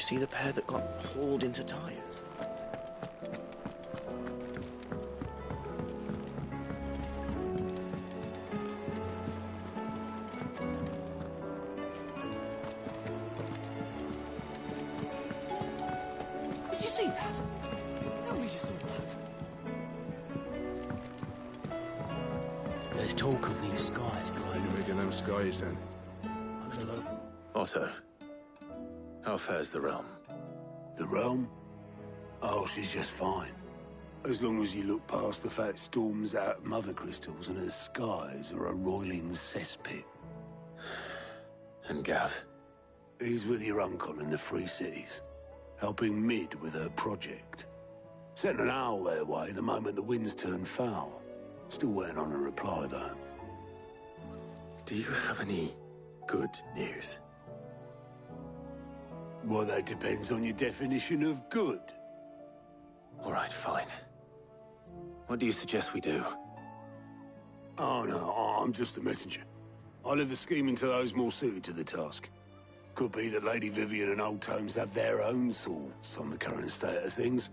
see the pair that got hauled into tires? Did you see that? Tell me you saw that. There's talk of these skies, Are you making them skies then? Otto, how fares the realm? The realm? Oh, she's just fine. As long as you look past the fat storms out mother crystals and her skies are a roiling cesspit. And Gav? He's with your uncle in the Free Cities, helping Mid with her project. Sent an owl their way the moment the winds turned foul. Still waiting on a reply, though. Do you have any good news? Well, that depends on your definition of good. All right, fine. What do you suggest we do? Oh, no, I'm just a messenger. I leave the scheming to those more suited to the task. Could be that Lady Vivian and Old Tomes have their own thoughts on the current state of things.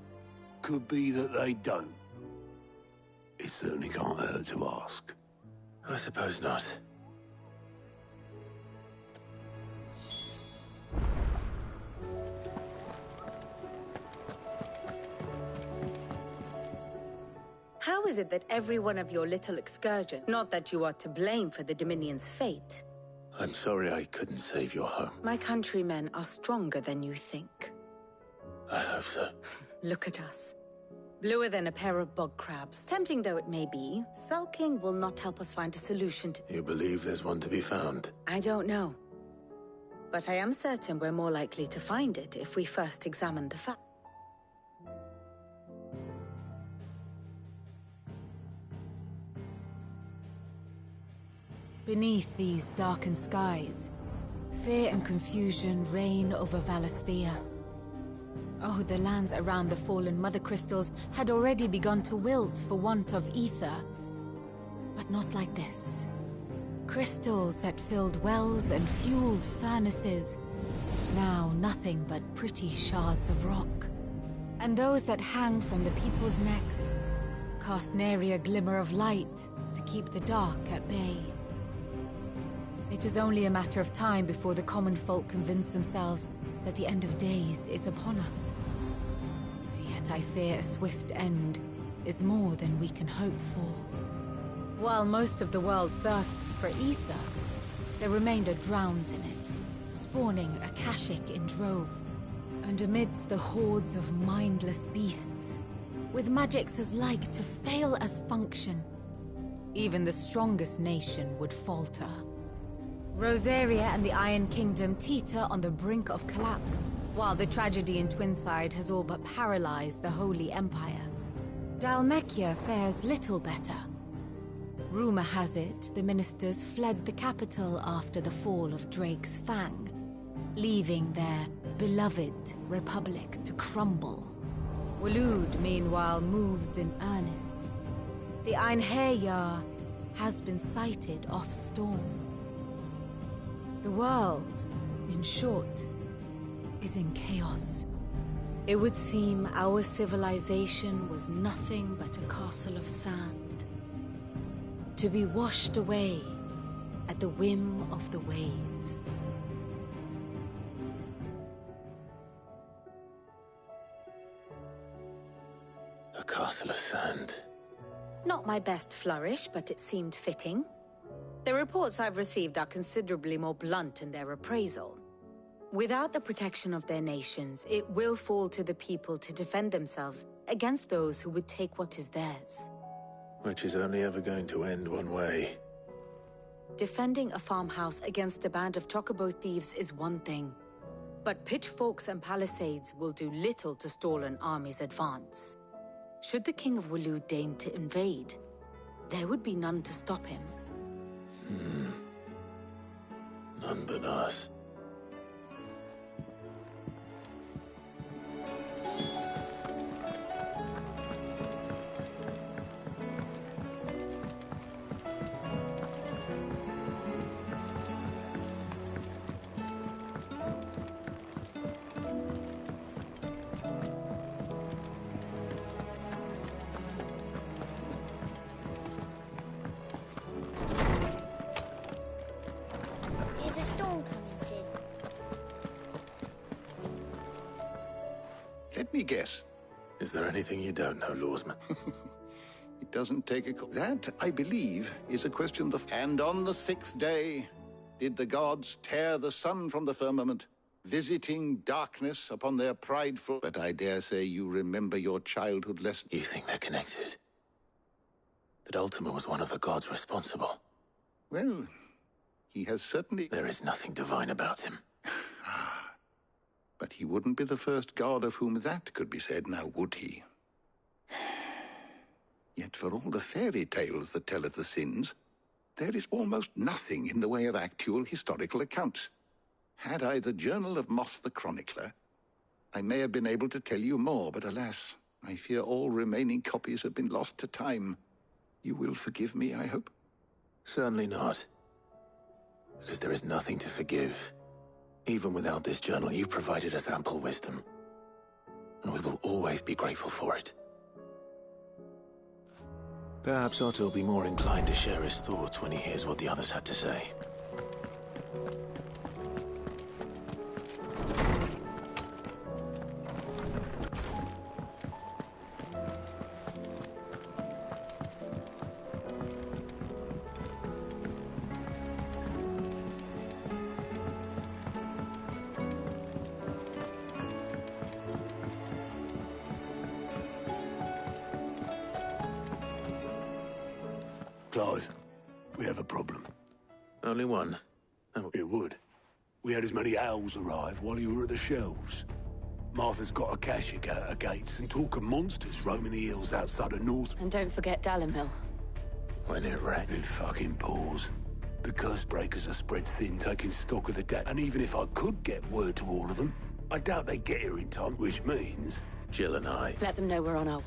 Could be that they don't. It certainly can't hurt to ask. I suppose not. How is it that every one of your little excursions, not that you are to blame for the Dominion's fate? I'm sorry I couldn't save your home. My countrymen are stronger than you think. I hope so. Look at us. Bluer than a pair of bog crabs. Tempting though it may be, sulking will not help us find a solution to... You believe there's one to be found? I don't know. But I am certain we're more likely to find it if we first examine the facts. Beneath these darkened skies, fear and confusion reign over Valisthea. Oh, the lands around the fallen Mother Crystals had already begun to wilt for want of ether. But not like this. Crystals that filled wells and fueled furnaces, now nothing but pretty shards of rock. And those that hang from the people's necks cast nary a glimmer of light to keep the dark at bay. It is only a matter of time before the common folk convince themselves that the end of days is upon us. Yet I fear a swift end is more than we can hope for. While most of the world thirsts for ether, the remainder drowns in it, spawning Akashic in droves. And amidst the hordes of mindless beasts, with magics as like to fail as function, even the strongest nation would falter. Rosaria and the Iron Kingdom teeter on the brink of collapse, while the tragedy in Twinside has all but paralyzed the Holy Empire. Dhalmekia fares little better. Rumor has it the ministers fled the capital after the fall of Drake's Fang, leaving their beloved republic to crumble. Waloed, meanwhile, moves in earnest. The Einherjar has been sighted off Storm. The world, in short, is in chaos. It would seem our civilization was nothing but a castle of sand, to be washed away at the whim of the waves. A castle of sand. Not my best flourish, but it seemed fitting. The reports I've received are considerably more blunt in their appraisal. Without the protection of their nations, it will fall to the people to defend themselves against those who would take what is theirs. Which is only ever going to end one way. Defending a farmhouse against a band of chocobo thieves is one thing, but pitchforks and palisades will do little to stall an army's advance. Should the King of Waloed deign to invade, there would be none to stop him. None but us. me guess. Is there anything you don't know, Lawsman? It doesn't take a... That, I believe, is a question of... And on the 6th day did the gods tear the sun from the firmament, visiting darkness upon their prideful... But I dare say you remember your childhood lesson. You think they're connected? That Ultima was one of the gods responsible? Well, he has certainly... There is nothing divine about him. But he wouldn't be the first god of whom that could be said, now would he? Yet for all the fairy tales that tell of the sins, there is almost nothing in the way of actual historical accounts. Had I the Journal of Moss the Chronicler, I may have been able to tell you more, but alas, I fear all remaining copies have been lost to time. You will forgive me, I hope? Certainly not. Because there is nothing to forgive. Even without this journal, you provided us ample wisdom. And we will always be grateful for it. Perhaps Otto will be more inclined to share his thoughts when he hears what the others had to say. Clive, we have a problem. Only one. It would. We had as many owls arrive while you were at the shelves. Martha's got a cashier at her gates and talk of monsters roaming the hills outside of North... And don't forget Dalimhill. When it wrecked. It fucking pours. The curse breakers are spread thin, taking stock of the debt. And even if I could get word to all of them, I doubt they get here in time, which means... Jill and I. Let them know we're on our...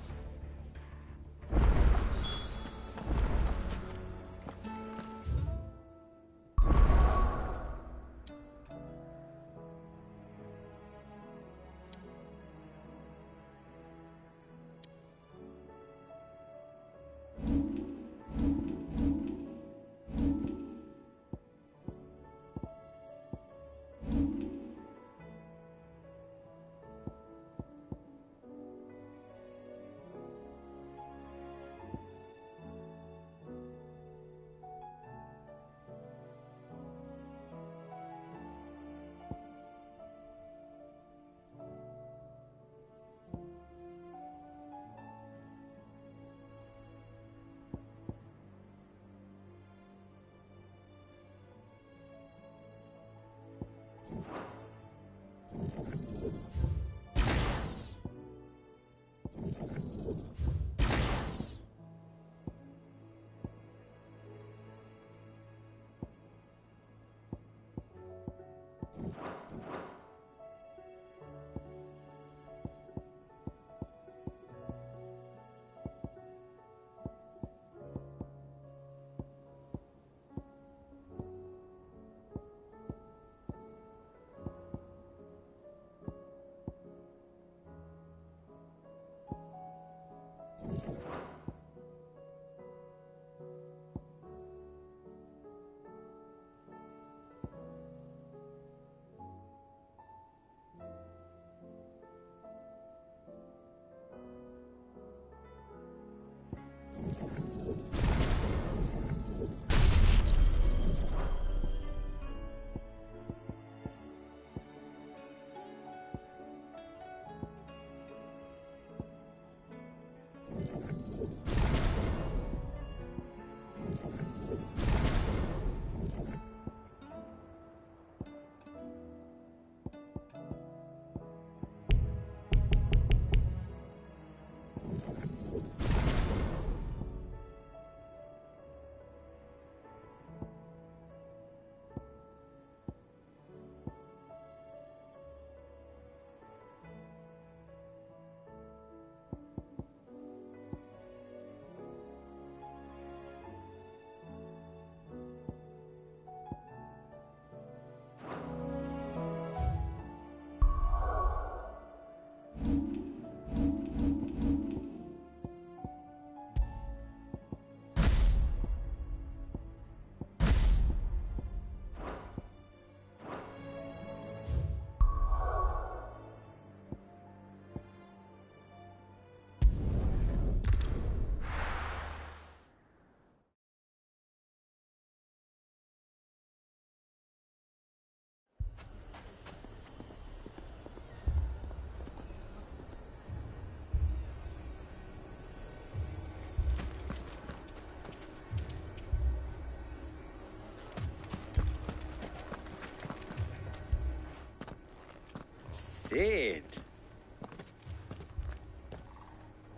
Sid!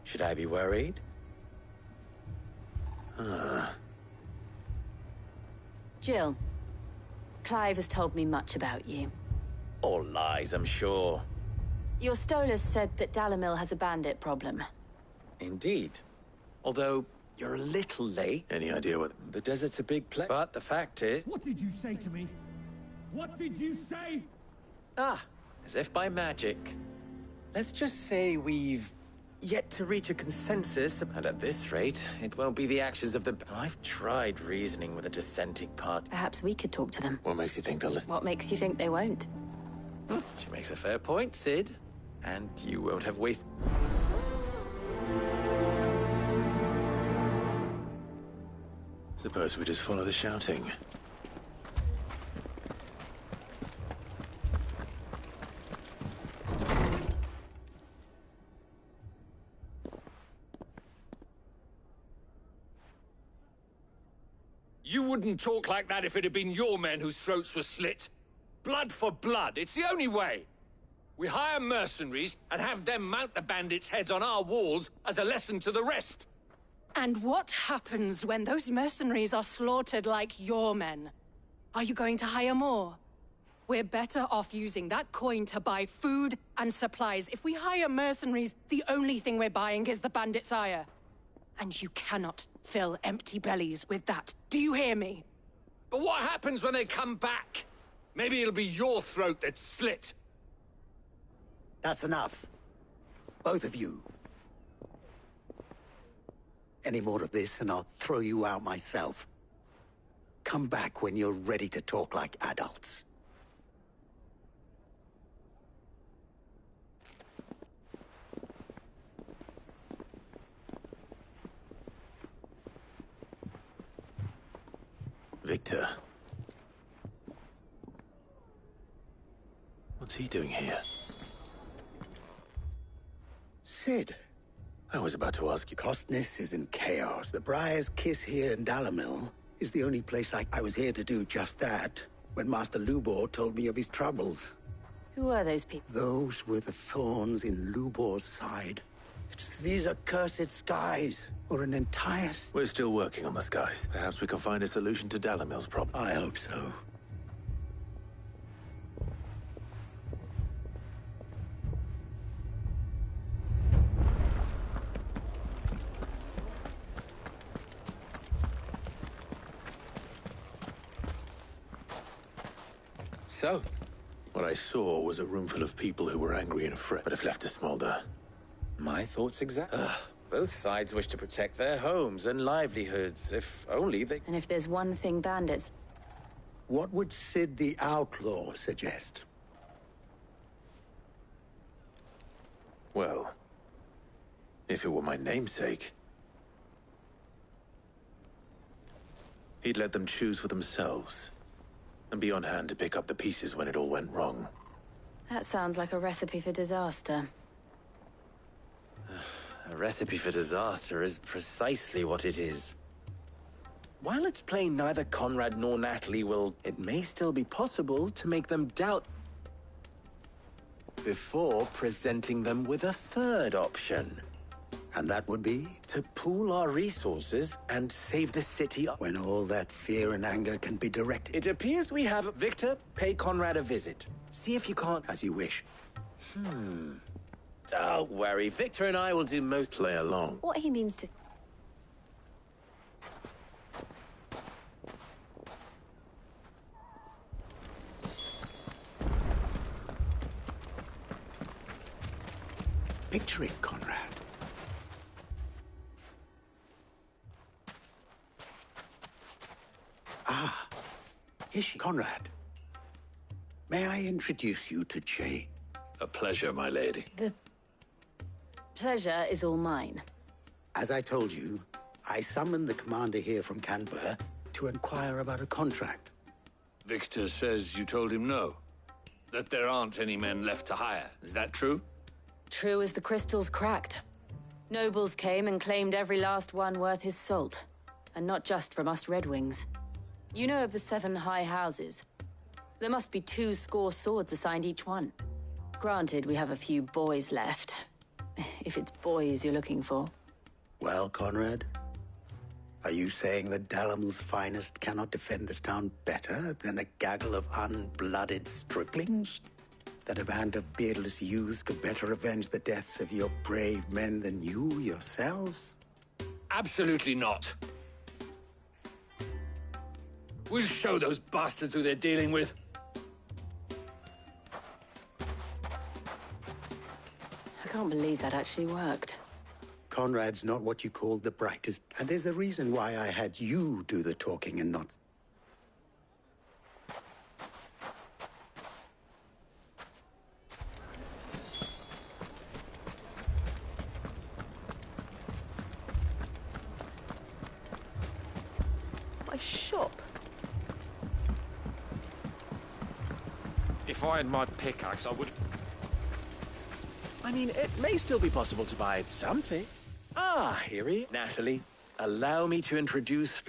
Should I be worried? Jill, Clive has told me much about you. All lies, I'm sure. Your Stolas said that Dalamil has a bandit problem. Indeed. Although, you're a little late. Any idea what... The desert's a big place. But the fact is... What did you say to me? What did you say? Ah, as if by magic. Let's just say we've yet to reach a consensus, and at this rate, it won't be the actions of the... I've tried reasoning with a dissenting party. Perhaps we could talk to them. What makes you think they'll listen? What makes you think they won't? She makes a fair point, Sid. And you won't have wasted... Suppose we just follow the shouting. You wouldn't talk like that if it had been your men whose throats were slit. Blood for blood, it's the only way. We hire mercenaries and have them mount the bandits' heads on our walls as a lesson to the rest. And what happens when those mercenaries are slaughtered like your men? Are you going to hire more? We're better off using that coin to buy food and supplies. If we hire mercenaries, the only thing we're buying is the bandits' ire. And you cannot fill empty bellies with that. Do you hear me? But what happens when they come back? Maybe it'll be your throat that's slit. That's enough. Both of you. Any more of this and I'll throw you out myself. Come back when you're ready to talk like adults. Victor. What's he doing here? Sid. I was about to ask you. Costness is in chaos. The Briar's Kiss here in Dalamil is the only place I was here to do just that when Master Lubor told me of his troubles. Who are those people? Those were the thorns in Lubor's side. These accursed skies, or an entire... We're still working on the skies. Perhaps we can find a solution to Dalamil's problem. I hope so. So? What I saw was a room full of people who were angry and afraid, but have left to smolder. My thoughts exactly. Both sides wish to protect their homes and livelihoods, if only they... And if there's one thing bandits... What would Sid the Outlaw suggest? Well, if it were my namesake, he'd let them choose for themselves and be on hand to pick up the pieces when it all went wrong. That sounds like a recipe for disaster. A recipe for disaster is precisely what it is. While it's plain neither Conrad nor Natalie will, it may still be possible to make them doubt before presenting them with a third option. And that would be? To pool our resources and save the city. When all that fear and anger can be directed. It appears we have... Victor, pay Conrad a visit. See if you can't... As you wish. Don't worry, Victor and I will do most... Play along. What he means to... Picture it, Conrad. Ah, here she... Conrad. May I introduce you to Jade? A pleasure, my lady. The pleasure is all mine. As I told you, I summoned the commander here from Canberra to inquire about a contract. Victor says you told him no. That there aren't any men left to hire. Is that true? True as the crystals cracked. Nobles came and claimed every last one worth his salt. And not just from us Red Wings. You know of the 7 high houses. There must be 2 score swords assigned each one. Granted, we have a few boys left. If it's boys you're looking for. Well, Conrad, are you saying that Dalamil's finest cannot defend this town better than a gaggle of unblooded striplings? That a band of beardless youths could better avenge the deaths of your brave men than you yourselves? Absolutely not. We'll show those bastards who they're dealing with. I can't believe that actually worked. Conrad's not what you called the brightest, and there's a reason why I had you do the talking and not... My shop. If I had my pickaxe, I would... I mean, it may still be possible to buy something. Ah, here he is. Natalie, allow me to introduce...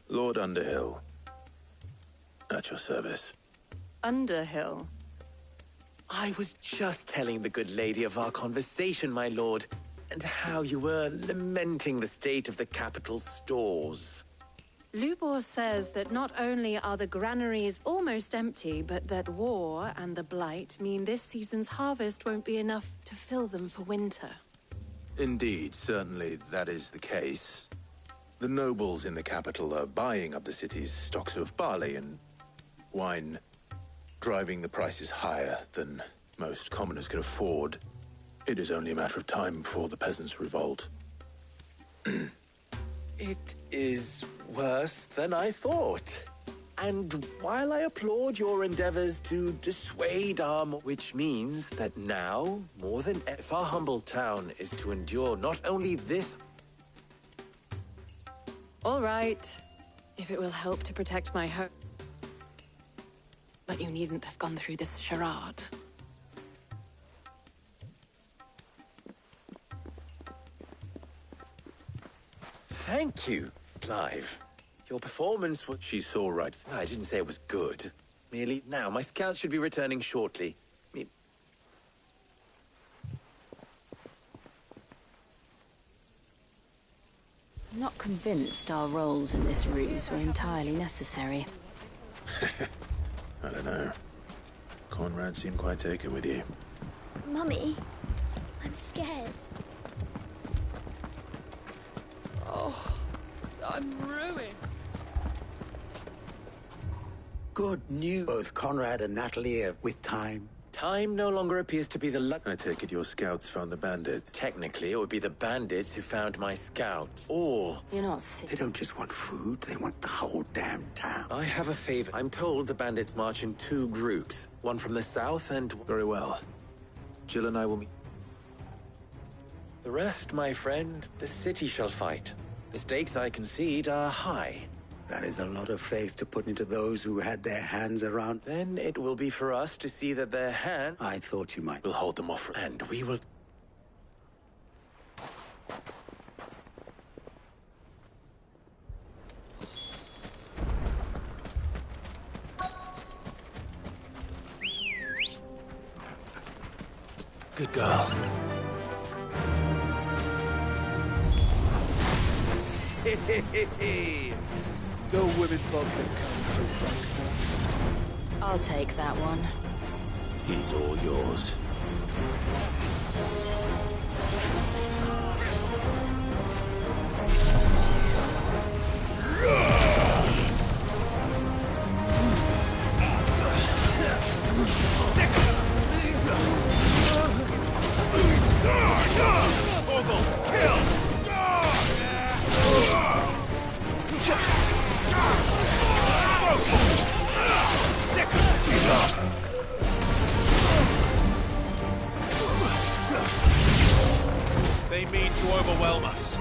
Lord Underhill. At your service. Underhill? I was just telling the good lady of our conversation, my lord, and how you were lamenting the state of the capital's stores. Lubor says that not only are the granaries almost empty, but that war and the Blight mean this season's harvest won't be enough to fill them for winter. Indeed, certainly that is the case. The nobles in the capital are buying up the city's stocks of barley and wine, driving the prices higher than most commoners can afford. It is only a matter of time before the peasants revolt. It is worse than I thought. And while I applaud your endeavors to dissuade which means that now, more than ever, if our humble town is to endure not only this... All right, if it will help to protect my home. But you needn't have gone through this charade. Thank you, Clive. Your performance was... She saw right... I didn't say it was good. Merely, now, my scouts should be returning shortly. I'm not convinced our roles in this ruse were entirely necessary. I don't know. Conrad seemed quite taken with you. Mummy, I'm scared. Oh, I'm ruined. Good news. Both Conrad and Natalie are with time. Time no longer appears to be the luck. I take it your scouts found the bandits. Technically, it would be the bandits who found my scouts. All. You're not sick. They don't just want food, they want the whole damn town. I have a favor. I'm told the bandits march in 2 groups. One from the south and... Very well. Jill and I will meet. The rest, my friend, the city shall fight. The stakes, I concede, are high. That is a lot of faith to put into those who had their hands around. Then it will be for us to see that their hand... I thought you might. We'll hold them off. And we will... Good girl. No women's vodka coming to breakfast. I'll take that one. He's all yours. They mean to overwhelm us.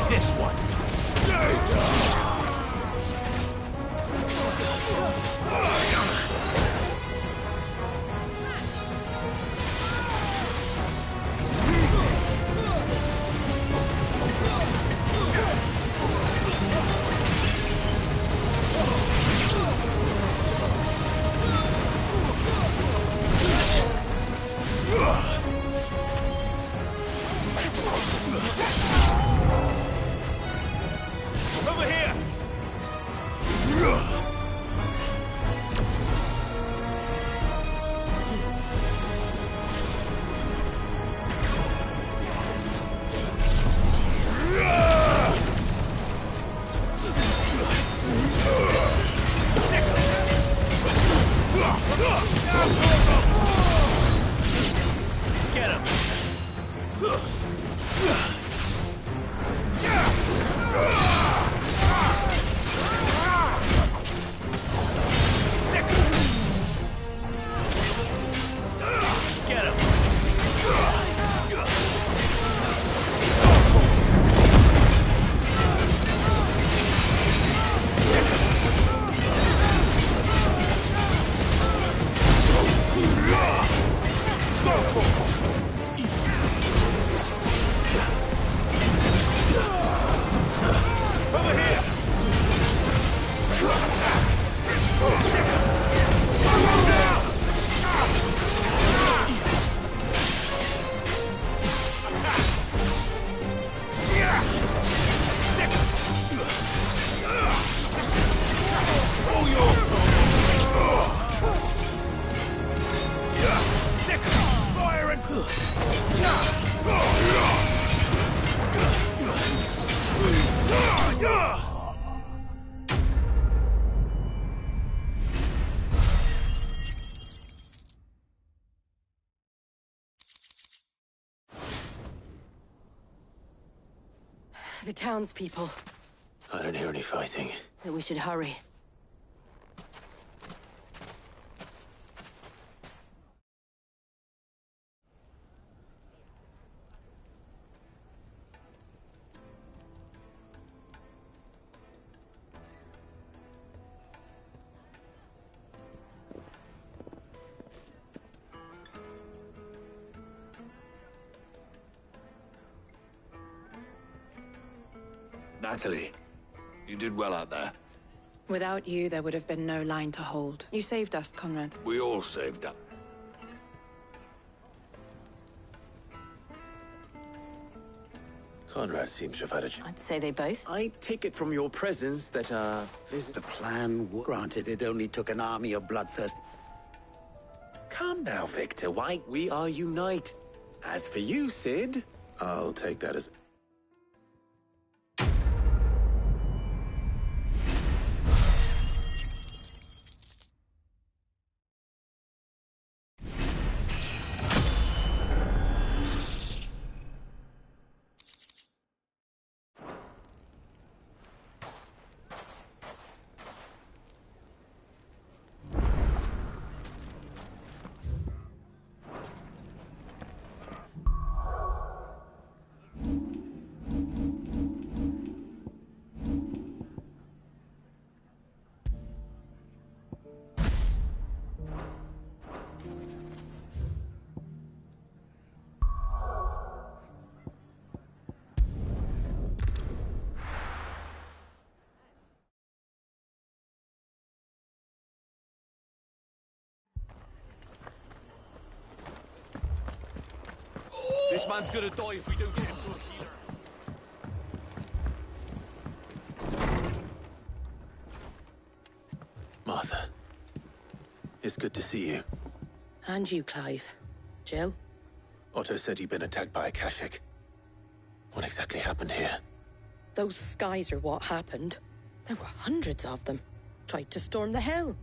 This one. The townspeople. I don't hear any fighting. That we should hurry. Natalie, you did well out there. Without you, there would have been no line to hold. You saved us, Conrad. We all saved up. Conrad seems to have had a... I'd say they both. I take it from your presence that, The plan, granted, it only took an army of bloodthirsty... Calm now, Victor. Why, we are unite. As for you, Sid... I'll take that as... This man's gonna die if we don't get him to a healer. Martha. It's good to see you. And you, Clive. Jill? Otto said he'd been attacked by a Kashik. What exactly happened here? Those skies are what happened. There were hundreds of them. Tried to storm the hill.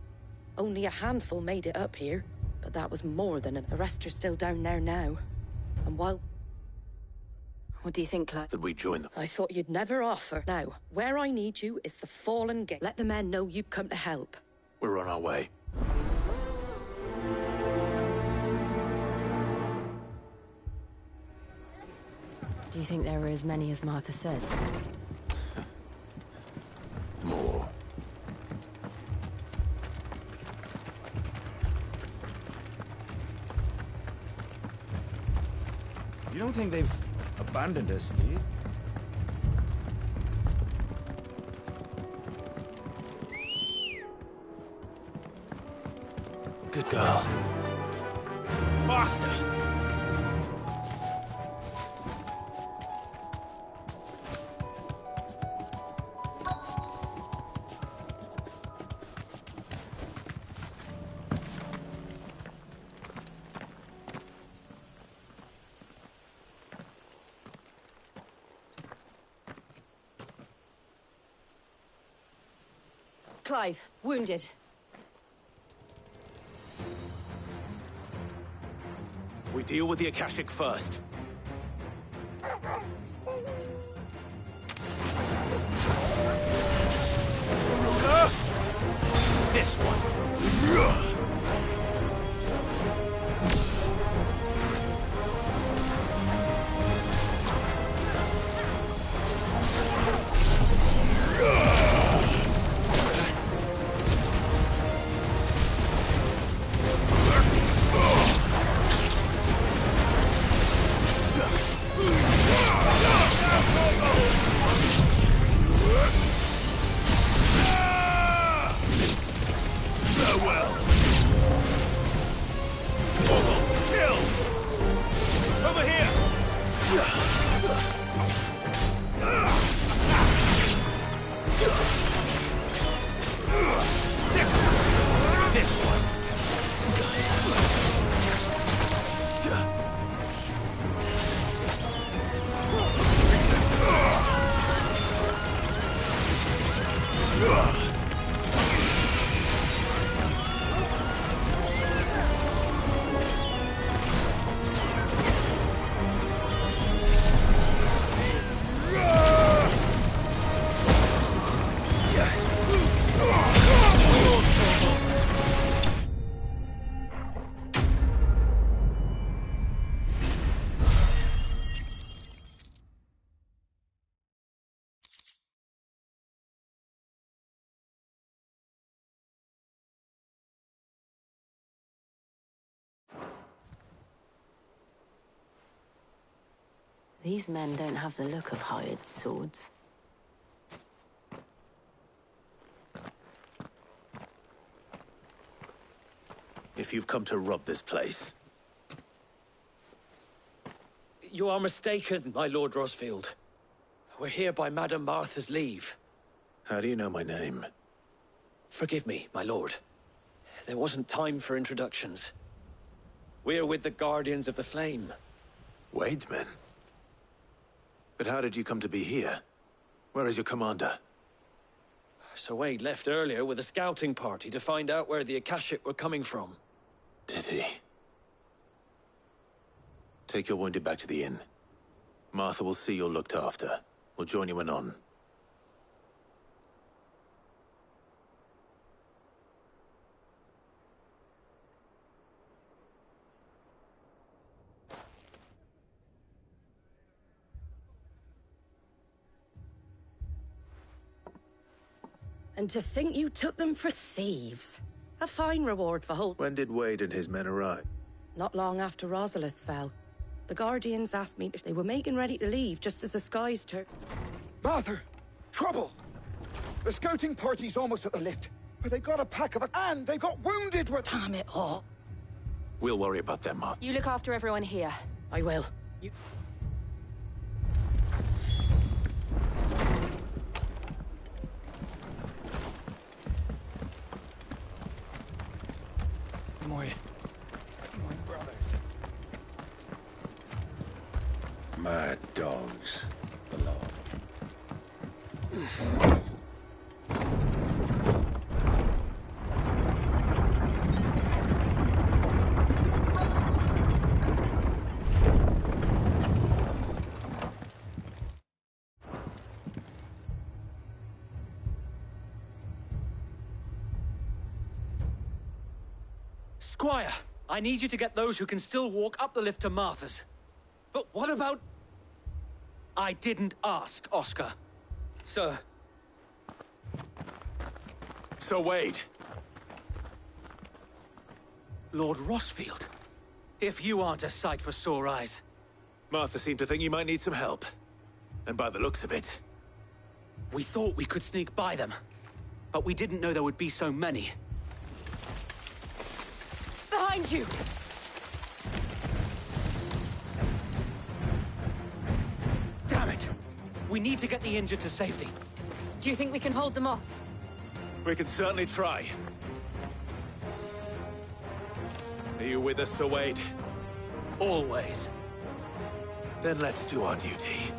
Only a handful made it up here. But that was more than the rest are still down there now. And while... What do you think, Clive? That we join them? I thought you'd never offer. Now, where I need you is the Fallen Gate. Let the men know you've come to help. We're on our way. Do you think there are as many as Martha says? More. You don't think they've abandoned us, do you? Good girl. Faster! Clive, wounded. We deal with the Akashic first. This one. This one. These men don't have the look of hired swords. If you've come to rob this place, You are mistaken, my Lord Rosfield. We're here by Madame Martha's leave. how do you know my name? Forgive me, my lord. There wasn't time for introductions. We're with the Guardians of the Flame. Wade's men? But how did you come to be here? Where is your commander? Sir Wade left earlier with a scouting party to find out where the Akashic were coming from. Did he? Take your wounded back to the inn. Martha will see you're looked after. We'll join you anon. And to think you took them for thieves. A fine reward for holding. When did Wade and his men arrive? Not long after Rosalith fell. The Guardians asked me if they were making ready to leave just as the skies turned. Martha! Trouble! The scouting party's almost at the lift. But they got a pack of it, and they got wounded with... Damn it all. We'll worry about them, Martha. You look after everyone here. I will. You... My brothers. Mad dogs, beloved. Squire, I need you to get those who can still walk up the lift to Martha's. But what about... I didn't ask, Oscar. Sir. Sir Wade! Lord Rosfield. If you aren't a sight for sore eyes. Martha seemed to think you might need some help. And by the looks of it... We thought we could sneak by them. But we didn't know there would be so many. Behind you! Damn it! We need to get the injured to safety. Do you think we can hold them off? We can certainly try. Are you with us, Sir Wade? Always. Then let's do our duty.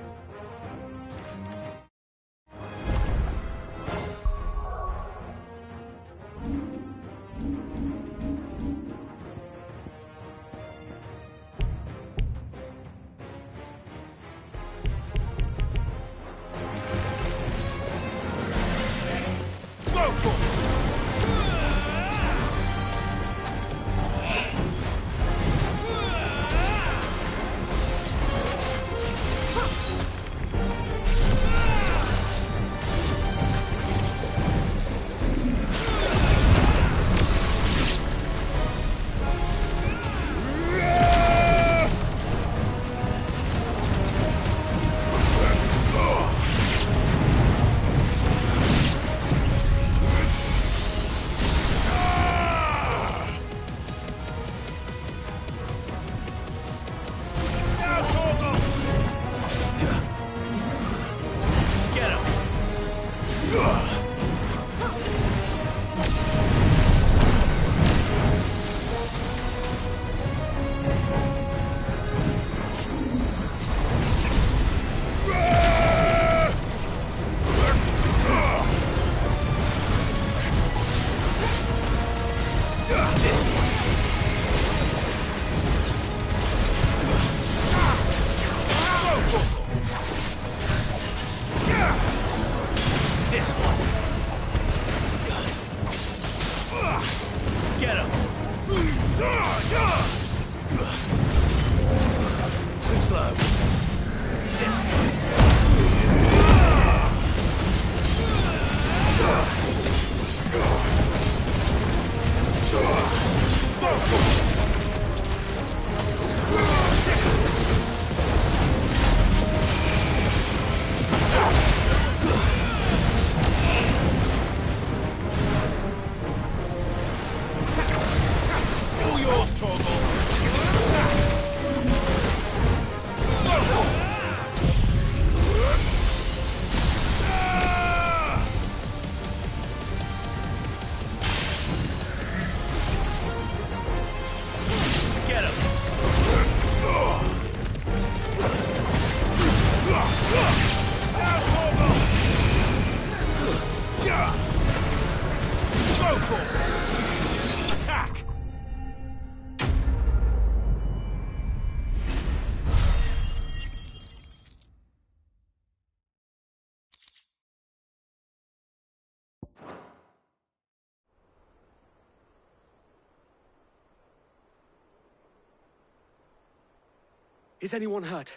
Is anyone hurt?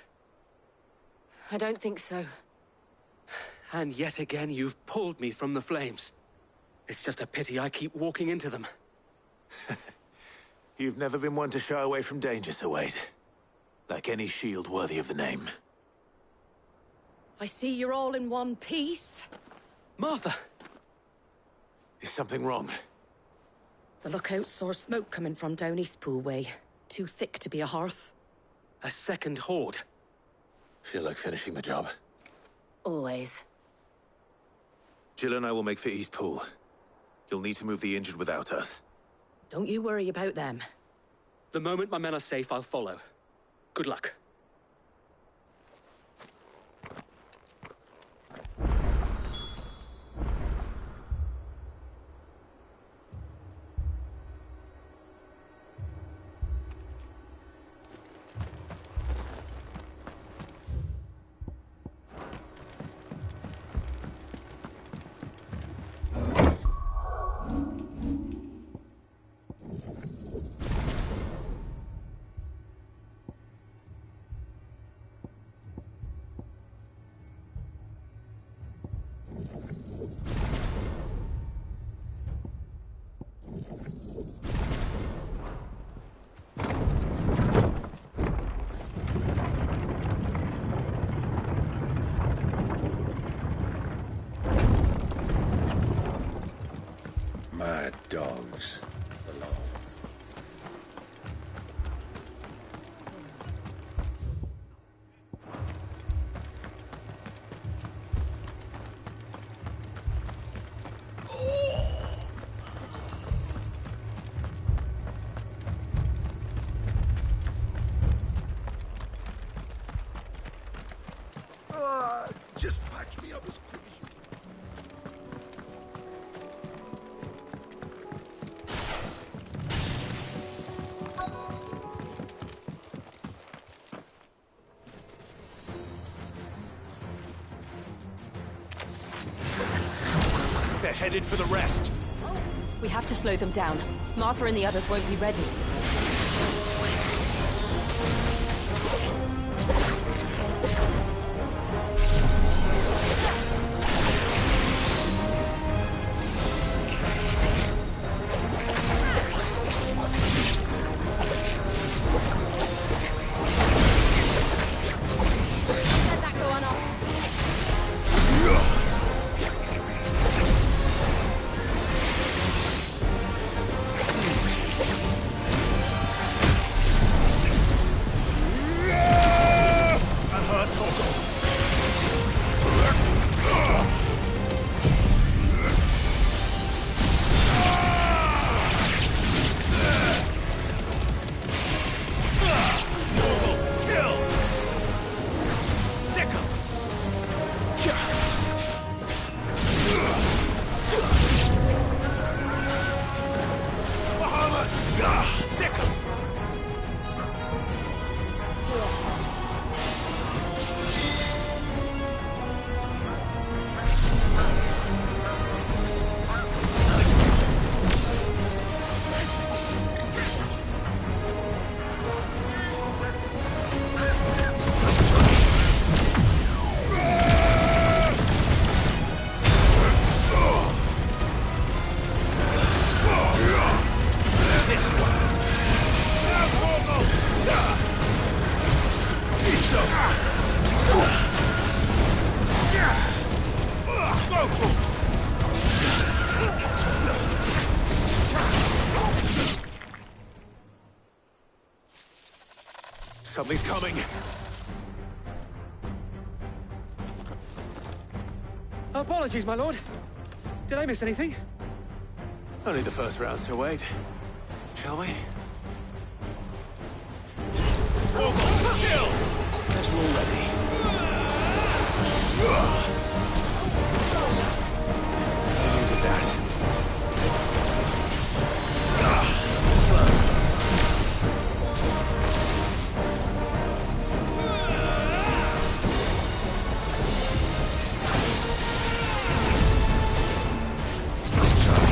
I don't think so. And yet again, you've pulled me from the flames. It's just a pity I keep walking into them. You've never been one to shy away from danger, Sir Wade. Like any shield worthy of the name. I see you're all in one piece. Martha! Is something wrong? The lookout saw smoke coming from down Eastpool way. Too thick to be a hearth. A second horde. Feel like finishing the job. Always. Jill and I will make for Eastpool. You'll need to move the injured without us. Don't you worry about them. The moment my men are safe, I'll follow. Good luck. Mad dogs. The law. Just patch me up as quick as you... They're headed for the rest. We have to slow them down. Martha and the others won't be ready. Something's coming. Apologies, my lord. Did I miss anything? Only the first round, Sir Wade. Shall we? Kill! That's all ready. Look at that. Slow. Let's try.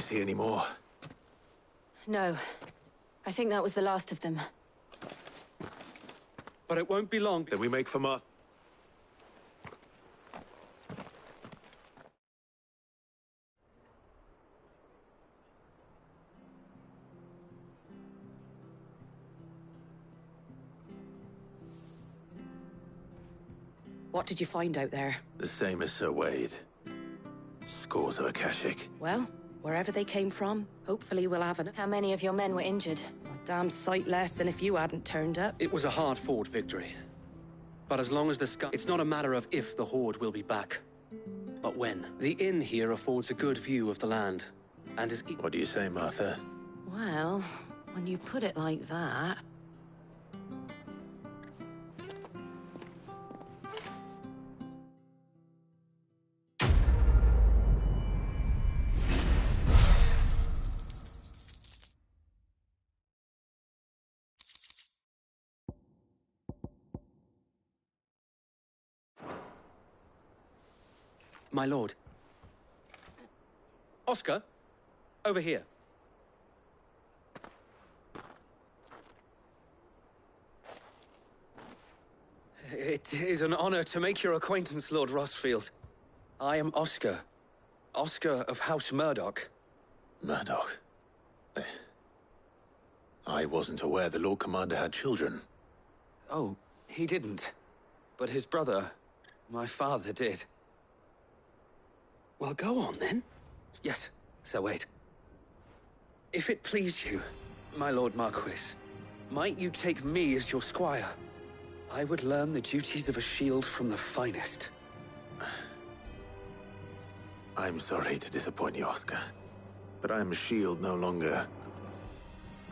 you see any more? No. I think that was the last of them. But it won't be long. Then we make for Marth. What did you find out there? The same as Sir Wade. Scores of Akashic. Well, wherever they came from, hopefully we'll have an... How many of your men were injured? A damn sight less than if you hadn't turned up. It was a hard-fought victory. But as long as the sky... It's not a matter of if the Horde will be back, but when. The inn here affords a good view of the land, and is... What do you say, Martha? Well, when you put it like that... My lord. Oscar, over here. It is an honor to make your acquaintance, Lord Rosfield. I am Oscar. Oscar of House Murdoch. Murdoch? I wasn't aware the Lord Commander had children. Oh, he didn't. But his brother, my father, did. Well, go on, then. Yes, Sir Wade. If it please you, my Lord Marquis, might you take me as your squire? I would learn the duties of a shield from the finest. I'm sorry to disappoint you, Oscar. But I'm a shield no longer.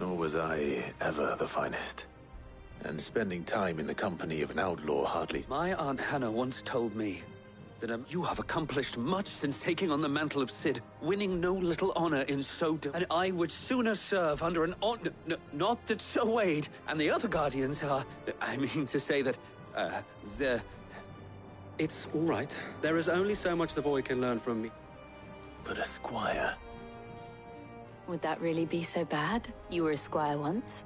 Nor was I ever the finest. And spending time in the company of an outlaw hardly... My Aunt Hannah once told me that you have accomplished much since taking on the mantle of Cid, winning no little honor in so doing. And I would sooner serve under an not that Sir Wade and the other Guardians are... I mean to say that, they're... It's all right. There is only so much the boy can learn from me. But a squire... Would that really be so bad? You were a squire once.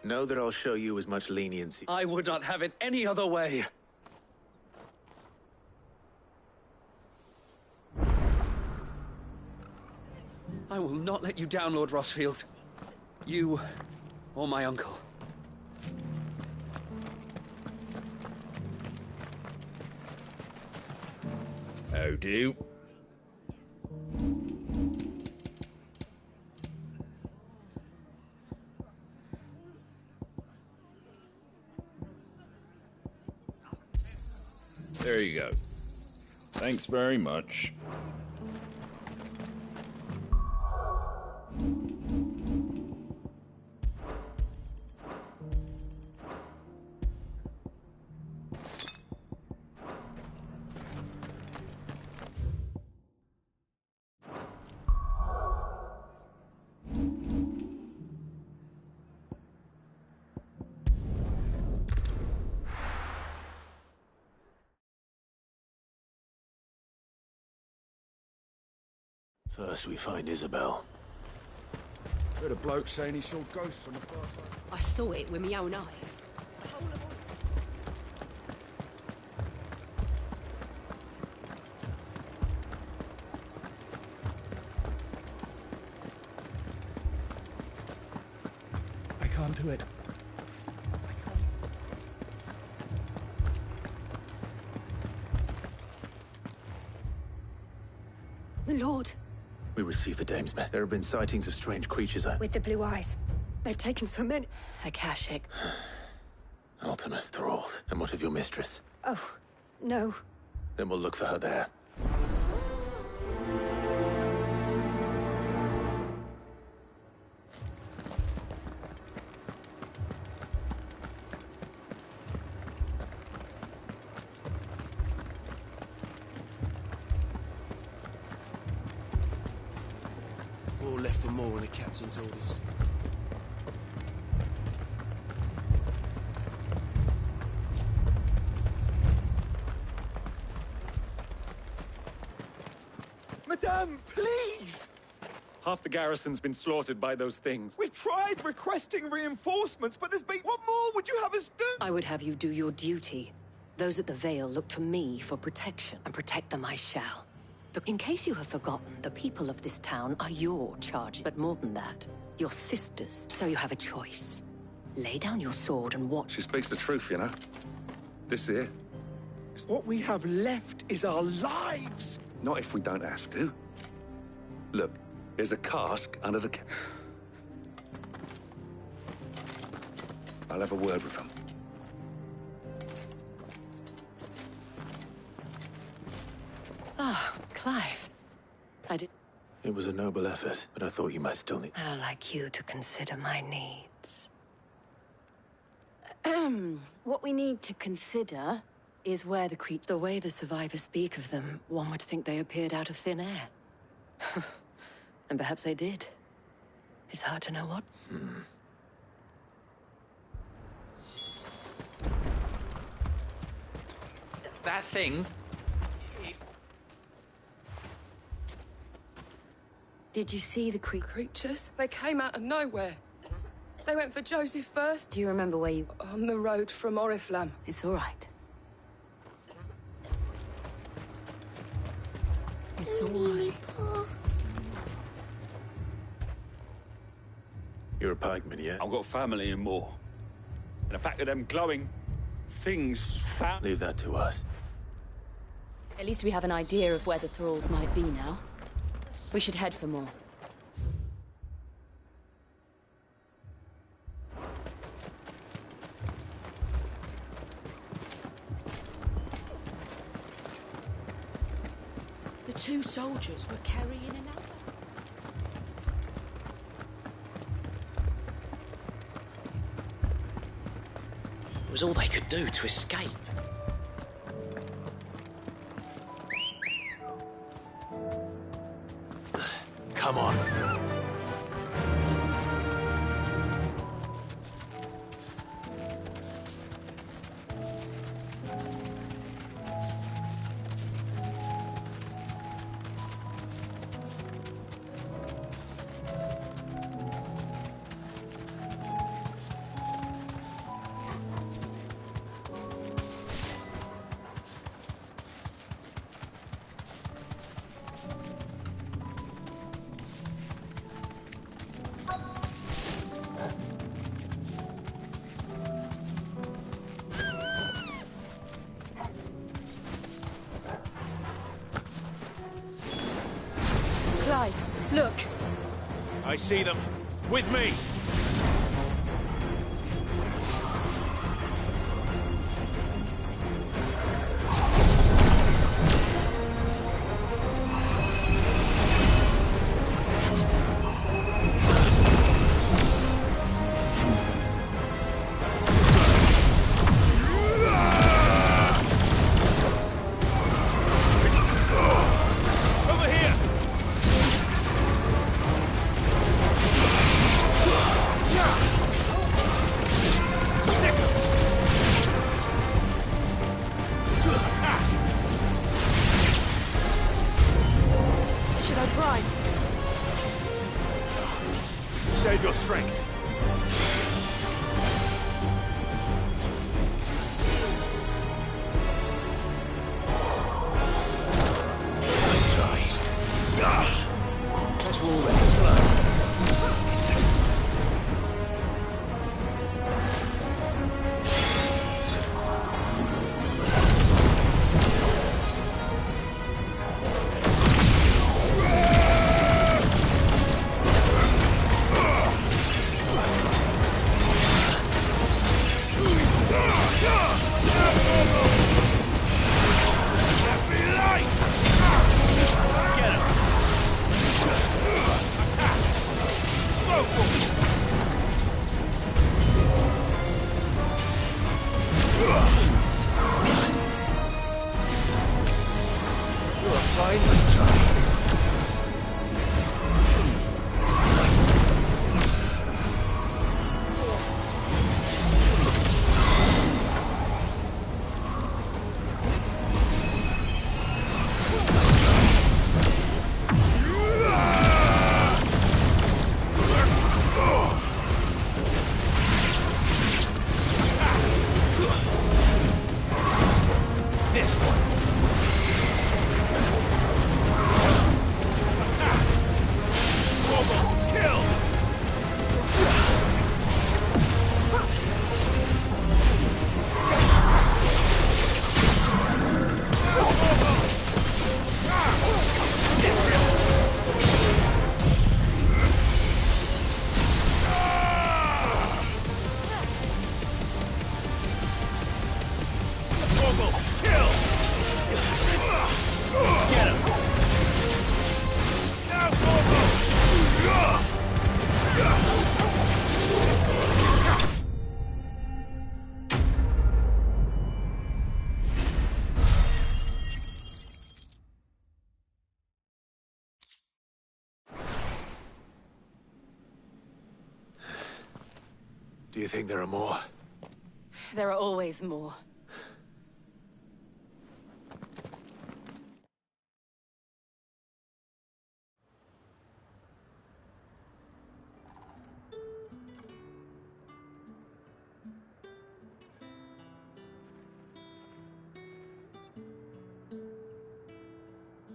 Know that I'll show you as much leniency. I would not have it any other way. I will not let you down, Lord Rosfield. You or my uncle. How do? There you go. Thanks very much. First we find Isabel. Heard a bloke saying he saw ghosts on the far side. I saw it with my own eyes. I can't do it. The Lord. We received the Dame's message. There have been sightings of strange creatures. With the blue eyes. They've taken so many. Akashic. Ultimus thralls. And what of your mistress? Oh, no. Then we'll look for her there. Left for more on the captain's orders. Madame, please! Half the garrison's been slaughtered by those things. We've tried requesting reinforcements, but there's been... What more would you have us do? I would have you do your duty. Those at the Vale look to me for protection, and protect them I shall. But in case you have forgotten, the people of this town are your charge. But more than that, your sisters. So you have a choice. Lay down your sword and watch. She speaks the truth, you know. This here. What we have left is our lives! Not if we don't have to. Look, there's a cask under the... I'll have a word with them. Ah, Clive. I did... It was a noble effort, but I thought you might still need... I'd like you to consider my needs. What we need to consider is where the creep... The way the survivors speak of them, one would think they appeared out of thin air. And perhaps they did. It's hard to know what. That thing? Did you see the creatures? They came out of nowhere. They went for Joseph first. Do you remember where you... On the road from Oriflamme. It's all right. It's all right. You're a pikeman, yeah? I've got family in Moor. And a pack of them glowing things found... Leave that to us. At least we have an idea of where the thralls might be now. We should head for more. The two soldiers were carrying another. It was all they could do to escape. Come on. Look! I see them. With me! Save your strength. Nice try. Let's roll with it slow. Do you think there are more? There are always more.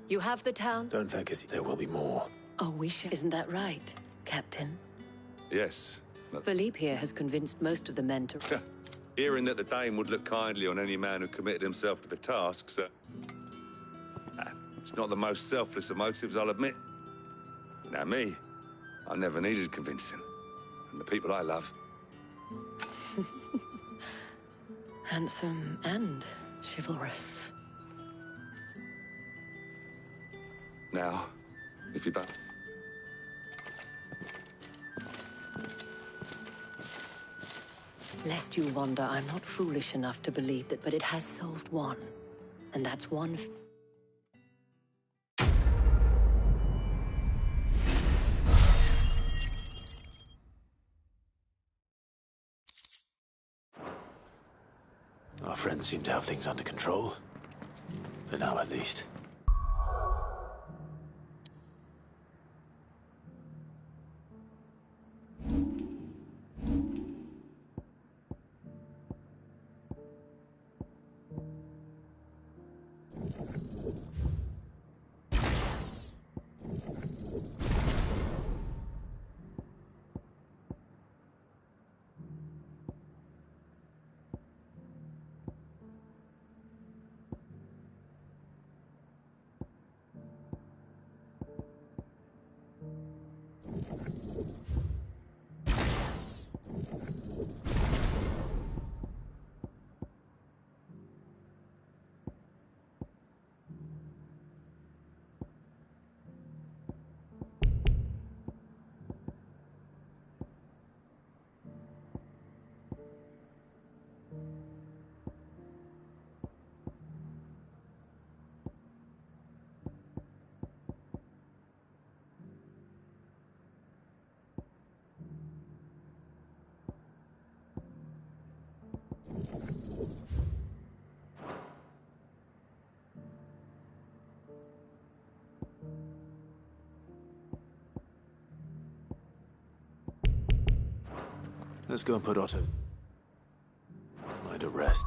You have the town? Don't think us. There will be more. Oh, we shall. Isn't that right, Captain? Yes. Philippe here has convinced most of the men to... Hearing that the Dane would look kindly on any man who committed himself to the task, so... it's not the most selfless of motives, I'll admit. Now me, I never needed convincing. And the people I love. Handsome and chivalrous. Now, if you don't... Lest you wonder, I'm not foolish enough to believe that, but it has solved one. And that's one... Our friends seem to have things under control. For now, at least. Let's go and put Otto to rest.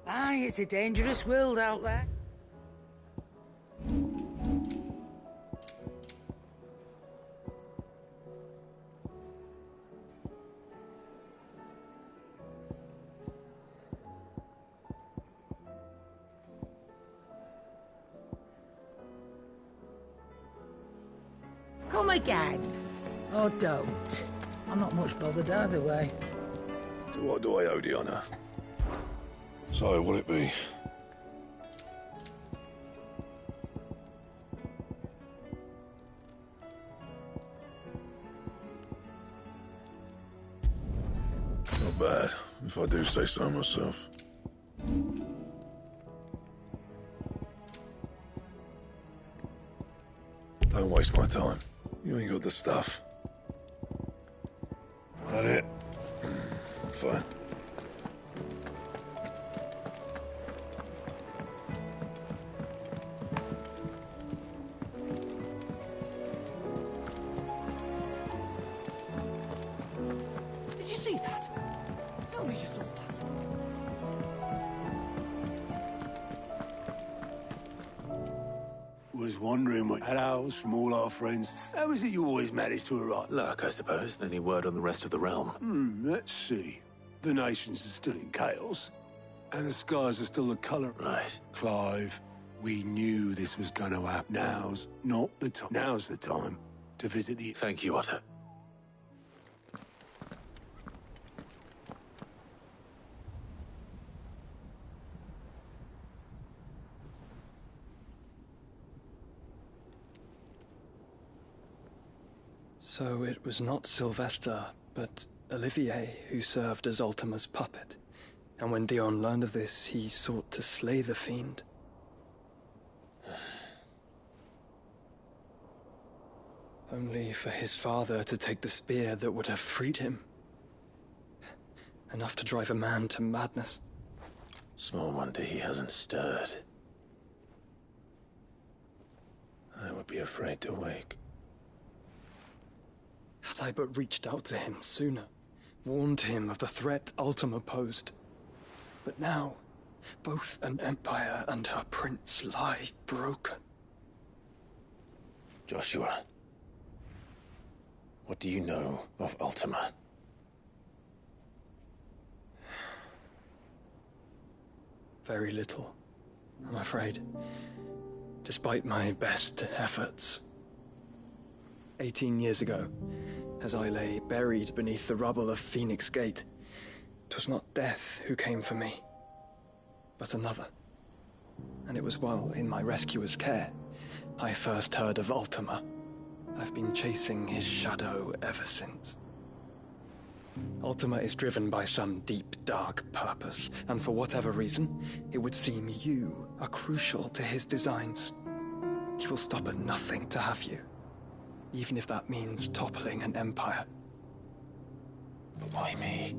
Aye, it's a dangerous world out there. Come again. Or don't. I'm not much bothered either way. To what do I owe the honour? So, will it be? Not bad, if I do say so myself. Don't waste my time. You ain't got the stuff. That it? Fine. Did you see that? Tell me you saw that. Was wondering what had ours from all our friends. How is it you always manage to arrive? Luck, I suppose. Any word on the rest of the realm? Let's see. The nations are still in chaos, and the skies are still the colour. Right. Clive, we knew this was going to happen. Now's not the time. Now's the time to visit the... Thank you, Otto. So it was not Sylvester, but Olivier who served as Ultima's puppet. And when Dion learned of this, he sought to slay the fiend. Only for his father to take the spear that would have freed him. Enough to drive a man to madness. Small wonder he hasn't stirred. I would be afraid to wake. Had I but reached out to him sooner, warned him of the threat Ultima posed. But now, both an empire and her prince lie broken. Joshua, what do you know of Ultima? Very little, I'm afraid. Despite my best efforts. 18 years ago, as I lay buried beneath the rubble of Phoenix Gate, 'twas not death who came for me, but another. And it was while in my rescuer's care, I first heard of Ultima. I've been chasing his shadow ever since. Ultima is driven by some deep, dark purpose, and for whatever reason, it would seem you are crucial to his designs. He will stop at nothing to have you, even if that means toppling an empire. But why me?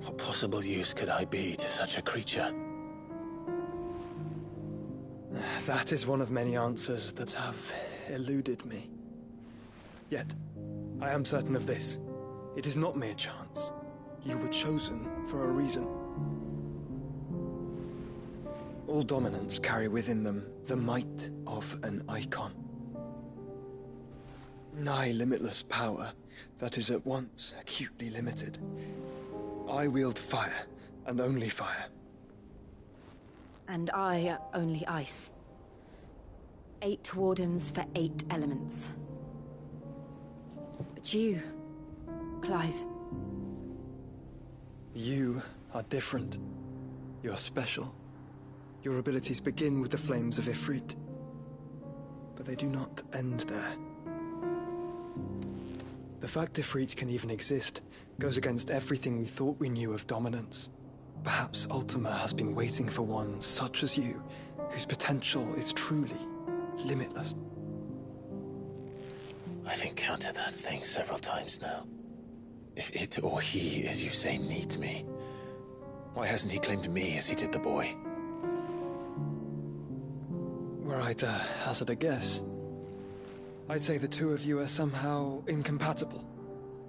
What possible use could I be to such a creature? That is one of many answers that have eluded me. Yet, I am certain of this. It is not mere chance. You were chosen for a reason. All dominants carry within them the might of an icon. Nigh limitless power that is at once acutely limited. I wield fire, and only fire. And I only ice. 8 wardens for 8 elements. But you, Clive. You are different. You're special. Your abilities begin with the flames of Ifrit. But they do not end there. The fact Ifrit can even exist goes against everything we thought we knew of dominance. Perhaps Ultima has been waiting for one such as you, whose potential is truly limitless. I've encountered that thing several times now. If it or he, as you say, needs me, why hasn't he claimed me as he did the boy? Were I to hazard a guess, I'd say the two of you are somehow incompatible.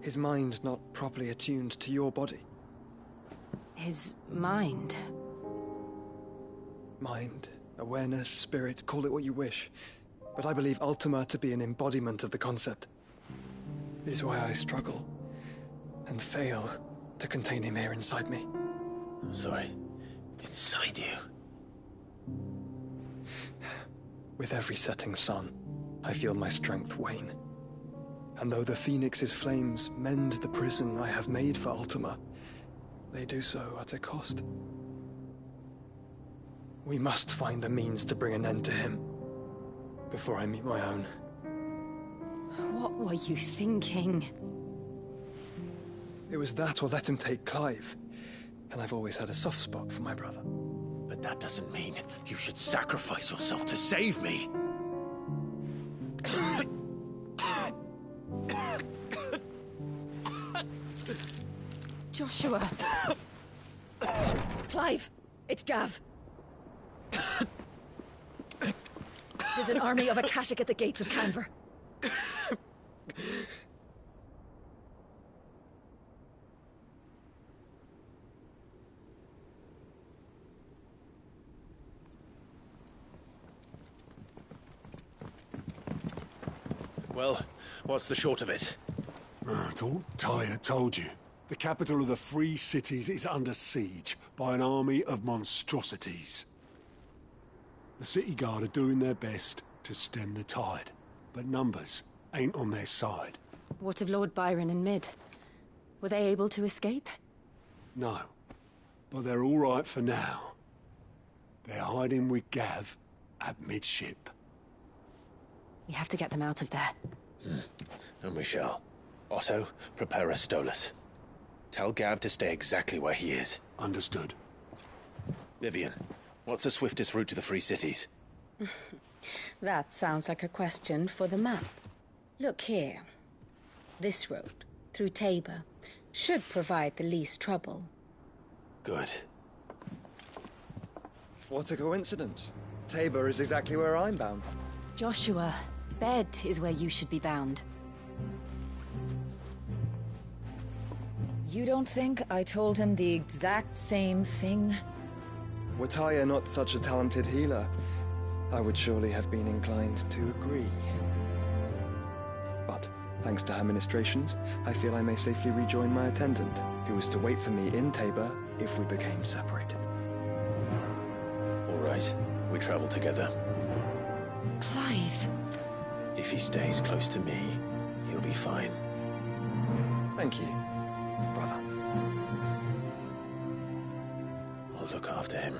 His mind not properly attuned to your body. His mind? Mind, awareness, spirit, call it what you wish. But I believe Ultima to be an embodiment of the concept. This is why I struggle and fail to contain him here inside me. I'm sorry. Inside you? With every setting sun, I feel my strength wane. And though the Phoenix's flames mend the prison I have made for Ultima, they do so at a cost. We must find a means to bring an end to him before I meet my own. What were you thinking? It was that or let him take Clive. And I've always had a soft spot for my brother. But that doesn't mean you should sacrifice yourself to save me. Joshua! Clive, it's Gav. There's an army of Akashic at the gates of Canver. Well, what's the short of it? Thought Ty had told you. The capital of the Free Cities is under siege by an army of monstrosities. The city guard are doing their best to stem the tide, but numbers ain't on their side. What of Lord Byron and Mid? Were they able to escape? No, but they're all right for now. They're hiding with Gav at midship. We have to get them out of there. And we shall. Otto, prepare a Stolas. Tell Gav to stay exactly where he is. Understood. Vivian, what's the swiftest route to the Free Cities? That sounds like a question for the map. Look here. This road, through Tabor, should provide the least trouble. Good. What a coincidence. Tabor is exactly where I'm bound. Joshua, Bed is where you should be bound. You don't think I told him the exact same thing? Were Tyr not such a talented healer, I would surely have been inclined to agree. But, thanks to her ministrations, I feel I may safely rejoin my attendant, who was to wait for me in Tabor if we became separated. All right, we travel together. Clive! If he stays close to me, he'll be fine. Thank you, brother. I'll look after him.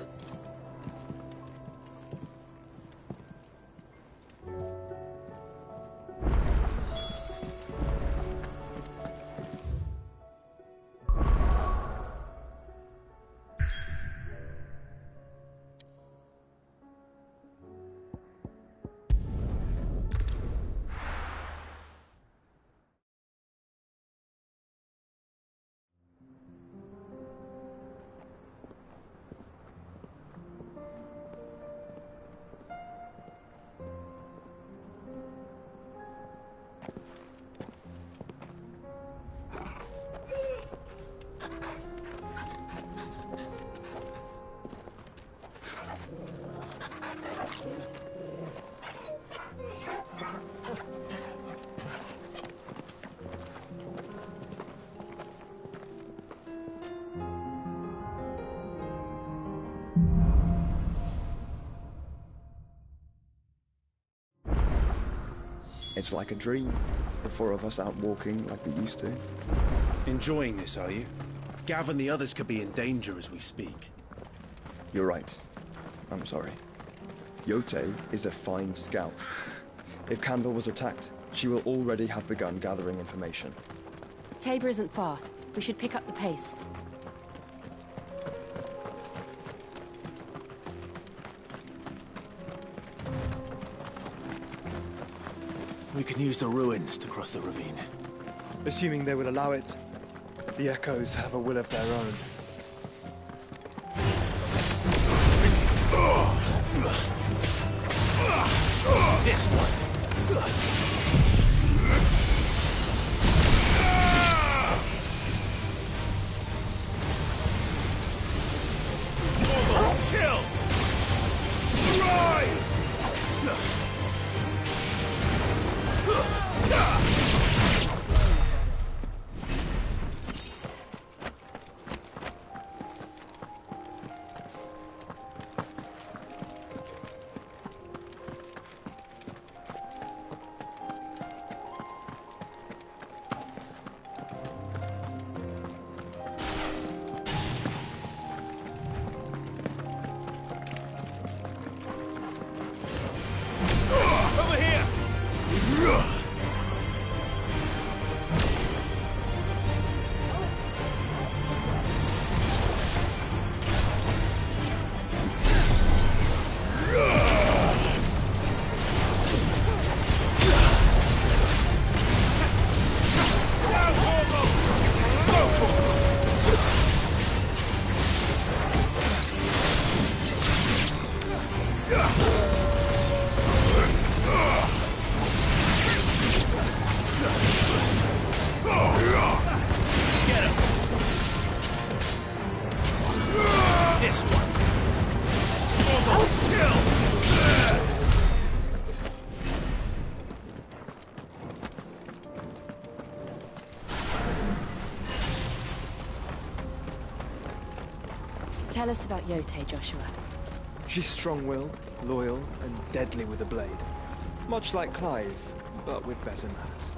It's like a dream. The four of us out walking like we used to. Enjoying this, are you? Gav and the others could be in danger as we speak. You're right. I'm sorry. Yote is a fine scout. If Canver was attacked, she will already have begun gathering information. Tabor isn't far. We should pick up the pace. We can use the ruins to cross the ravine. Assuming they will allow it. The Echoes have a will of their own. This one! Kill! Rise! Tell us about Yote, Joshua. She's strong-willed, loyal, and deadly with a blade. Much like Clive, but with better manners.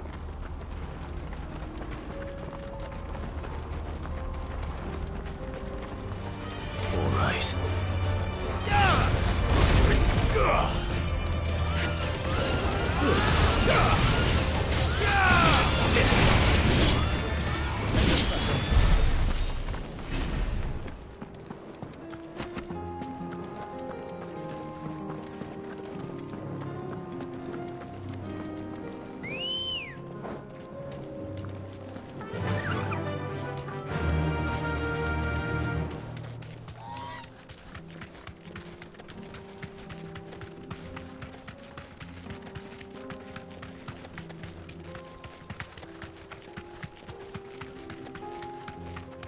All right.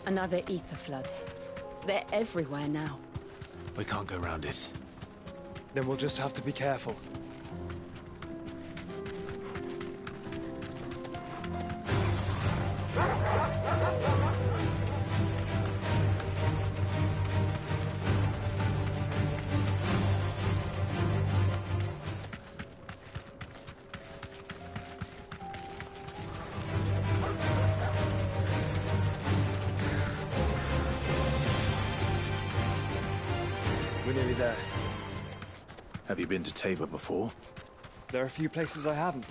Another ether flood. They're everywhere now. We can't go round it. Then we'll just have to be careful. We're nearly there. Have you been to Tabor before? There are a few places I haven't.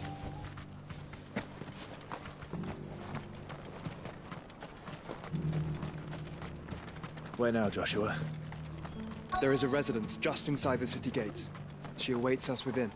Where now, Joshua? There is a residence just inside the city gates. She awaits us within.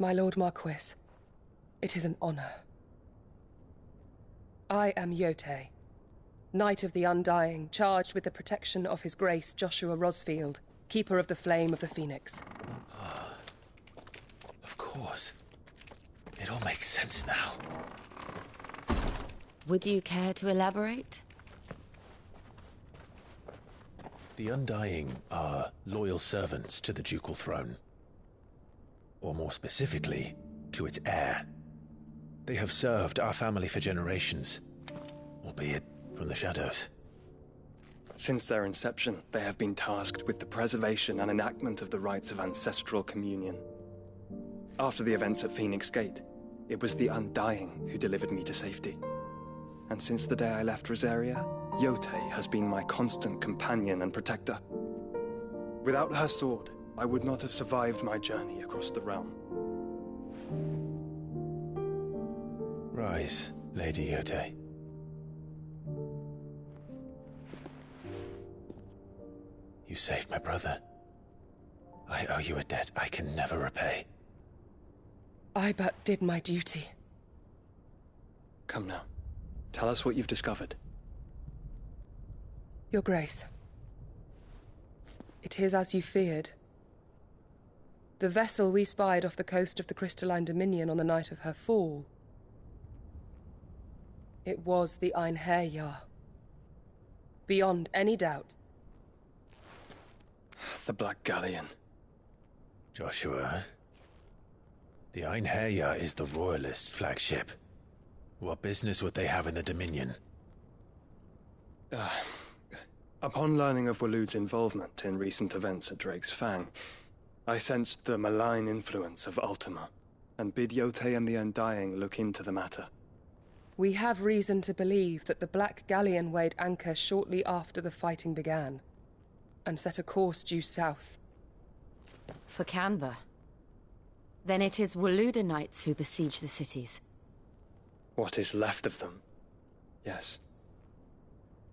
My Lord Marquis, it is an honor. I am Yote, Knight of the Undying, charged with the protection of His Grace Joshua Rosfield, Keeper of the Flame of the Phoenix. Of course. It all makes sense now. Would you care to elaborate? The Undying are loyal servants to the ducal throne. Or more specifically, to its heir. They have served our family for generations, albeit from the shadows. Since their inception, they have been tasked with the preservation and enactment of the rites of ancestral communion. After the events at Phoenix Gate, it was the Undying who delivered me to safety. And since the day I left Rosaria, Yote has been my constant companion and protector. Without her sword, I would not have survived my journey across the realm. Rise, Lady Yote. You saved my brother. I owe you a debt I can never repay. I but did my duty. Come now. Tell us what you've discovered. Your Grace. It is as you feared. The vessel we spied off the coast of the Crystalline Dominion on the night of her fall. It was the Einherjar. Beyond any doubt. The Black Galleon. Joshua, the Einherjar is the Royalists' flagship. What business would they have in the Dominion? Upon learning of Waloed's involvement in recent events at Drake's Fang, I sensed the malign influence of Ultima, and bid Yote and the Undying look into the matter. We have reason to believe that the Black Galleon weighed anchor shortly after the fighting began, and set a course due south. For Canva. Then it is Waloed Knights who besiege the cities. What is left of them? Yes.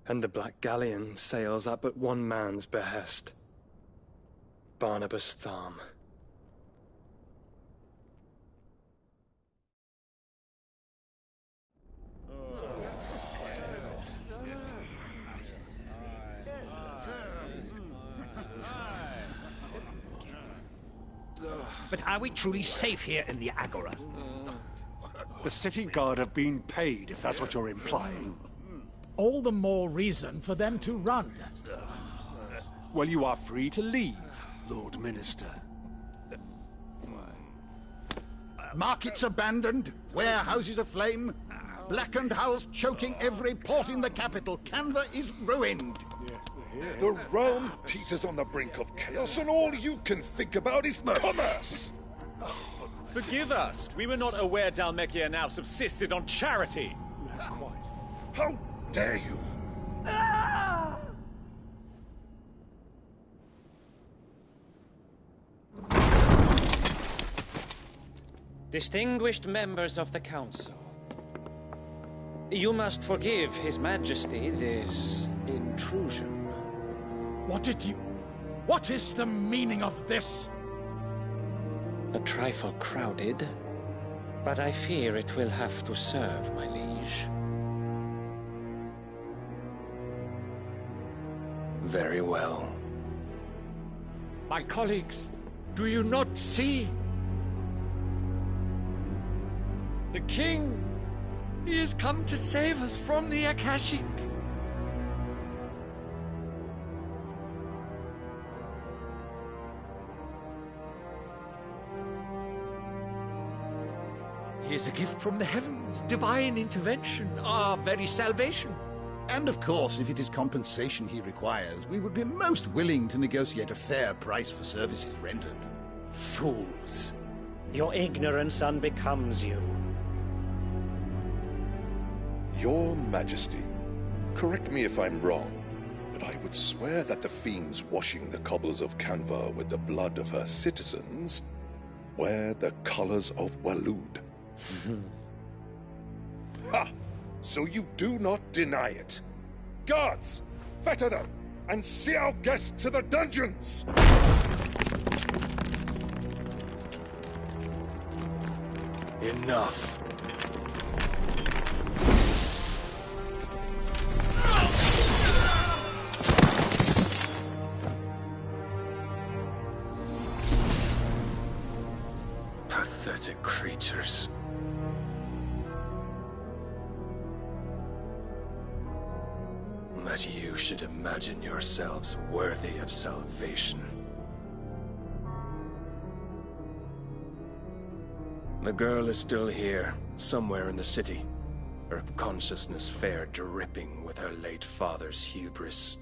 And the Black Galleon sails at but one man's behest. Barnabas Tharm. But are we truly safe here in the Agora? The city guard have been paid, if that's what you're implying. All the more reason for them to run. Well, you are free to leave, Lord Minister. Markets abandoned, warehouses aflame, blackened hulls choking every port in the capital. Canva is ruined. The realm teeters on the brink of chaos, and all you can think about is commerce! Forgive us. We were not aware Dhalmekia now subsisted on charity. How dare you! Distinguished members of the Council, you must forgive His Majesty this intrusion. What is the meaning of this? A trifle crowded, but I fear it will have to serve, my liege. Very well. My colleagues, do you not see? The King! He has come to save us from the Akashic! He is a gift from the heavens, divine intervention, our very salvation. And of course, if it is compensation he requires, we would be most willing to negotiate a fair price for services rendered. Fools! Your ignorance unbecomes you. Your Majesty, correct me if I'm wrong, but I would swear that the fiends washing the cobbles of Canva with the blood of her citizens wear the colors of Waloed. Ha! So you do not deny it. Guards, fetter them, and see our guests to the dungeons! Enough. Pathetic creatures. That you should imagine yourselves worthy of salvation. The girl is still here, somewhere in the city. Her consciousness fair dripping with her late father's hubris.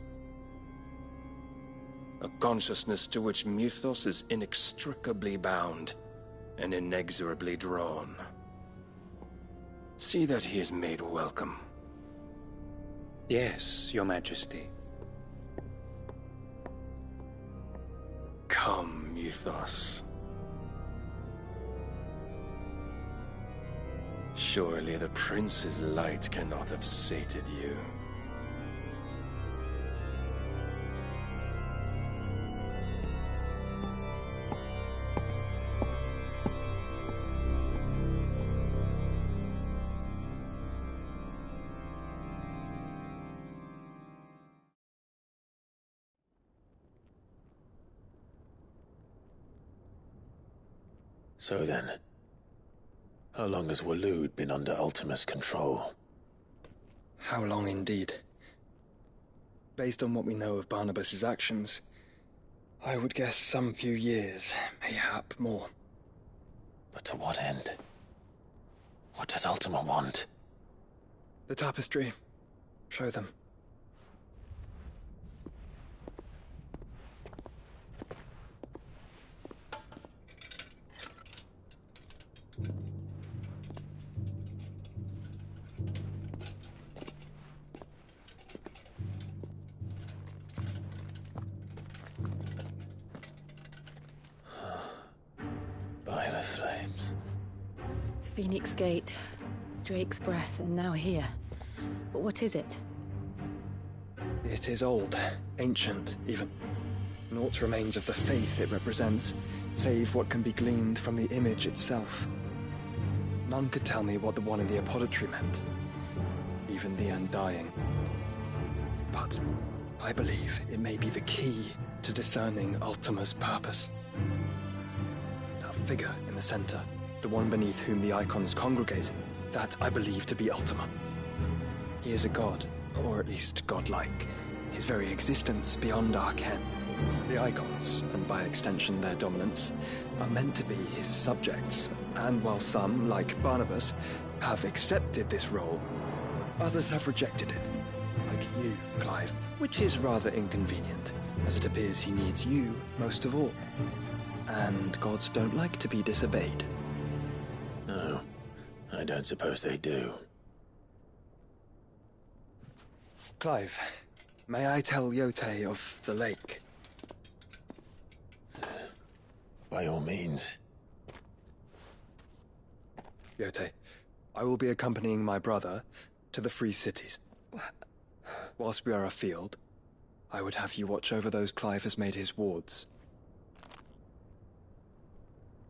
A consciousness to which Mythos is inextricably bound and inexorably drawn. See that he is made welcome. Yes, Your Majesty. Come, Mythos. Surely the prince's light cannot have sated you. So then, how long has Waloed been under Ultima's control? How long indeed? Based on what we know of Barnabas's actions, I would guess some few years, mayhap more. But to what end? What does Ultima want? The tapestry. Show them. By the flames. Phoenix Gate, Drake's Breath, and now here. But what is it? It is old, ancient, even. Naught remains of the faith it represents, save what can be gleaned from the image itself. None could tell me what the one in the apothecary meant, even the Undying. But I believe it may be the key to discerning Ultima's purpose. The figure in the center, the one beneath whom the icons congregate, that I believe to be Ultima. He is a god, or at least godlike, his very existence beyond our ken. The icons, and by extension their dominants, are meant to be his subjects, and while some, like Barnabas, have accepted this role, others have rejected it. Like you, Clive, which is rather inconvenient, as it appears he needs you most of all. And gods don't like to be disobeyed. No, I don't suppose they do. Clive, may I tell Yotei of the lake? By all means. Yotei, I will be accompanying my brother to the Free Cities. Whilst we are afield, I would have you watch over those Clive has made his wards.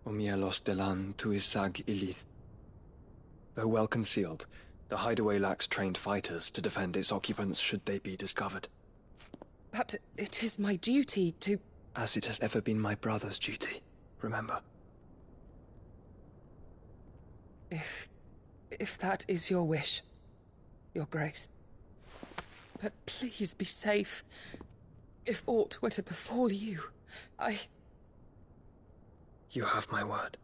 Omielos delan tuisag ilith. Though well concealed, the hideaway lacks trained fighters to defend its occupants should they be discovered. But it is my duty to... As it has ever been my brother's duty, remember. If that is your wish, Your Grace. But please be safe. If aught were to befall you, You have my word.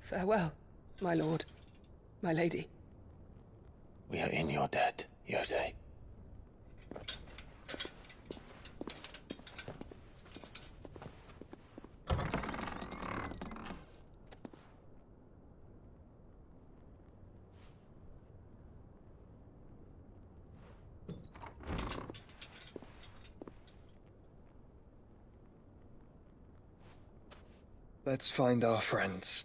Farewell, my lord, my lady. We are in your debt, Yotei. Let's find our friends.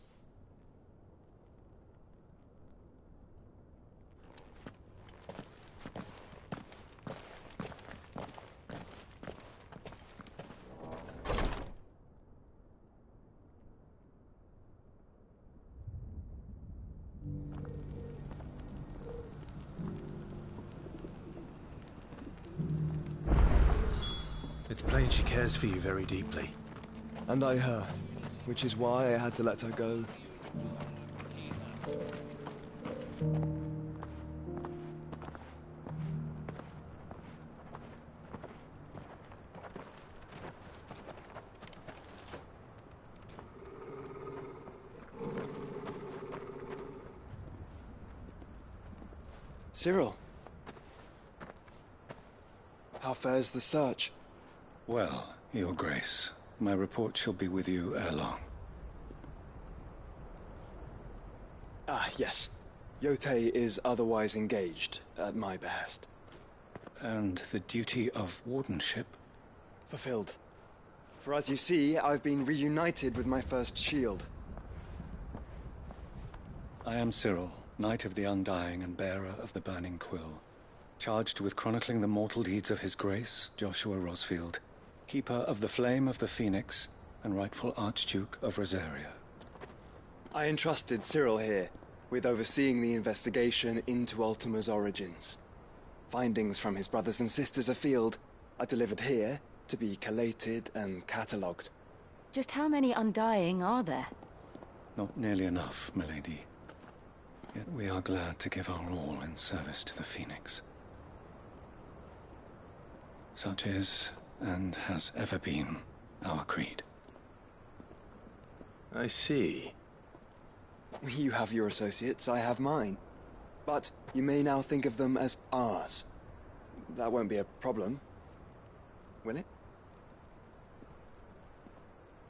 It's plain she cares for you very deeply. And I her, which is why I had to let her go. Cyril. How fares the search? Well, Your Grace, my report shall be with you ere long. Ah, yes. Yotei is otherwise engaged, at my behest. And the duty of wardenship? Fulfilled. For as you see, I've been reunited with my first shield. I am Cyril, Knight of the Undying and bearer of the Burning Quill, charged with chronicling the mortal deeds of His Grace, Joshua Rosfield, Keeper of the Flame of the Phoenix, and rightful Archduke of Rosaria. I entrusted Cyril here with overseeing the investigation into Ultima's origins. Findings from his brothers and sisters afield are delivered here to be collated and catalogued. Just how many Undying are there? Not nearly enough, milady. Yet we are glad to give our all in service to the Phoenix. Such is, and has ever been, our creed. I see. You have your associates, I have mine. But you may now think of them as ours. That won't be a problem, will it?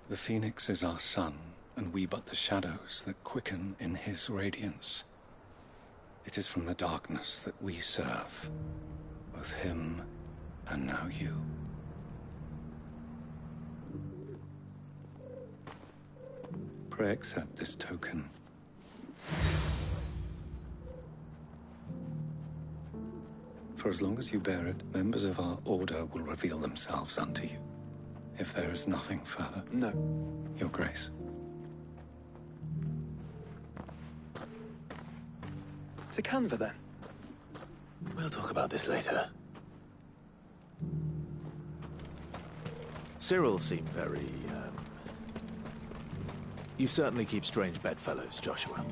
The Phoenix is our sun, and we but the shadows that quicken in his radiance. It is from the darkness that we serve, both him and now you. Pray accept this token. For as long as you bear it, members of our order will reveal themselves unto you. if there is nothing further. No. Your Grace. To Canva, then? We'll talk about this later. Cyril seemed very, You certainly keep strange bedfellows, Joshua.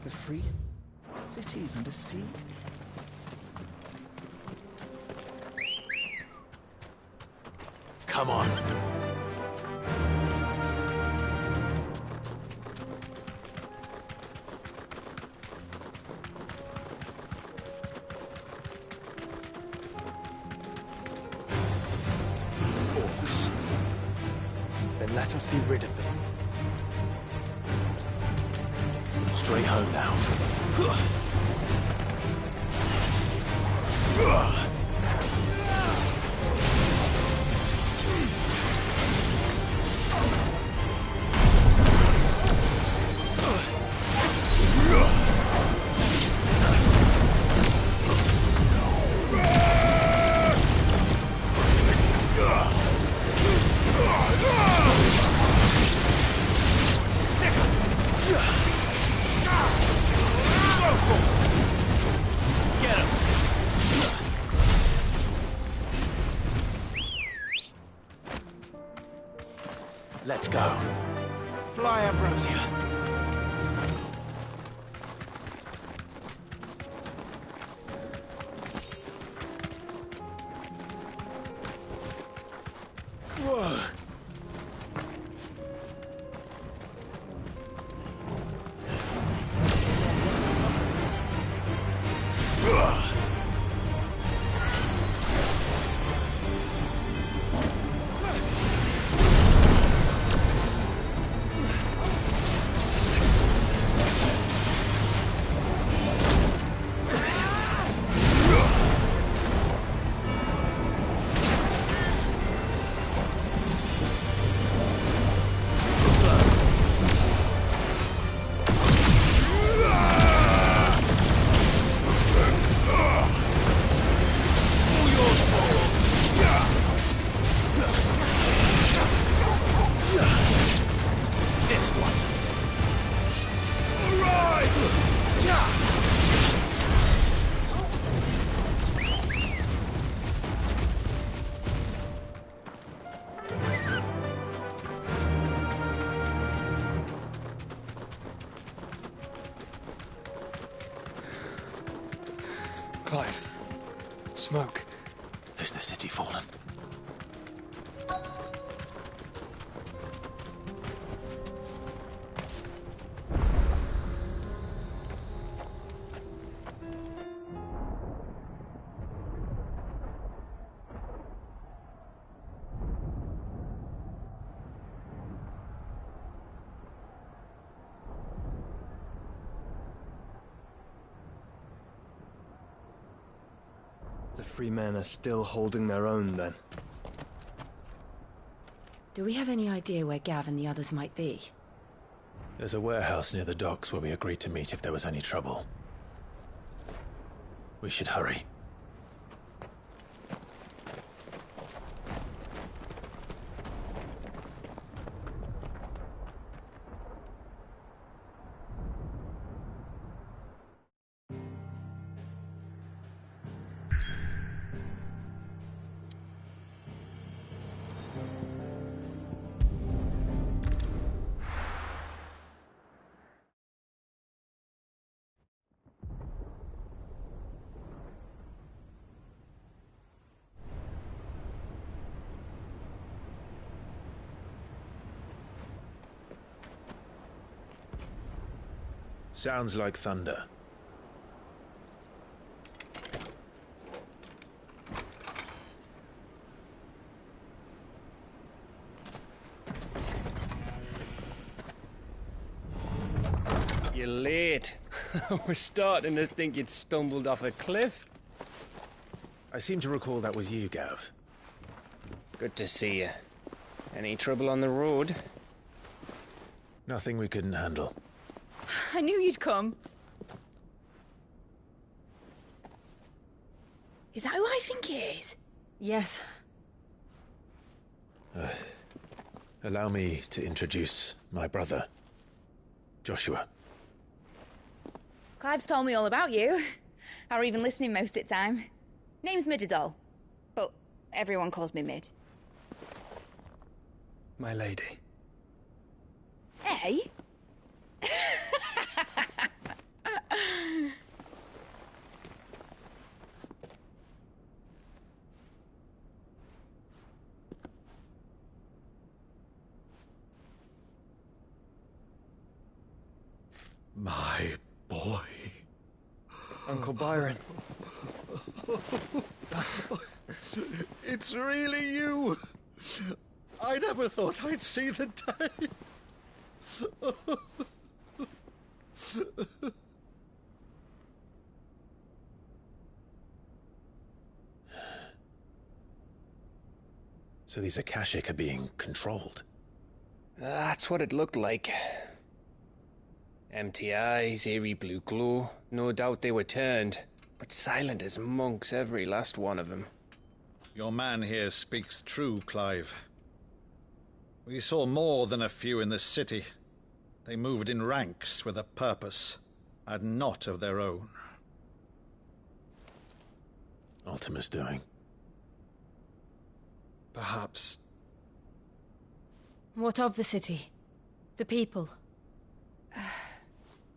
The free cities under sea? Come on. Orcs. Then let us be rid of them. Straight home now. Let's go. Fly, Ambrosia. Whoa. Clive. Smoke. Is the city fallen? The free men are still holding their own, then. Do we have any idea where Gav and the others might be? There's a warehouse near the docks where we agreed to meet if there was any trouble. We should hurry. Sounds like thunder. You're late. We're starting to think you'd stumbled off a cliff. I seem to recall that was you, Gav. Good to see you. Any trouble on the road? Nothing we couldn't handle. I knew you'd come. is. Yes. Allow me to introduce my brother, Joshua. Clive's told me all about you. Or even listening most of the time. Name's Midadol. But everyone calls me Mid. My lady. Eh? My boy. Uncle Byron. It's really you. I never thought I'd see the day. So these Akashic are being controlled? That's what it looked like. Empty eyes, eerie blue glow. No doubt they were turned, but silent as monks, every last one of them. Your man here speaks true, Clive. We saw more than a few in the city. They moved in ranks with a purpose, and not of their own. Ultima's doing. Perhaps. What of the city? The people?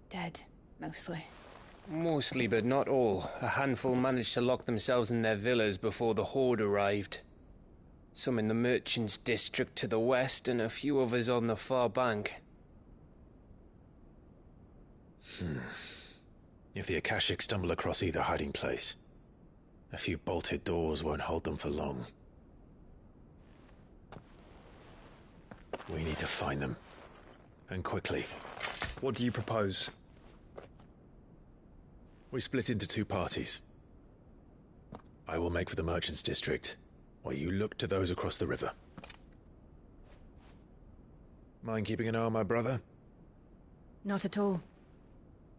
Dead, mostly. Mostly, but not all. A handful managed to lock themselves in their villas before the Horde arrived. Some in the Merchants' District to the west, and a few others on the far bank. If the Akashic stumble across either hiding place, a few bolted doors won't hold them for long. We need to find them. And quickly. What do you propose? We split into two parties. I will make for the Merchants' District, while you look to those across the river. Mind keeping an eye on my brother? Not at all.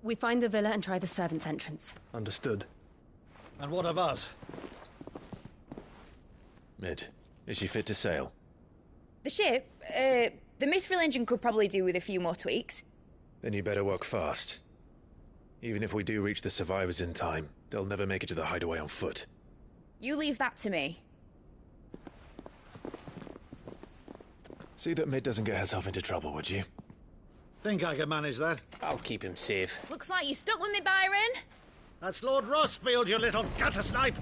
We find the villa and try the servants' entrance. Understood. And what of us? Mid, is she fit to sail? The ship, the Mithril engine could probably do with a few more tweaks. Then you better work fast. Even if we do reach the survivors in time, they'll never make it to the hideaway on foot. You leave that to me. See that Mid doesn't get herself into trouble, would you? Think I can manage that? I'll keep him safe. Looks like you stuck with me, Byron. That's Lord Rossfield, you little gutter snipe!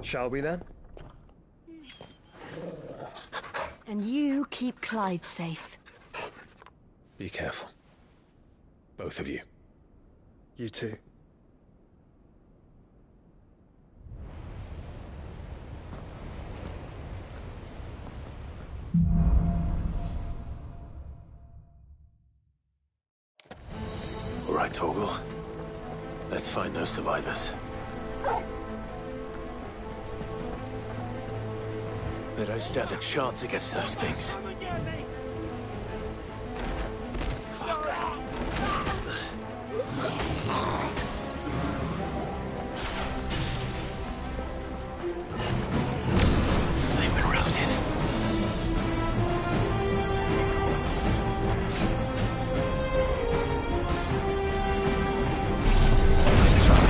Shall we then? And you keep Clive safe. Be careful. Both of you. You too. All right, Torgal. Let's find those survivors. They don't stand a chance against those things. They've been routed. Let's try.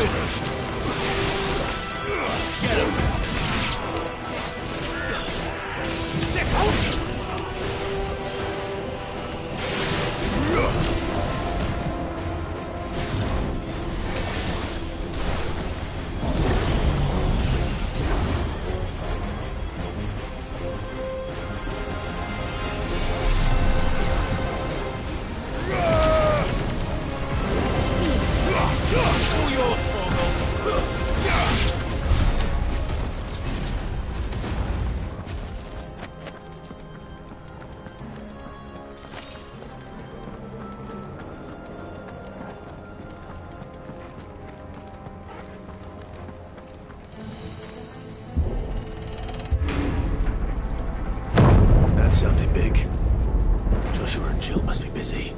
finished. Get him! Sounded big. Joshua and Jill must be busy.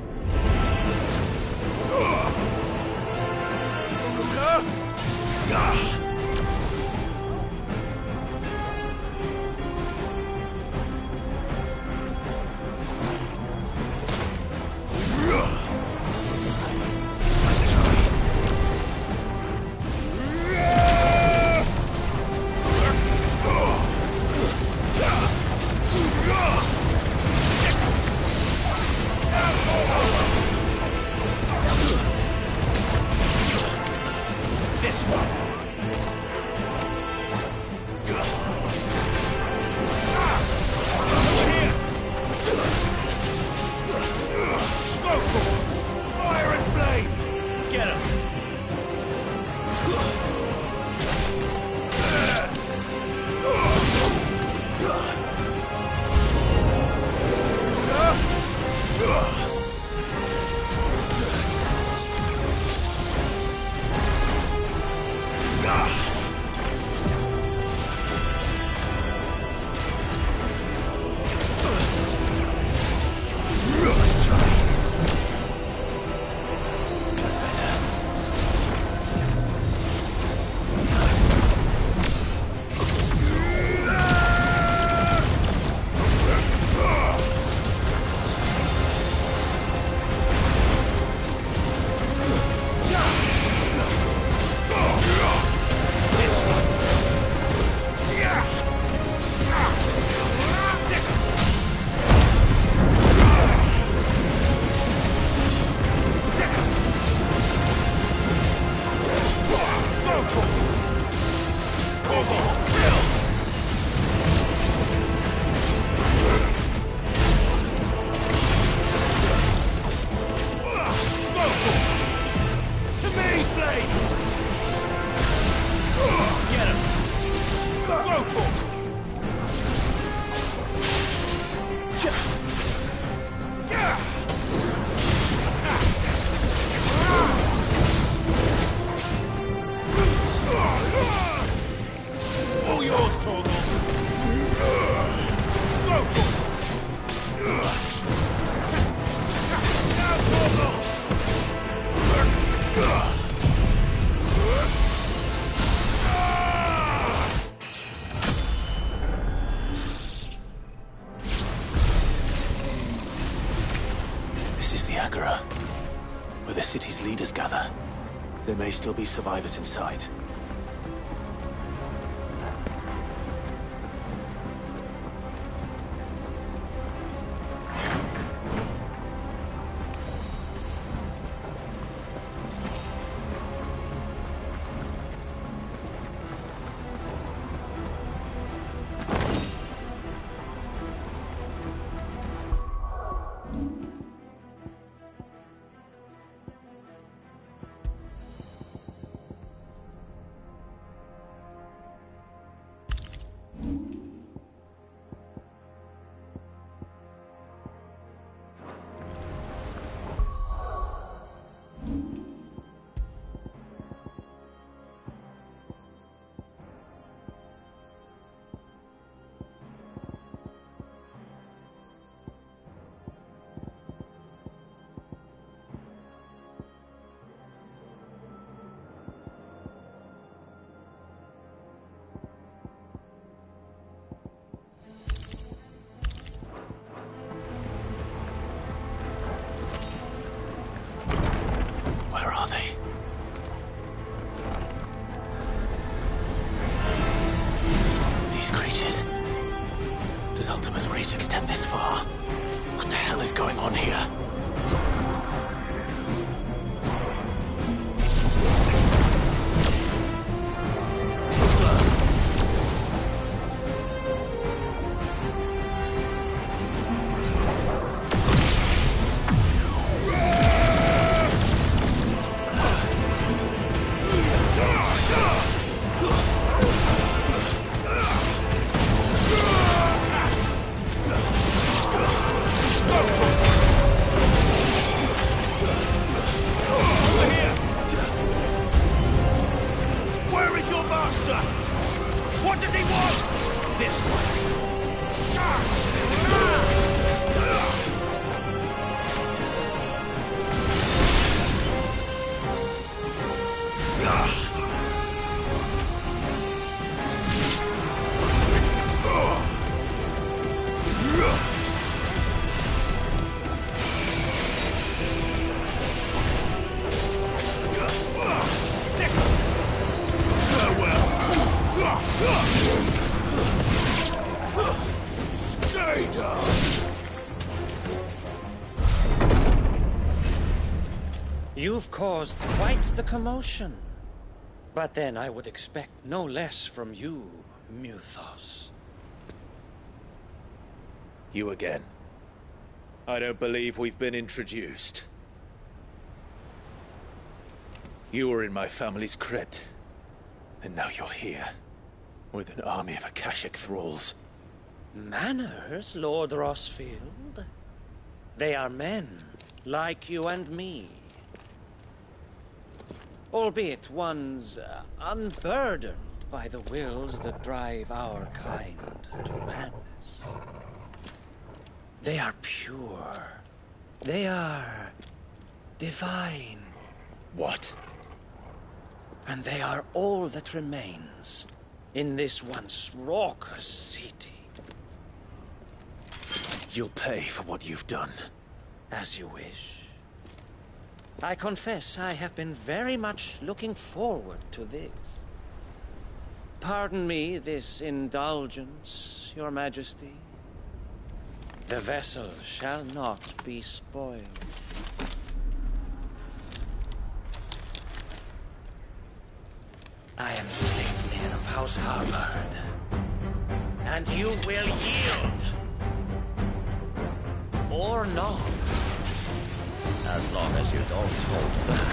Where the city's leaders gather. There may still be survivors inside. What does he want? This one. Stay down! You've caused quite the commotion. But then I would expect no less from you, Muthos. You again. I don't believe we've been introduced. You were in my family's crypt. And now you're here. With an army of Akashic thralls. Manners, Lord Rosfield? They are men, like you and me. Albeit ones unburdened by the wills that drive our kind to madness. They are pure. They are divine. What? And they are all that remains in this once raucous city. You'll pay for what you've done. As you wish. I confess I have been very much looking forward to this. Pardon me this indulgence, Your Majesty. The vessel shall not be spoiled. I am Sleipnir of House Harvard, and you will yield. Or not. As long as you don't hold back.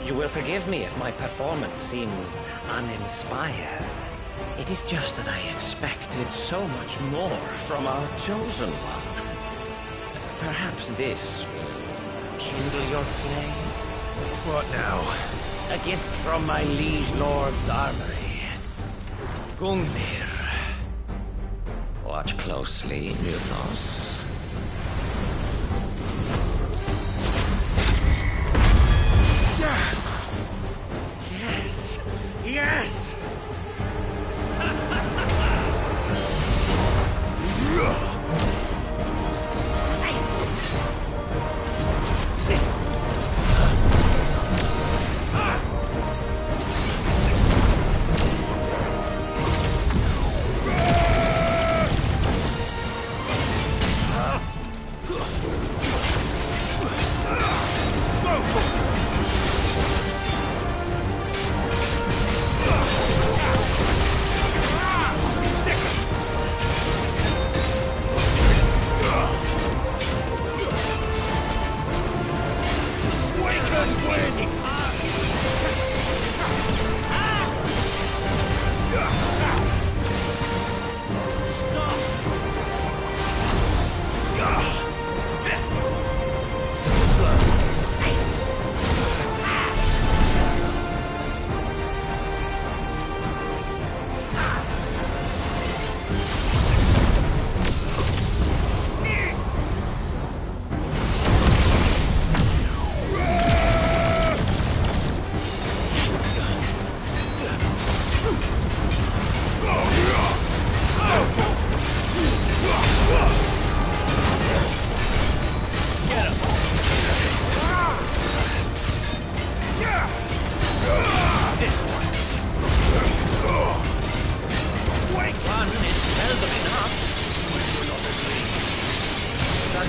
You will forgive me if my performance seems uninspired. It is just that I expected so much more from our chosen one. Perhaps this will kindle your flame? What now? A gift from my liege lord's armory. Gungnir. Watch closely, Muthos. Yes! Yes!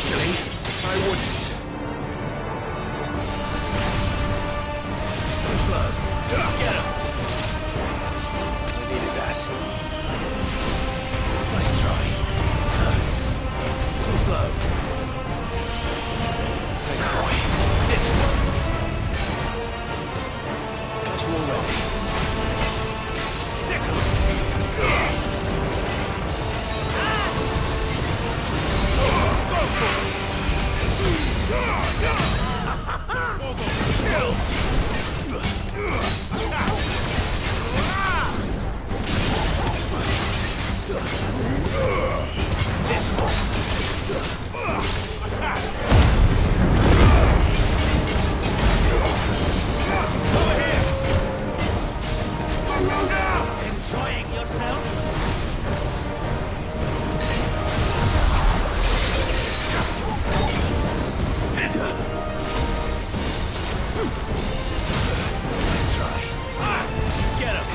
Actually, I wouldn't. Too slow. Get him! I needed that. Nice try. Too slow. Thanks, boy. This one. Got you already. Sick of it. Enjoying yourself? Nice try. Get him!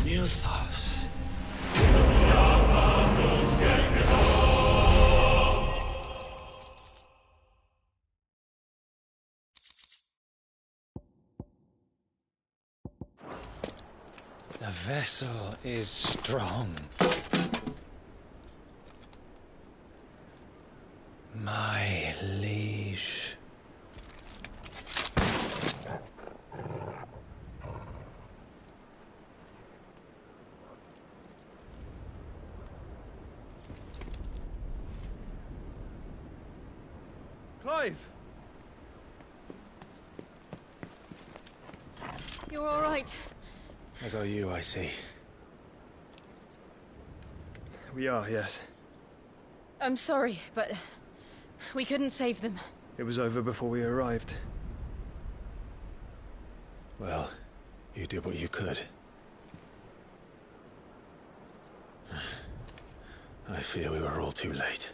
Mythos. The vessel is strong. My liege. Clive! You're all right. As are you, I see. We are, yes. I'm sorry, but we couldn't save them. It was over before we arrived. Well, you did what you could. I fear we were all too late.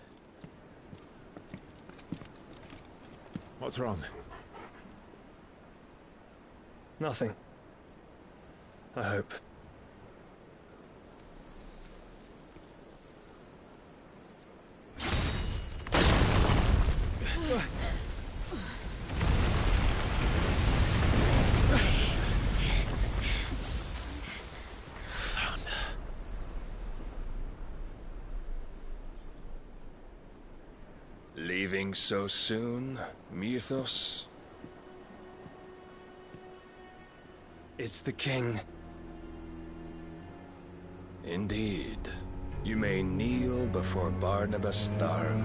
What's wrong? Nothing. I hope. Leaving so soon, Mythos? It's the king. Indeed. You may kneel before Barnabas Tharm,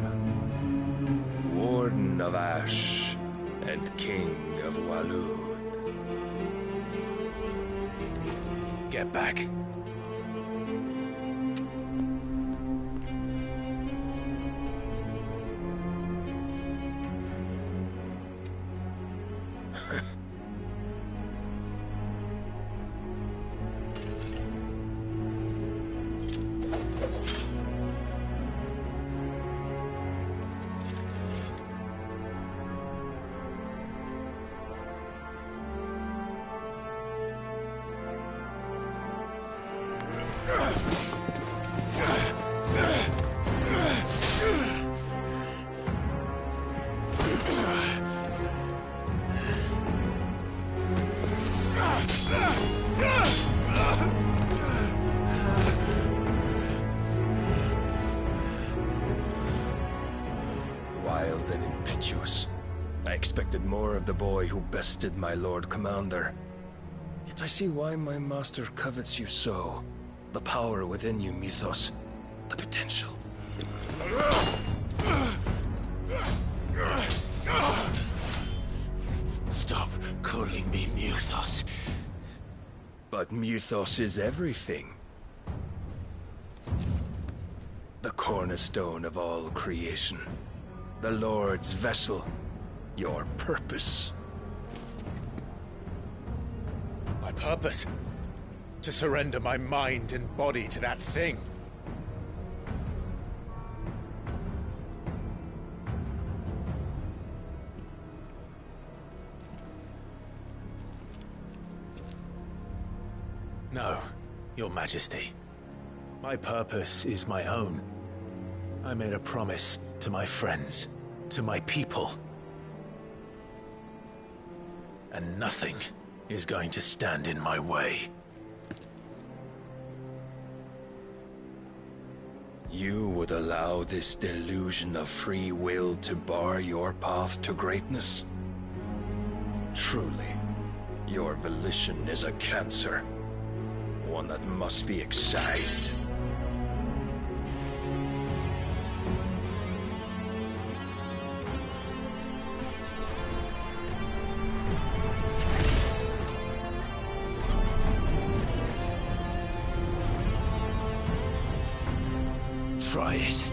Warden of Ash and King of Waloed. Get back. Wild and impetuous. I expected more of the boy who bested my Lord Commander. Yet I see why my master covets you so. The power within you, Mythos. The potential. Stop calling me Mythos. But Mythos is everything. The cornerstone of all creation. The Lord's vessel. Your purpose. My purpose? To surrender my mind and body to that thing. No, Your Majesty. My purpose is my own. I made a promise to my friends, to my people. And nothing is going to stand in my way. You would allow this delusion of free will to bar your path to greatness? Truly, your volition is a cancer. One that must be excised. Try it.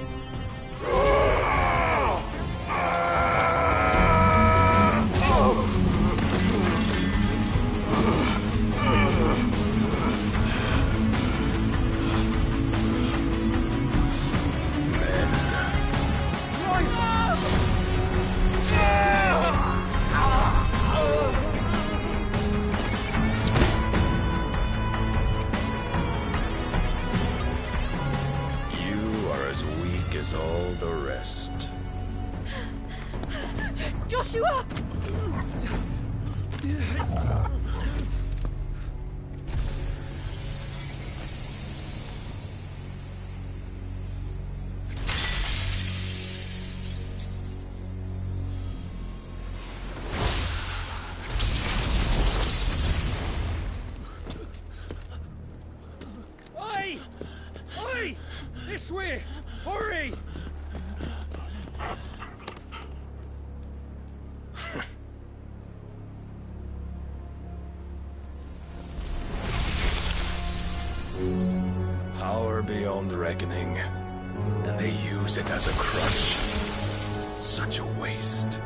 As all the rest. Joshua! Oi! Oi! This way! Hurry! Power beyond reckoning, and they use it as a crutch. Such a waste.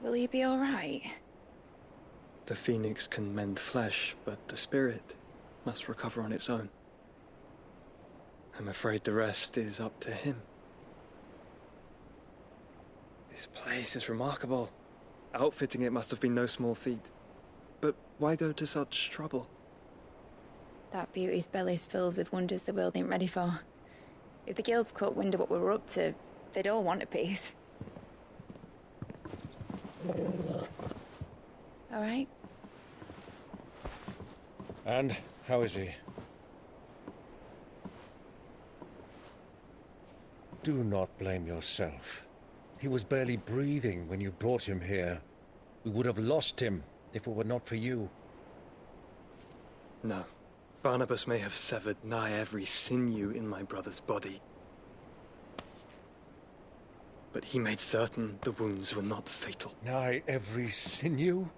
Will he be all right? The Phoenix can mend flesh, but the spirit must recover on its own. I'm afraid the rest is up to him. This place is remarkable. Outfitting it must have been no small feat. But why go to such trouble? That beauty's belly's filled with wonders the world ain't ready for. If the guilds caught wind of what we were up to, they'd all want a piece. All right? And how is he? Do not blame yourself. He was barely breathing when you brought him here. We would have lost him if it were not for you. No. Barnabas may have severed nigh every sinew in my brother's body. But he made certain the wounds were not fatal. Nigh every sinew?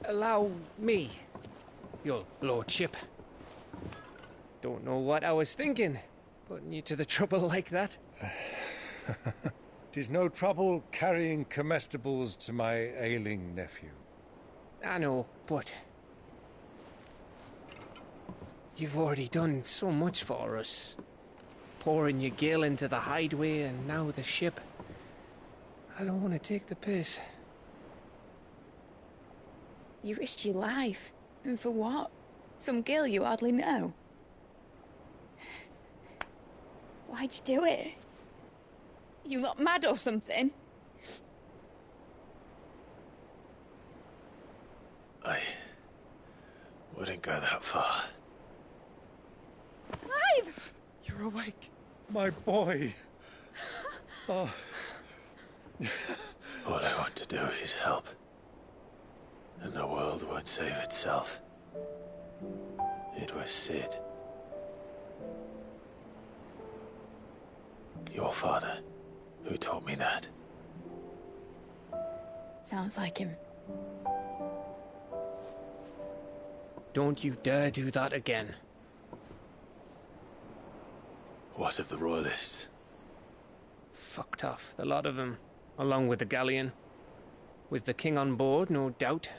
Allow me. Your lordship. Don't know what I was thinking, putting you to the trouble like that. 'Tis no trouble carrying comestibles to my ailing nephew. I know, but you've already done so much for us. Pouring your gil into the hideaway and now the ship. I don't want to take the piss. You risked your life. And for what? Some girl you hardly know. Why'd you do it? You not mad or something? I wouldn't go that far. Clive! You're awake, my boy. Oh. All I want to do is help. And the world won't save itself. It was Cid. Your father, who taught me that. Sounds like him. Don't you dare do that again. What of the Royalists? Fucked off, the lot of them, along with the galleon. With the king on board, no doubt.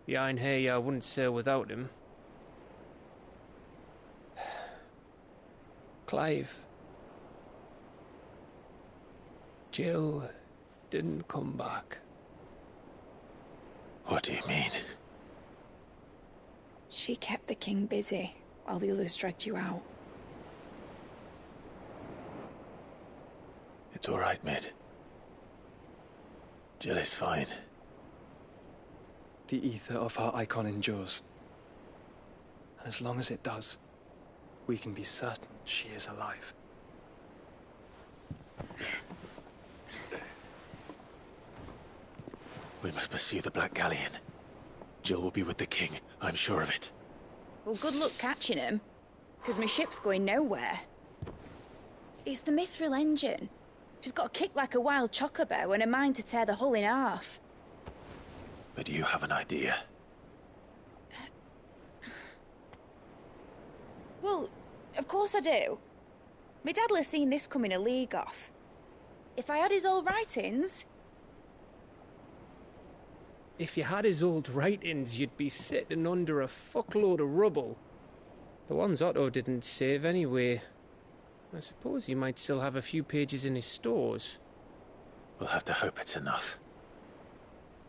The Iron Hair wouldn't sail without him. Clive. Jill didn't come back. What do you mean? She kept the king busy while the others dragged you out. It's all right, Mid. Jill is fine. The ether of her icon endures. And as long as it does, we can be certain she is alive. We must pursue the Black Galleon. Jill will be with the king, I'm sure of it. Well, good luck catching him, because my ship's going nowhere. It's the Mithril engine. She's got a kick like a wild chocobo and a mind to tear the hull in half. But you have an idea. Well, of course I do. My dad'll have seen this coming a league off. If I had his old writings... If you had his old writings, you'd be sitting under a fuckload of rubble. The ones Otto didn't save anyway. I suppose you might still have a few pages in his stores. We'll have to hope it's enough.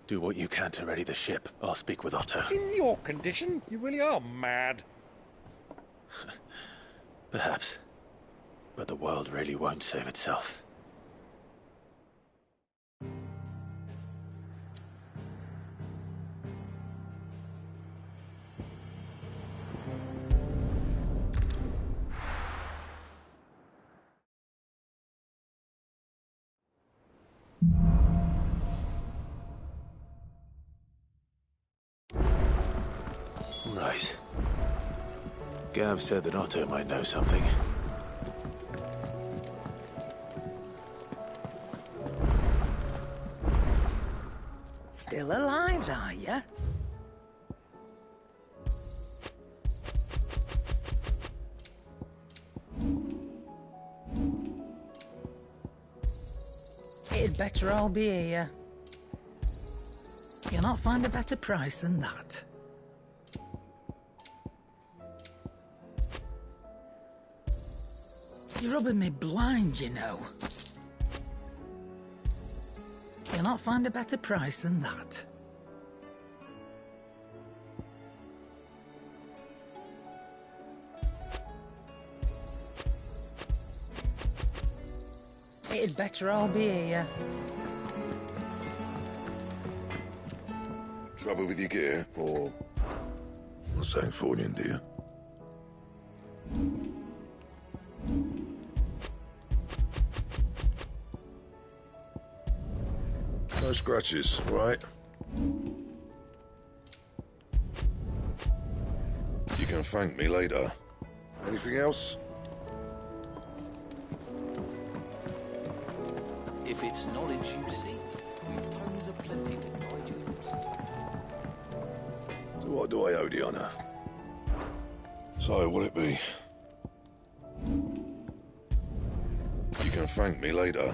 Do what you can to ready the ship. I'll speak with Otto. In your condition, you really are mad. Perhaps. But the world really won't save itself. Right. Gav said that Otto might know something. Still alive, are you? It'd better all be here. You'll not find a better price than that. You're rubbing me blind, you know. You'll not find a better price than that. It'd better all be here. Trouble with your gear, or something for you, dear? No scratches, right? You can thank me later. Anything else? If it's knowledge you seek, we've tons of plenty to guide you in. So what do I owe the honour? So, what'll it be? You can thank me later.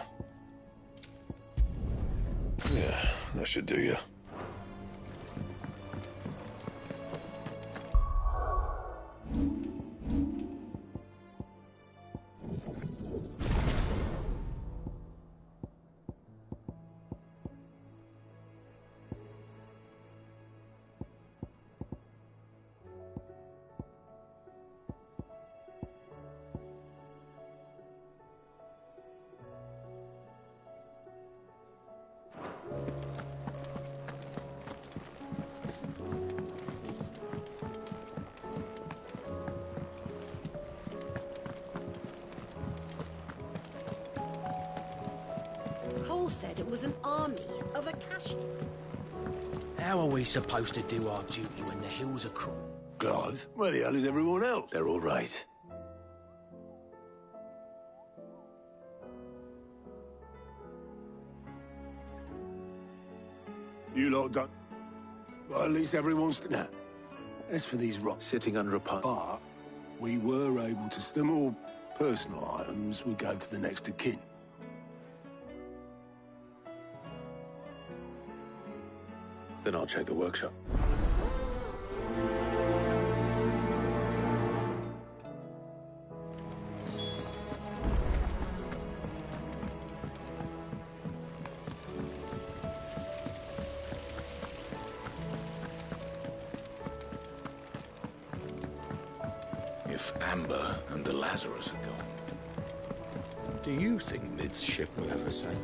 Yeah, that should do you. Cole said it was an army of Akashi. How are we supposed to do our duty when the hills are Clive, where the hell is everyone else? They're all right. You lot don't... Well, at least everyone's... Now, as for these rocks... Sitting under a pine. But we were able to... The more personal items we gave to the next of kin. Then I'll check the workshop. If Amber and the Lazarus are gone, do you think Mid's ship will ever sail?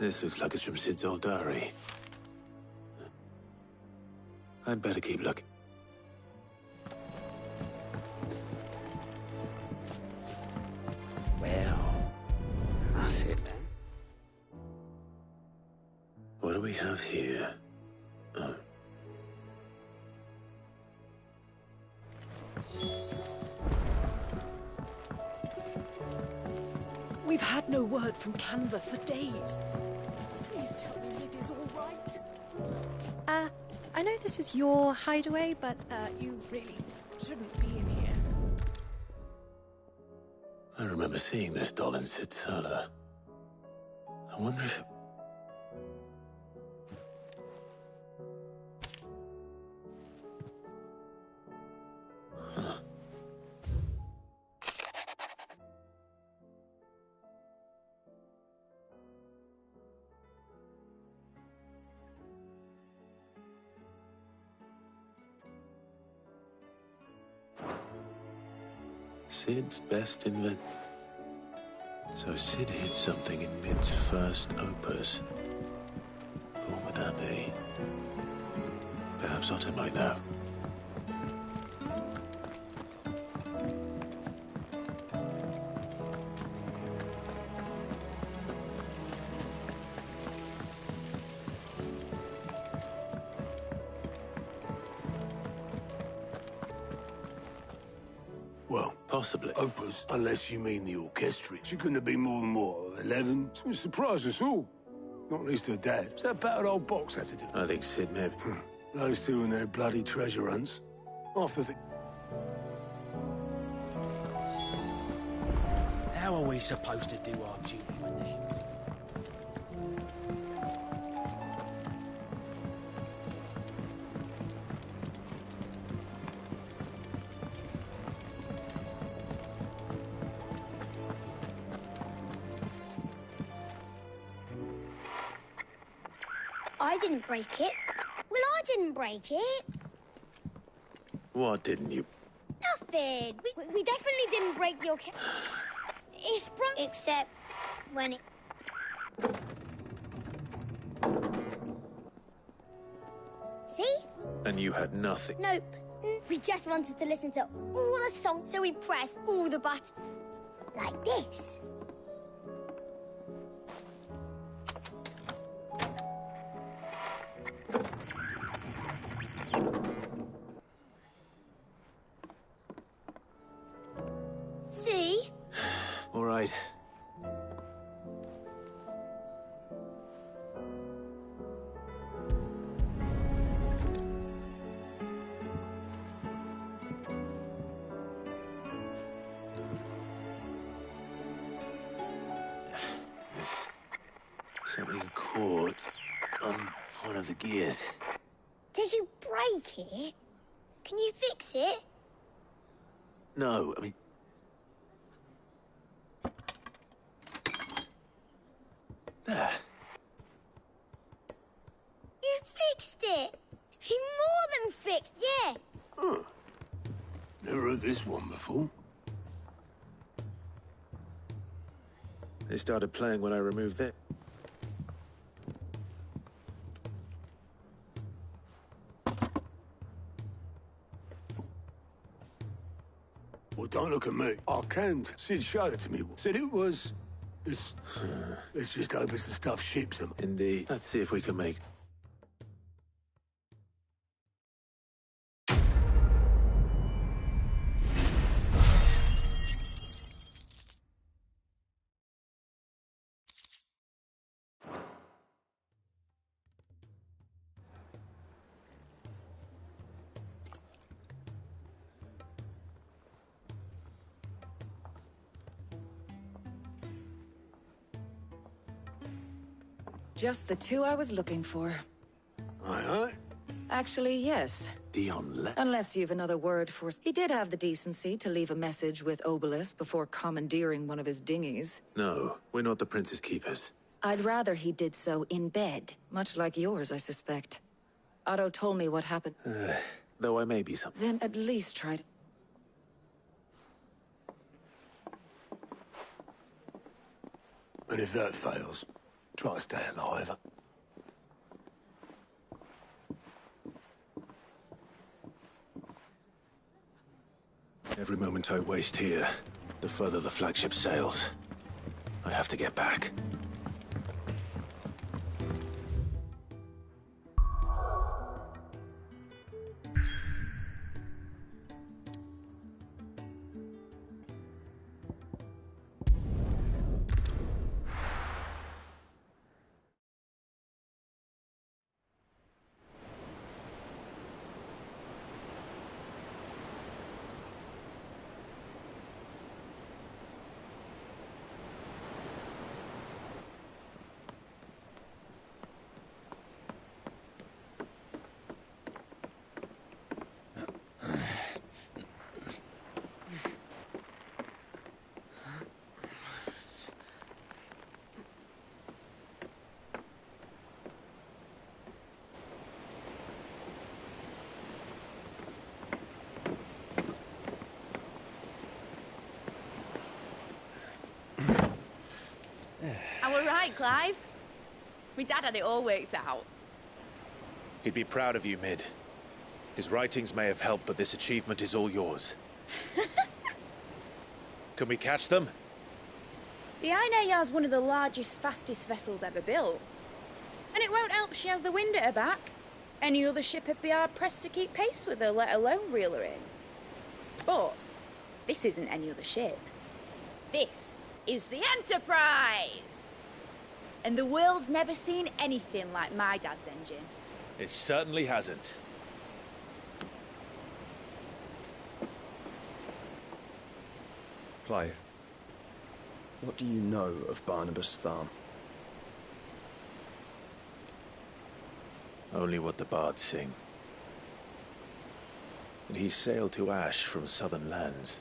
This looks like it's from Sid's old diary. I'd better keep looking. Well, that's it then. What do we have here? Oh. We've had no word from Canva for days. Please tell me it is all right. I know this is your hideaway, but you really shouldn't be in here. I remember seeing this doll in Sid's cellar. I wonder if... Huh. Sid's best invent. So Sid hid something in Mid's first opus. But what would that be? Perhaps Otto might know. Well, possibly. Opus, unless you mean the orchestra. She couldn't have been more than, what, 11? It was a surprise us all. Not least her dad. What's that battered old box have to do? I think Sid may have... Those two and their bloody treasure hunts. Half the thing... How are we supposed to do our duty when the hills... I didn't break it. Well, I didn't break it. What didn't you... Nothing. We definitely didn't break the orchestra. It sprung... Except when it... See? And you had nothing. Nope. We just wanted to listen to all the songs, so we pressed all the buttons. Like this. right. Something caught on one of the gears. Did you break it? Can you fix it? No, I mean... There. You fixed it! He more than fixed, yeah! Huh. Never heard this one before. They started playing when I removed it. Well, don't look at me. I can't. Sid showed it to me. Said it was... this... Let's just hope it's the stuff ships them. Indeed. Let's see if we can make... Just the two I was looking for. Aye. Actually, yes. Dion Unless you've another word for... He did have the decency to leave a message with Obelus before commandeering one of his dinghies. No, we're not the Prince's keepers. I'd rather he did so in bed, much like yours, I suspect. Otto told me what happened. Though I may be something. Then at least try to... And if that fails, try to stay alive. Every moment I waste here, the further the flagship sails. I have to get back. I were right, Clive. My dad had it all worked out. He'd be proud of you, Mid. His writings may have helped, but this achievement is all yours. Can we catch them? The Ainayar's one of the largest, fastest vessels ever built. And it won't help she has the wind at her back. Any other ship would be hard-pressed to keep pace with her, let alone reel her in. But this isn't any other ship. This is the Enterprise! And the world's never seen anything like my dad's engine. It certainly hasn't. Clive, what do you know of Barnabas Tharm? Only what the bards sing. That he sailed to Ash from southern lands.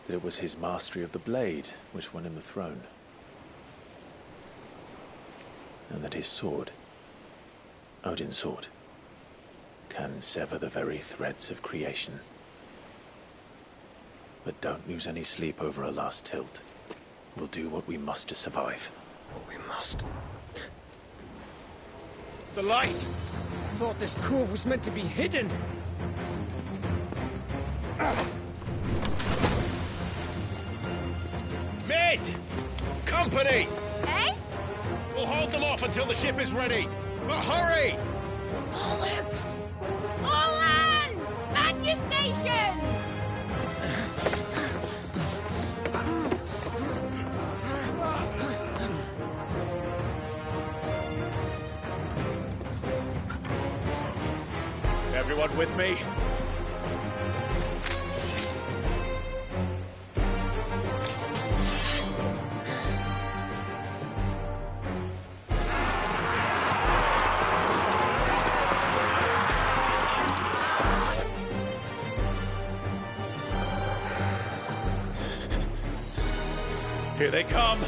That it was his mastery of the blade which won him the throne. And that his sword, Odin's sword, can sever the very threads of creation. But don't lose any sleep over a last tilt. We'll do what we must to survive. What we must. The light! I thought this cove was meant to be hidden. Mid! Company! Eh? We'll hold them off until the ship is ready. But hurry! Bollocks! All hands! Man your stations! everyone with me? Here they come!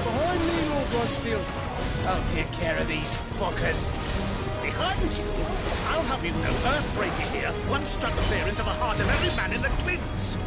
Behind me, Lord Rosfield. I'll take care of these fuckers. Behind you? I'll have you know, Earthbreaker here once struck fear into the heart of every man in the Twins.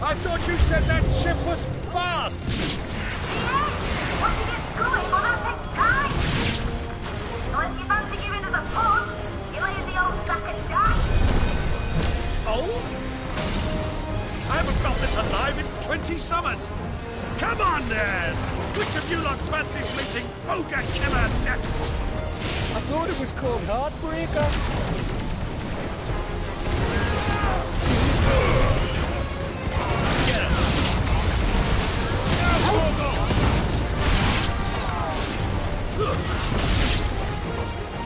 I thought you said that ship was fast! What do you get going on that next time? Unless you fancy giving us a push, you lay in the old sack and die. Oh? I haven't felt this alive in 20 summers! Come on then! Which of you lot fancies meeting Ogre Killer next? I thought it was called Heartbreaker.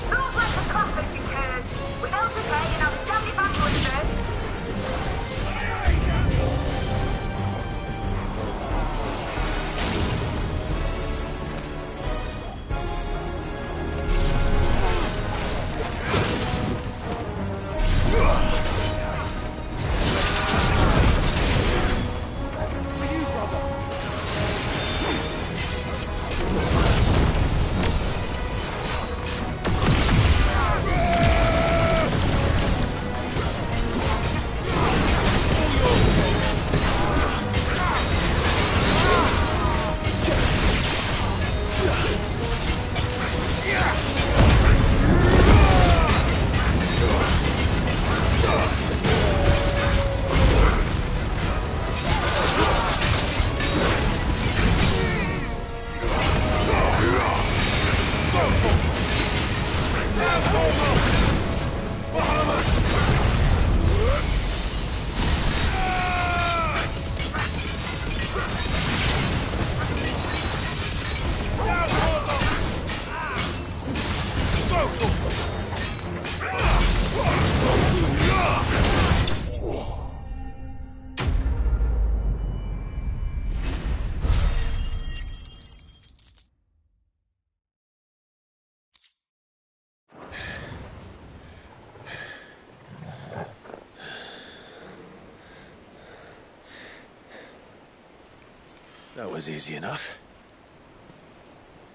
Sounds like a classic because without the pay and outstanding banquet. That was easy enough.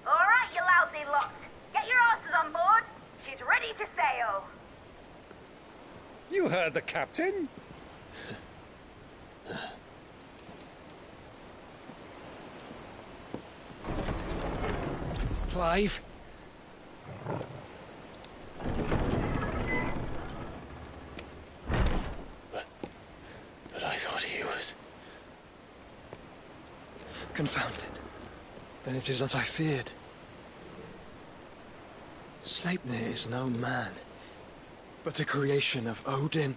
All right, you lousy lot. Get your asses on board. She's ready to sail. You heard the captain. Clive? But I thought he was... Confounded. Then it is as I feared. Sleipnir is no man, but a creation of Odin.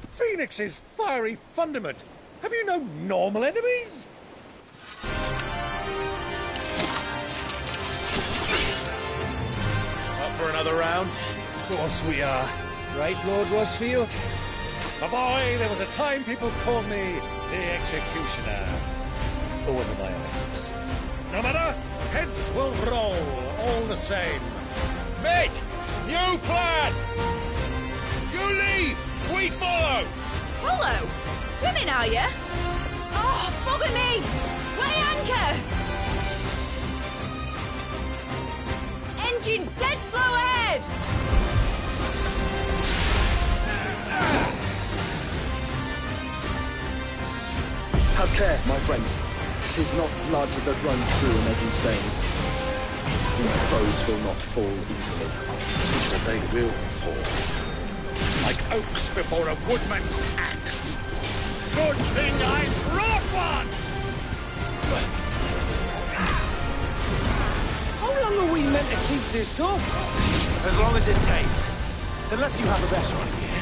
Phoenix's fiery fundament. Have you no normal enemies? For another round? Of course we are. Right, Lord Rosfield? My boy, there was a time people called me the Executioner. Or was it my eyes? No matter, same. Mate! New plan! You leave! We follow! Follow? Swimming, are you? Oh, bugger me! Weigh anchor! Engine's dead slow ahead! Have care, my friends. 'Tis not blood that runs through Nevi's veins. These foes will not fall easily. But they will fall. Like oaks before a woodman's axe. Good thing I brought one! How long are we meant to keep this up? As long as it takes. Unless you have a better idea.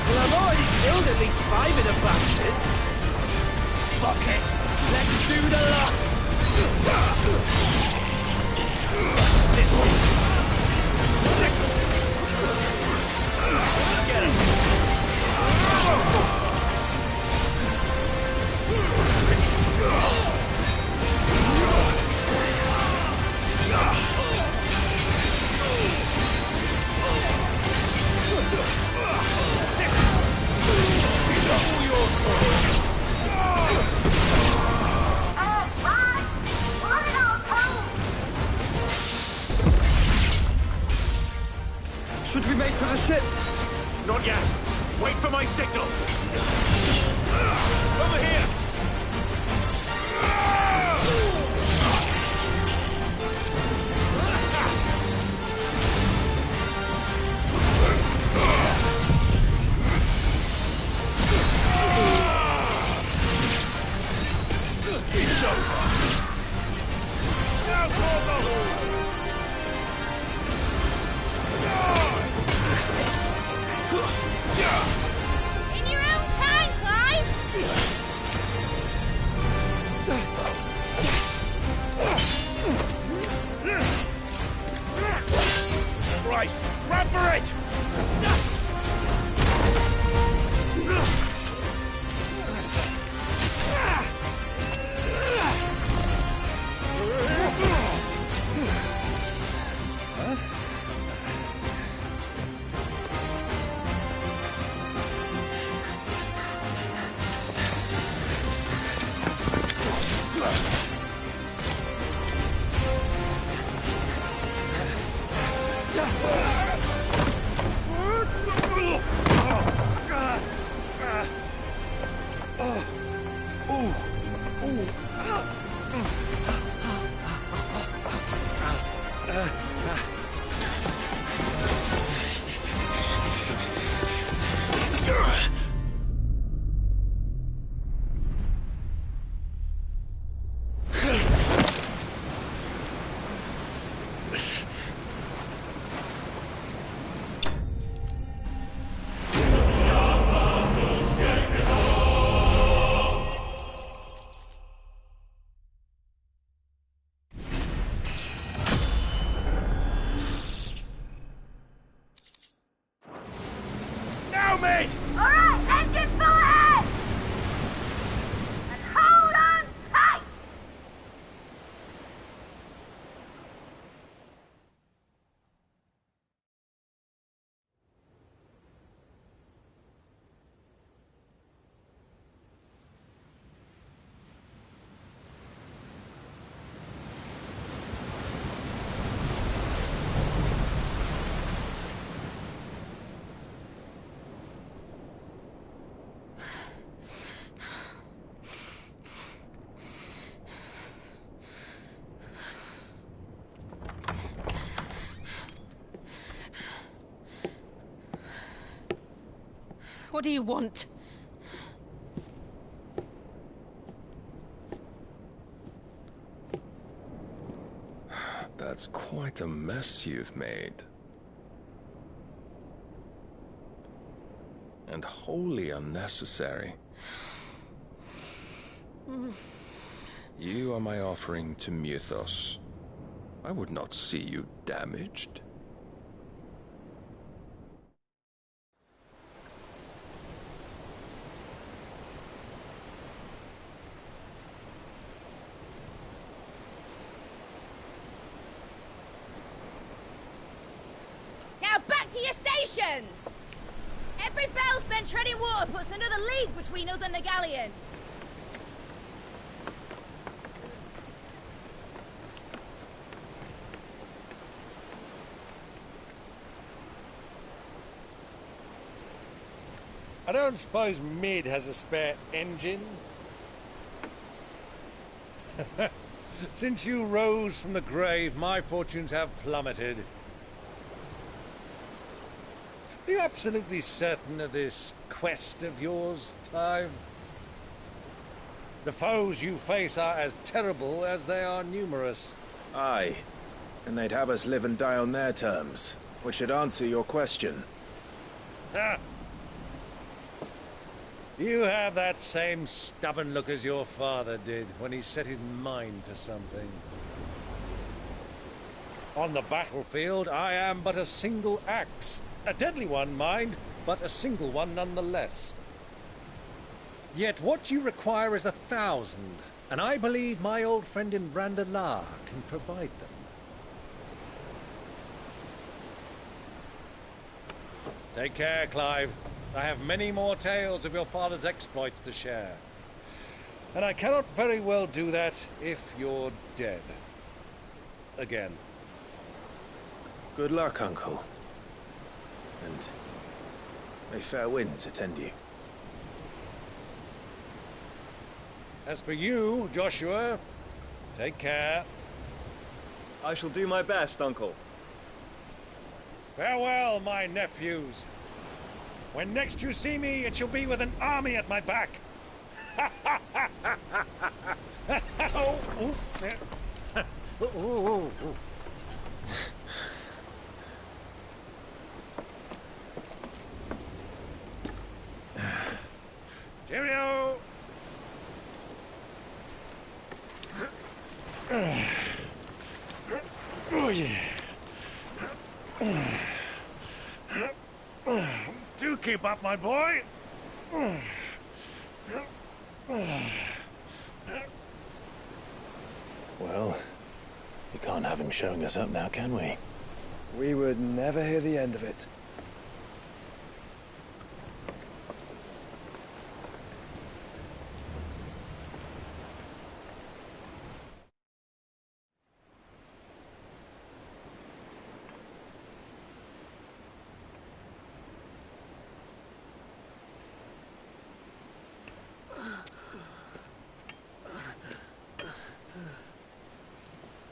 Well, I've already killed at least 5 of the bastards. Fuck it. Let's do the lot. This way. Get him. Should we make for the ship? Not yet. Wait for my signal. Over here! It's over. Now for the In your own time, Clive! Right, run for it! What do you want? That's quite a mess you've made. And wholly unnecessary. You are my offering to Mythos. I would not see you damaged. galleons! Every bell spent treading water puts another league between us and the galleon. I don't suppose Mid has a spare engine? Since you rose from the grave, my fortunes have plummeted. Are you absolutely certain of this quest of yours, Clive? The foes you face are as terrible as they are numerous. Aye. And they'd have us live and die on their terms, which should answer your question. Ha! You have that same stubborn look as your father did when he set his mind to something. On the battlefield, I am but a single axe. A deadly one, mind, but a single one nonetheless. Yet what you require is 1,000, and I believe my old friend in Brandalar can provide them. Take care, Clive. I have many more tales of your father's exploits to share. And I cannot very well do that if you're dead. Again. Good luck, Uncle. And may fair winds attend you. As for you, Joshua, take care. I shall do my best, Uncle. Farewell, my nephews. When next you see me, it shall be with an army at my back. Oh, oh, there. Oh, oh, oh. Cheerio! Oh, yeah. Do keep up, my boy. Well, we can't have him showing us up now, can we? We would never hear the end of it.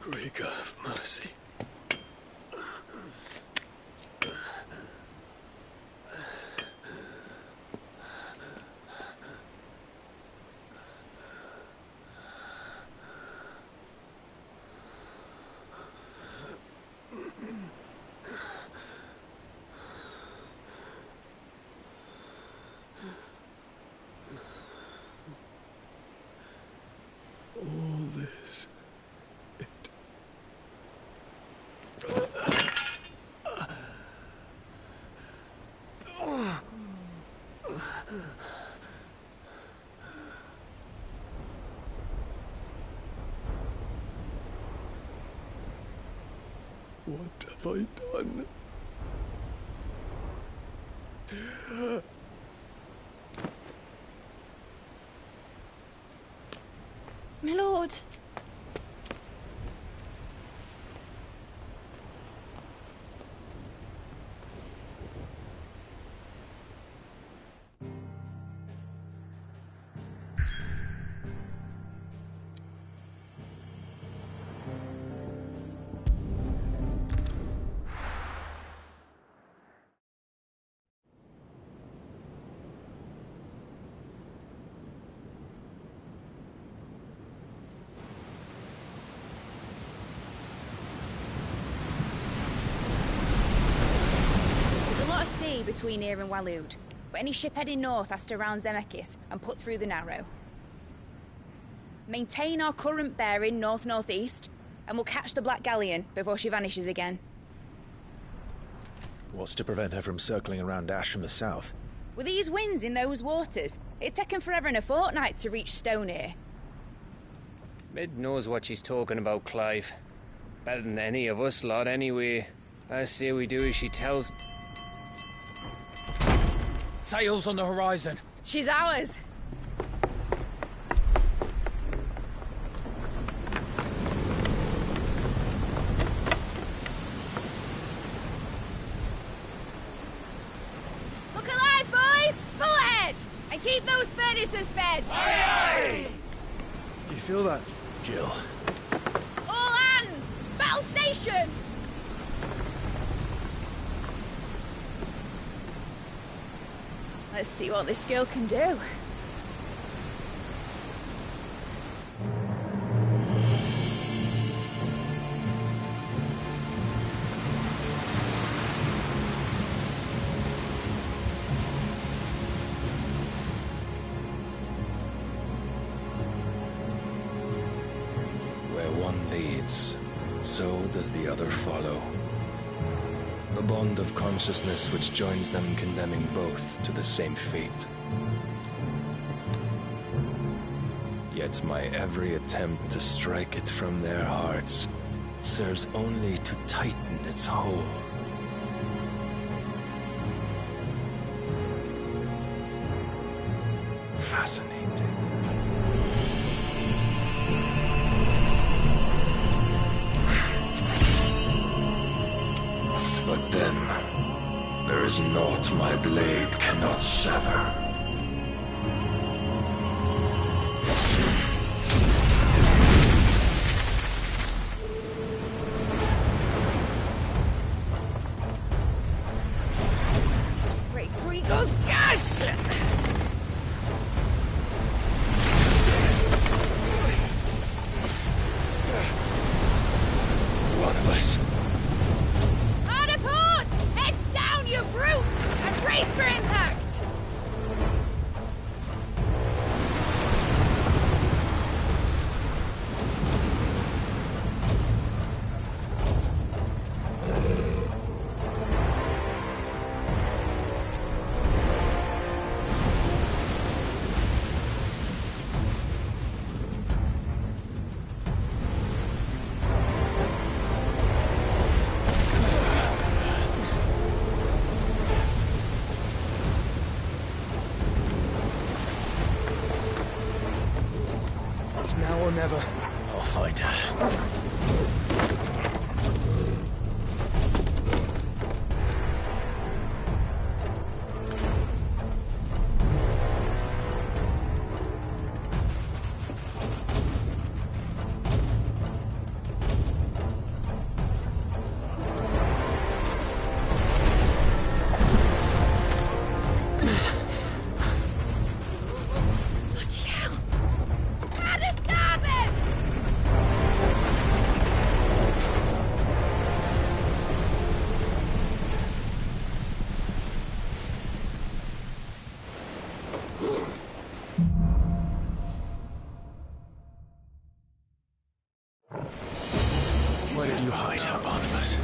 Great God of mercy. All this. What have I done? My lord. Between here and Waloed, but any ship heading north has to round Zemeckis and put through the Narrow. Maintain our current bearing north-northeast, and we'll catch the Black Galleon before she vanishes again. What's to prevent her from circling around Ash from the south? With these winds in those waters, it'd taken forever and a fortnight to reach Stonehere. Mid knows what she's talking about, Clive. Better than any of us lot, anyway. I say we do as she tells... Sails on the horizon. She's ours. Look alive, boys! Full ahead! And keep those furnaces fed! Aye, aye! Do you feel that, Jill? All hands! Battle stations! Let's see what this girl can do. Where one leads, so does the other follow. The bond of consciousness which joins them condemning both to the same fate. Yet my every attempt to strike it from their hearts serves only to tighten its hold. Fascinating. But then, there is naught my blade cannot sever. Great Grigor's gosh! One of us. Hard apart! Heads down, you brutes! And brace for impact! It's now or never. I'll find her. Bloody hell! Out of starboard! Where did you hide her, Barnabas?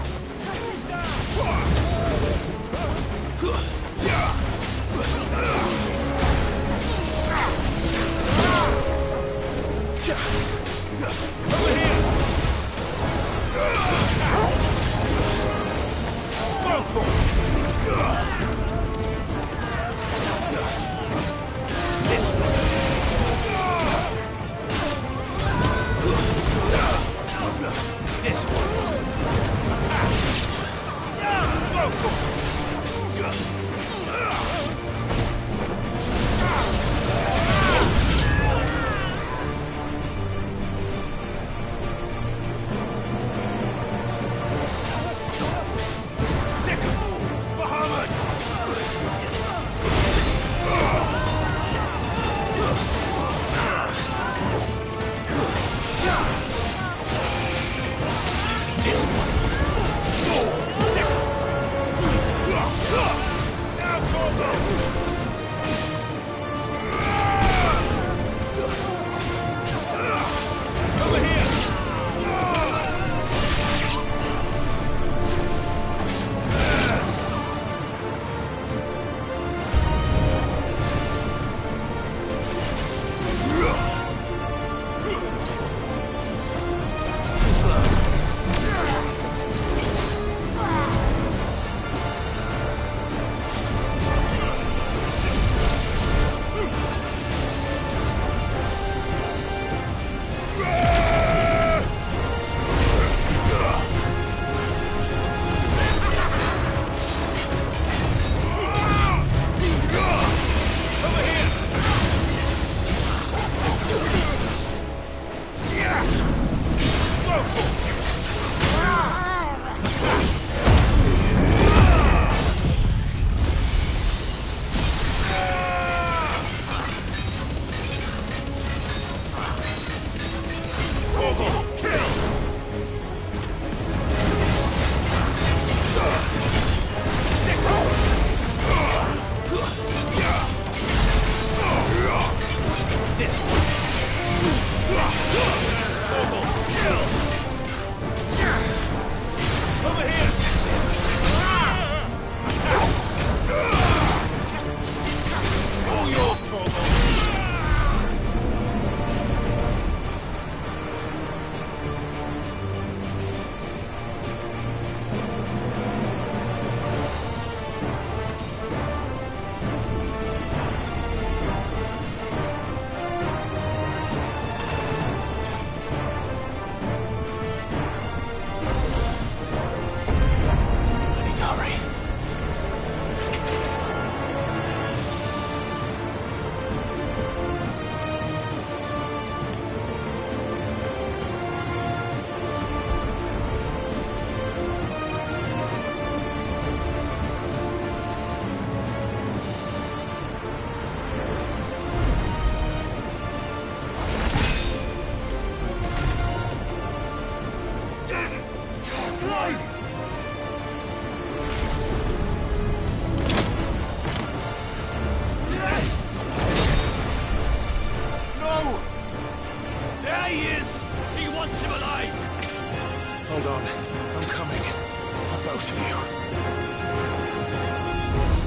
both of you.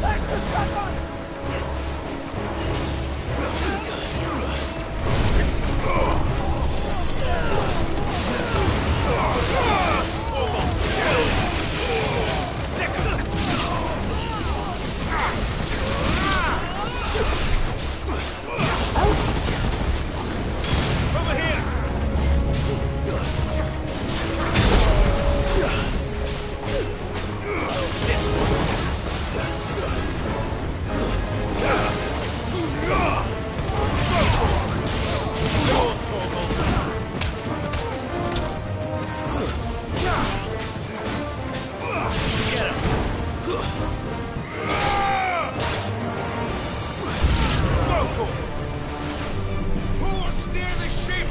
Extra seconds! Over here! This Who will steer the ship?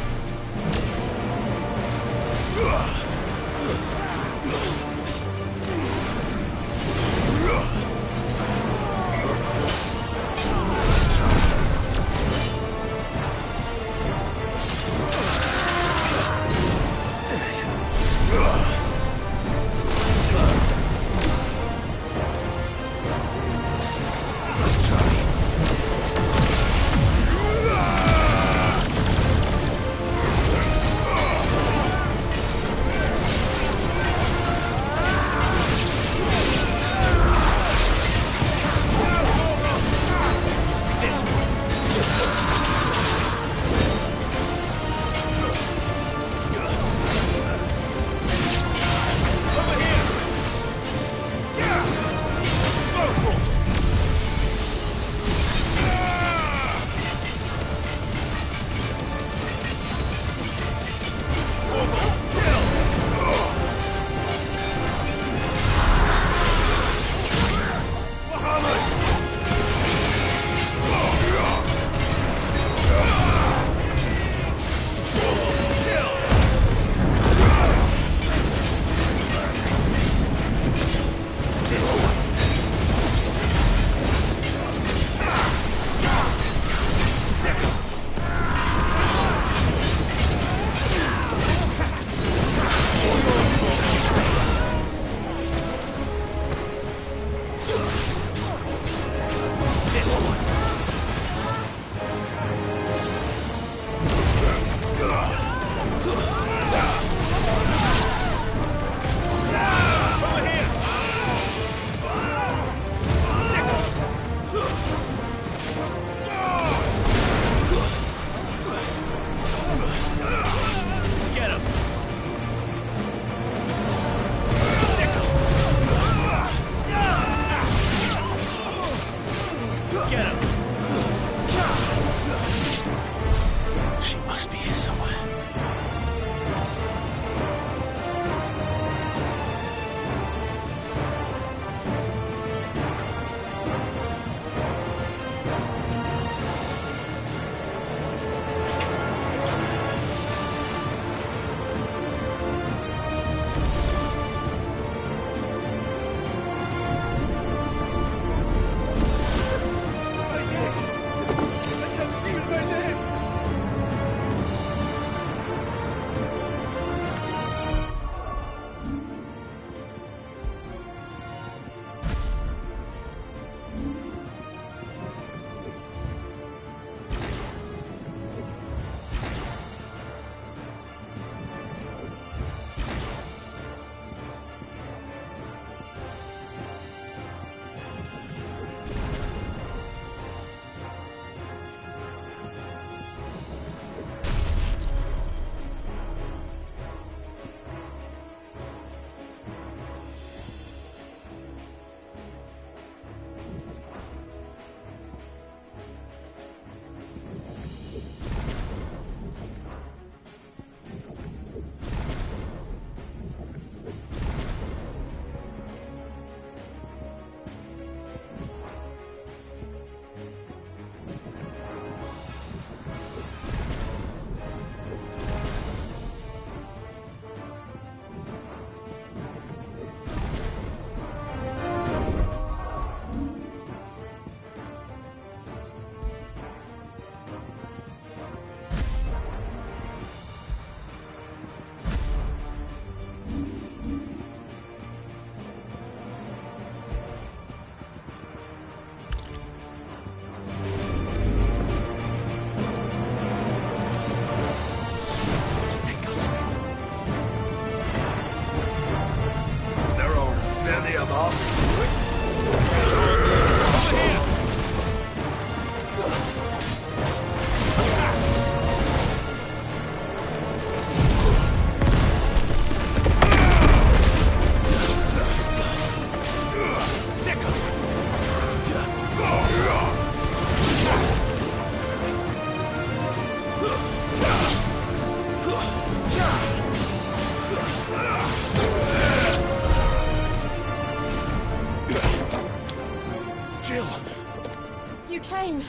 pain.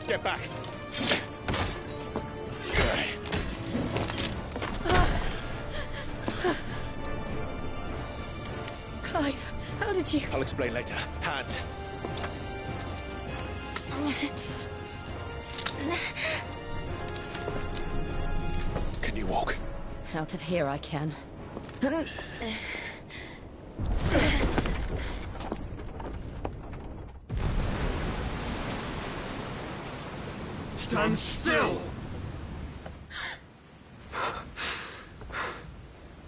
Get back! Clive, how did you... I'll explain later. Hands. Can you walk? Out of here I can. Stand still!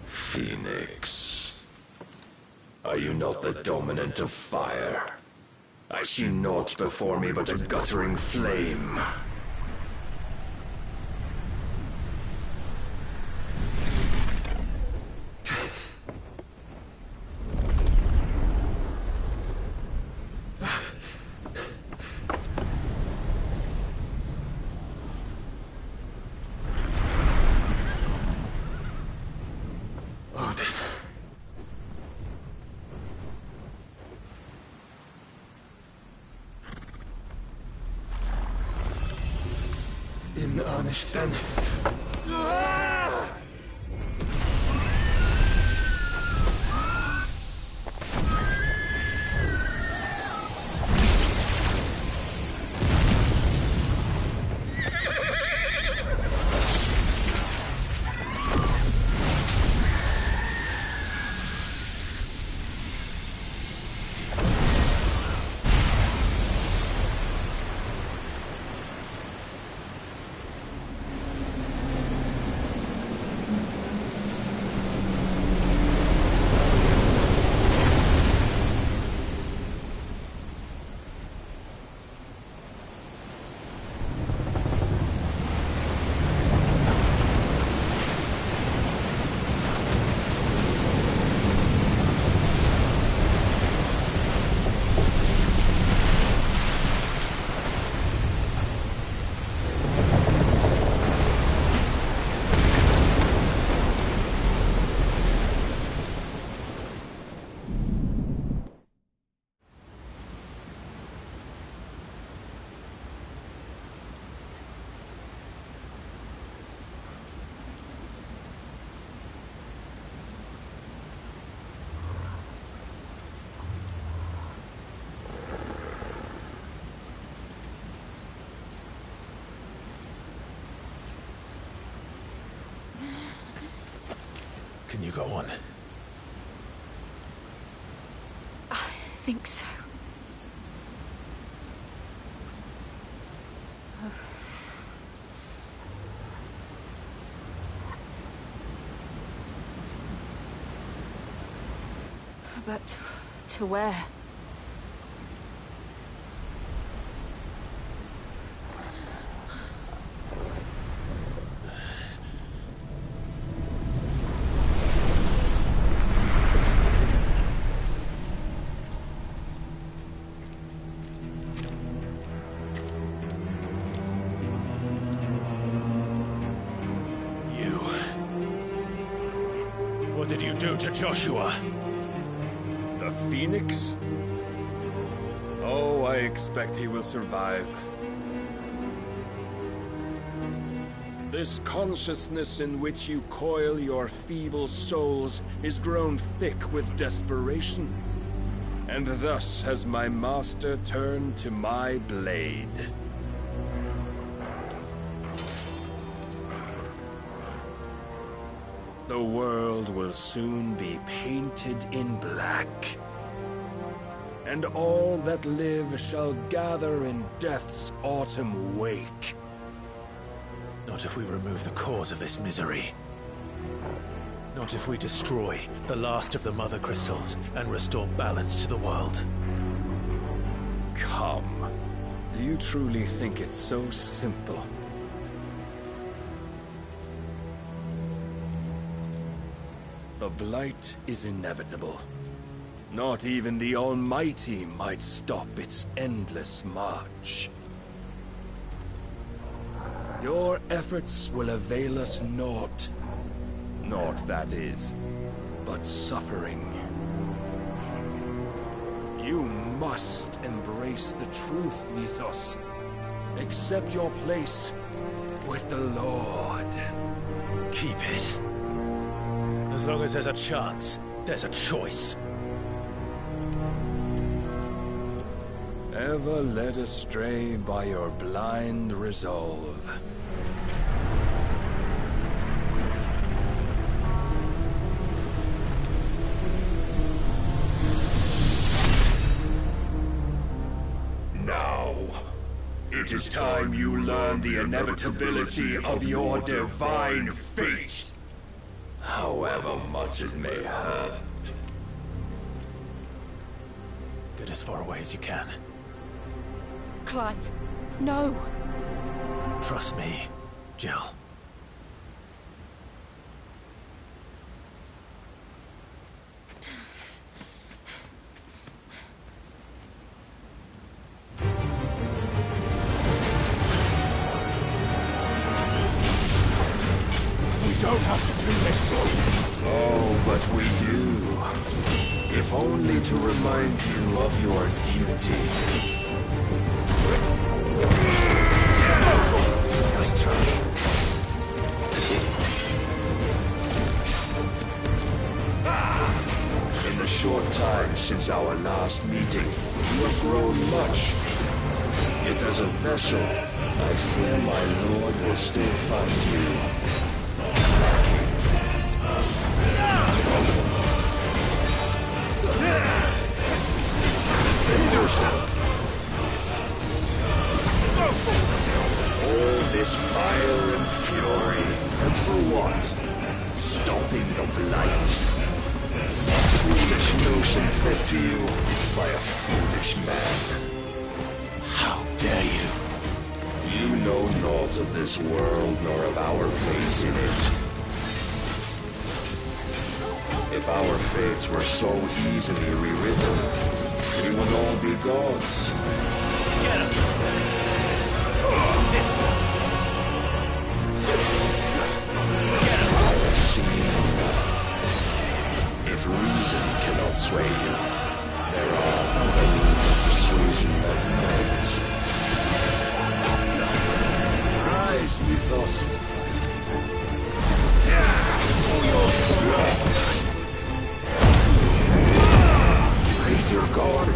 Phoenix. Are you not the dominant of fire? I see naught before me but a guttering flame. In earnest, then. Can you go on? I think so. But to where? What did you do to Joshua? The Phoenix? Oh, I expect he will survive. This consciousness in which you coil your feeble souls is grown thick with desperation. And thus has my master turned to my blade. The world will soon be painted in black. And all that live shall gather in death's autumn wake. Not if we remove the cause of this misery. Not if we destroy the last of the Mother Crystals and restore balance to the world. Come. Do you truly think it's so simple? The Blight is inevitable. Not even the Almighty might stop its endless march. Your efforts will avail us naught. Naught, that is, but suffering. You must embrace the truth, Mythos. Accept your place with the Lord. Keep it. As long as there's a chance, there's a choice. Ever led astray by your blind resolve. Now, it is time you learn the inevitability of your divine fate. However much it may hurt. Get as far away as you can. Clive, no. Trust me, Jill. Don't have to do this. Oh, but we do. If only to remind you of your duty. Nice try. In the short time since our last meeting, you have grown much. Yet as a vessel, I fear my lord will still find you. All this fire and fury, and for what? Stopping the blight. A foolish notion fed to you by a foolish man. How dare you? You know naught of this world nor of our place in it. If our fates were so easily rewritten, we would all be gods. Get him! This one! Get him! I have seen enough. If reason cannot sway you, there are other means of persuasion that might. Rise, Mythos. Raise your guard.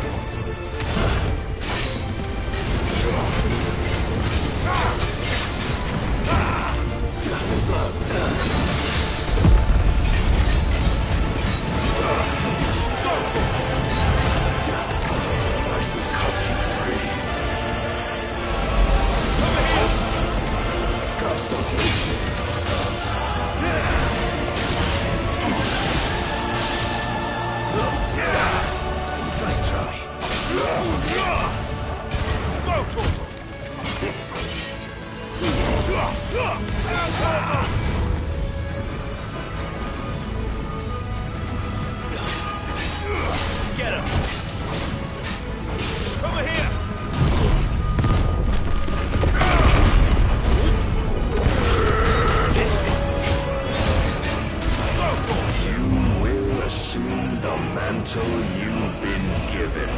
Nice try. Get him! Over here! You will assume the mantle you've been given.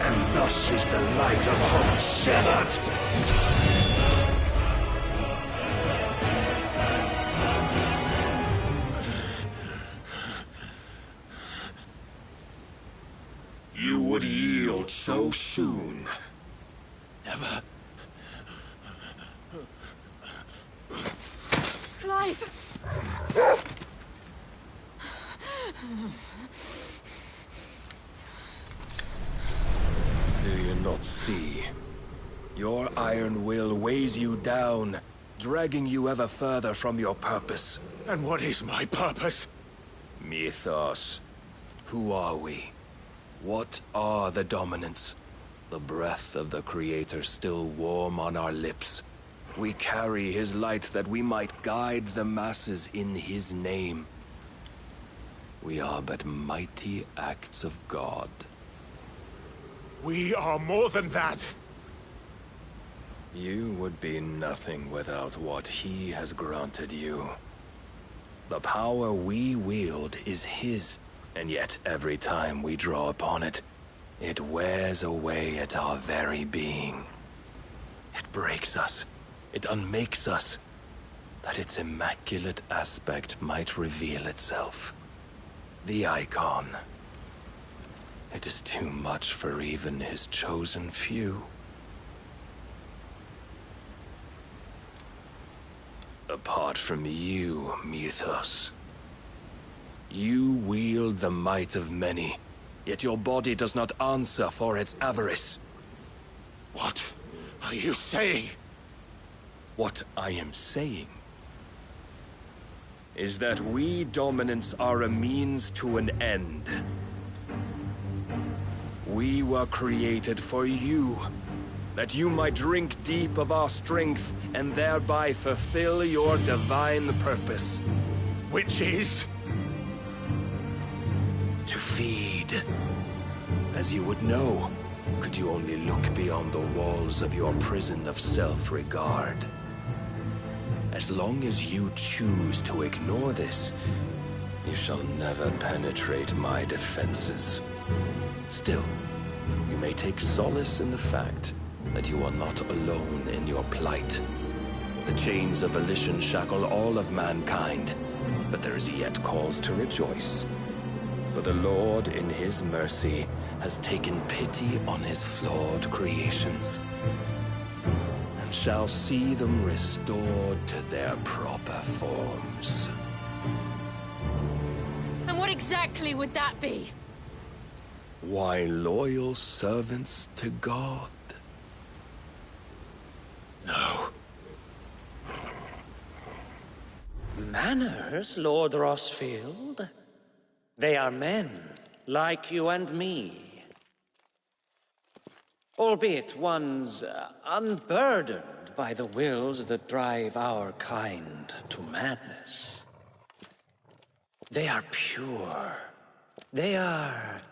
And thus is the light of hope severed. You would yield so soon. Never. Clive! Do you not see? Your iron will weighs you down, dragging you ever further from your purpose. And what is my purpose? Mythos. Who are we? What are the dominants? The breath of the Creator still warm on our lips. We carry his light that we might guide the masses in his name. We are but mighty acts of God. We are more than that. You would be nothing without what he has granted you. The power we wield is his, And yet every time we draw upon it, it wears away at our very being. It breaks us. It unmakes us, that its immaculate aspect might reveal itself. The icon. It is too much for even his chosen few. Apart from you, Mythos. You wield the might of many, yet your body does not answer for its avarice. What are you saying? What I am saying is that we dominants are a means to an end. We were created for you, that you might drink deep of our strength and thereby fulfill your divine purpose. Which is? To feed. As you would know, could you only look beyond the walls of your prison of self-regard. As long as you choose to ignore this, you shall never penetrate my defenses. Still, you may take solace in the fact that you are not alone in your plight. The chains of volition shackle all of mankind, but there is yet cause to rejoice. For the Lord, in his mercy, has taken pity on his flawed creations, and shall see them restored to their proper forms. And what exactly would that be? Why, loyal servants to God. No. Manners, Lord Rossfield? They are men, like you and me. Albeit ones unburdened by the wills that drive our kind to madness. They are pure. They are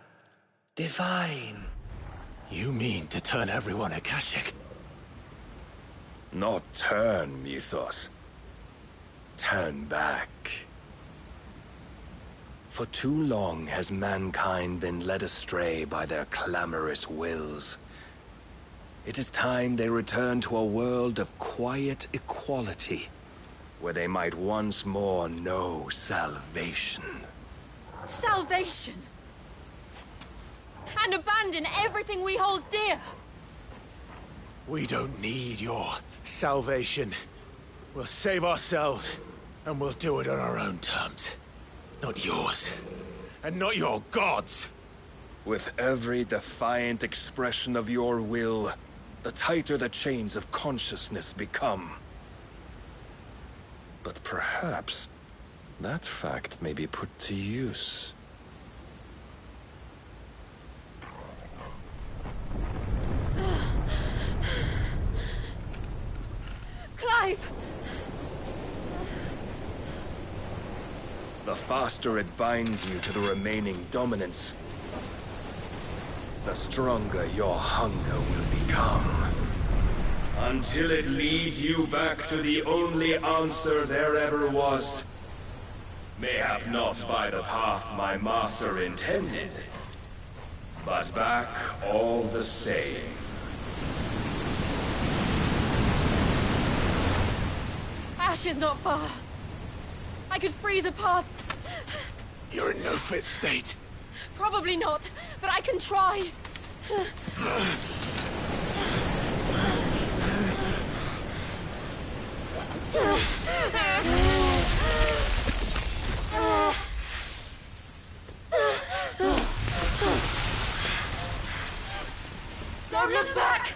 divine. You mean to turn everyone Akashic? Not turn, Mythos. Turn back. For too long has mankind been led astray by their clamorous wills. It is time they return to a world of quiet equality, where they might once more know salvation. Salvation? And abandon everything we hold dear? We don't need your salvation. We'll save ourselves, and we'll do it on our own terms. Not yours. And not your gods. With every defiant expression of your will, the tighter the chains of consciousness become. But perhaps that fact may be put to use. Clive! The faster it binds you to the remaining dominance, the stronger your hunger will become. Until it leads you back to the only answer there ever was. Mayhap not by the path my master intended, but back all the same. Ash is not far. I could freeze a path. You're in no fit state. Probably not, but I can try. Don't look back!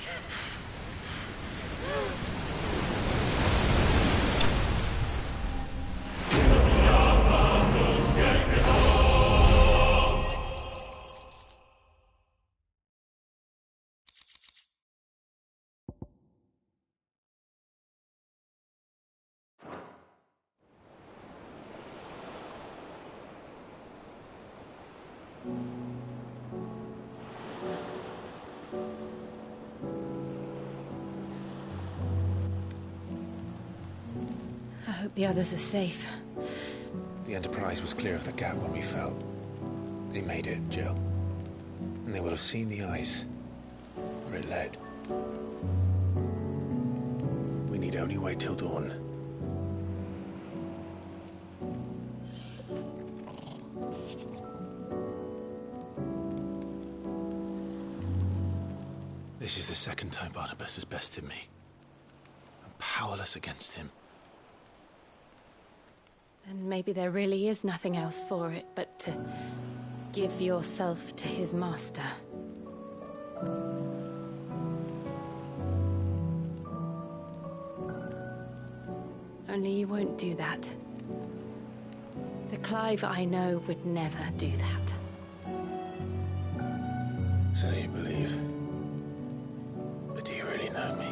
I hope the others are safe. The Enterprise was clear of the gap when we fell. They made it, Jill. And they will have seen the ice where it led. We need only wait till dawn. This is the second time Barnabas has bested me. I'm powerless against him. Then maybe there really is nothing else for it but to give yourself to his master. Only you won't do that. The Clive I know would never do that. So you believe? But do you really know me?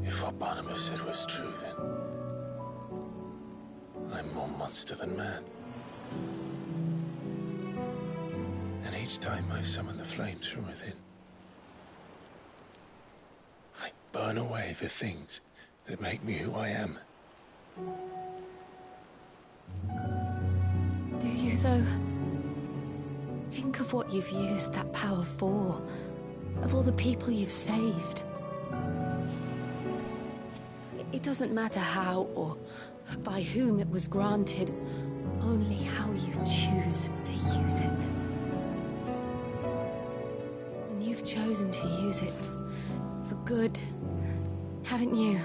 If what Barnabas said was true, then I'm more monster than man. And each time I summon the flames from within, I burn away the things that make me who I am. Do you, though? Think of what you've used that power for, of all the people you've saved. It doesn't matter how or by whom it was granted, only how you choose to use it. And you've chosen to use it for good, haven't you?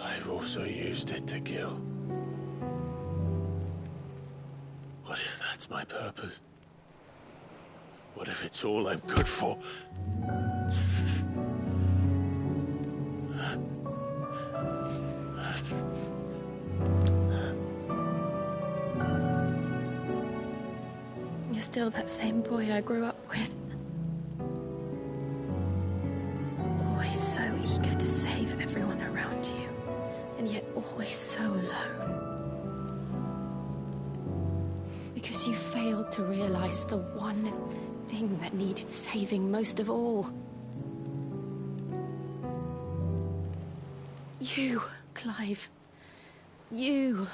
I've also used it to kill. What if that's my purpose? What if it's all I'm good for? You're still that same boy I grew up with. Always so eager to save everyone around you, and yet always so alone. Because you failed to realize the one thing that needed saving most of all. You, Clive. You.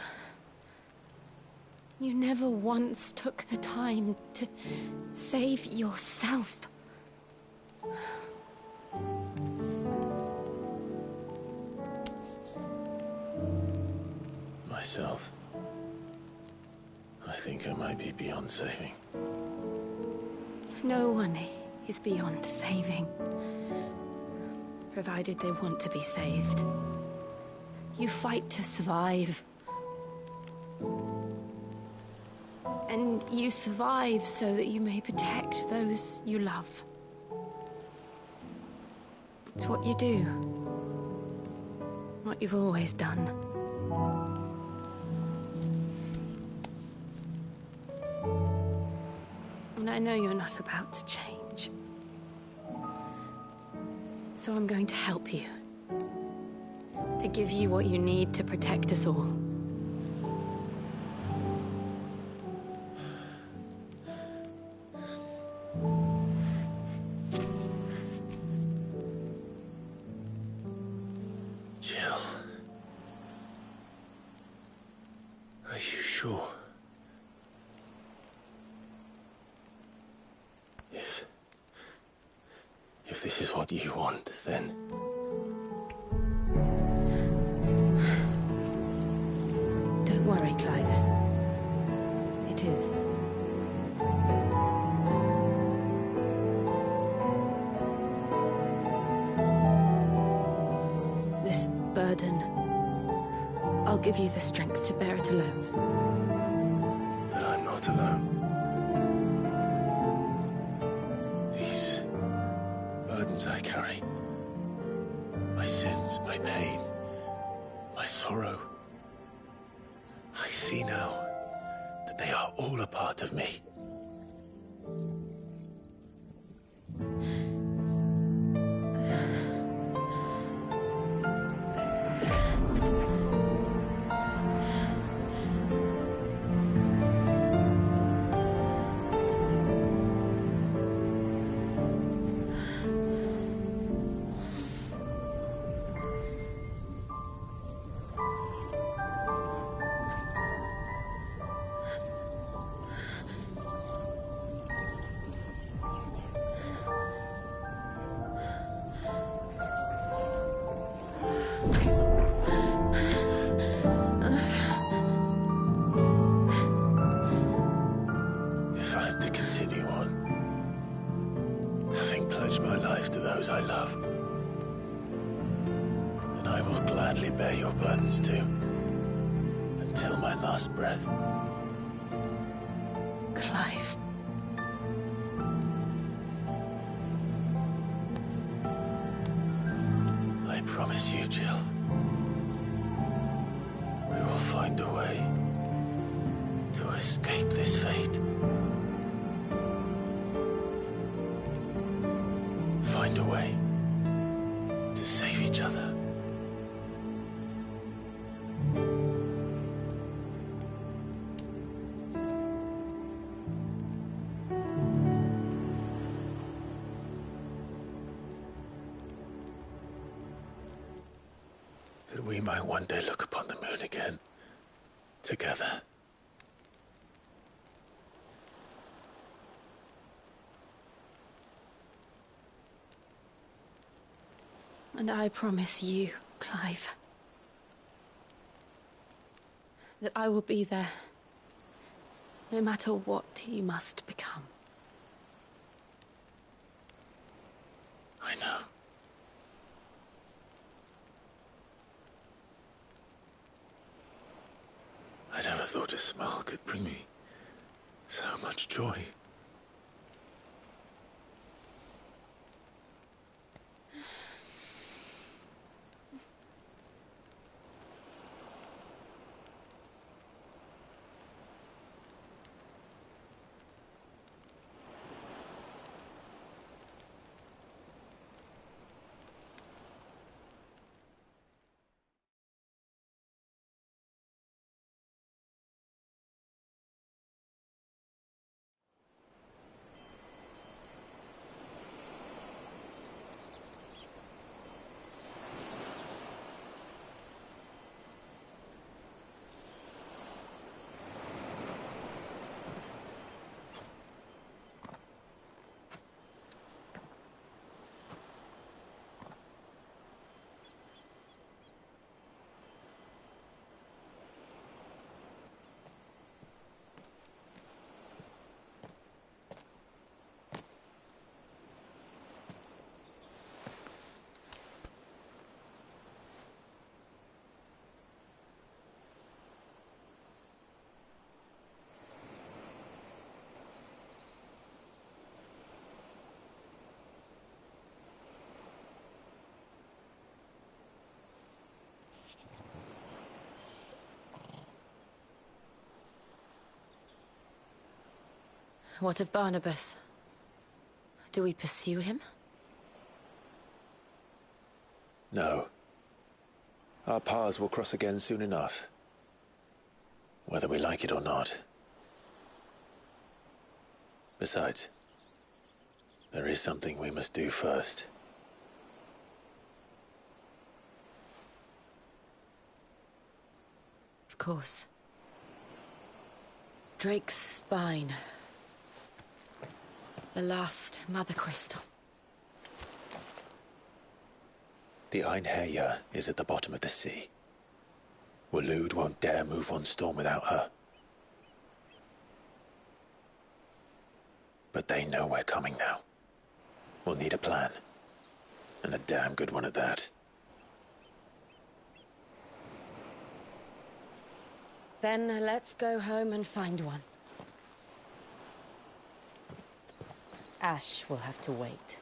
You never once took the time to save yourself. Myself. I think I might be beyond saving. No one is beyond saving, provided they want to be saved. You fight to survive. And you survive so that you may protect those you love. It's what you do. What you've always done. And I know you're not about to change. So I'm going to help you. To give you what you need to protect us all. Jill. Are you sure? If this is what you want, then... Don't worry, Clive. It is. This burden, I'll give you the strength to bear it alone. But I'm not alone. These burdens I carry, my sins, my pain, my sorrow, I see now that they are all a part of me. gladly bear your burdens too, until my last breath. Clive. I promise you, Jill, we will find a way to escape this fate. Find a way to save each other. That we might one day look upon the moon again, together. And I promise you, Clive, that I will be there, no matter what you must become. I know. I never thought a smile could bring me so much joy. What of Barnabas? Do we pursue him? No. Our paths will cross again soon enough. Whether we like it or not. Besides, there is something we must do first. Of course. Drake's spine. The last Mother Crystal. The Einherjar is at the bottom of the sea. Waloed won't dare move on Storm without her. But they know we're coming now. We'll need a plan. And a damn good one at that. Then let's go home and find one. Ash will have to wait.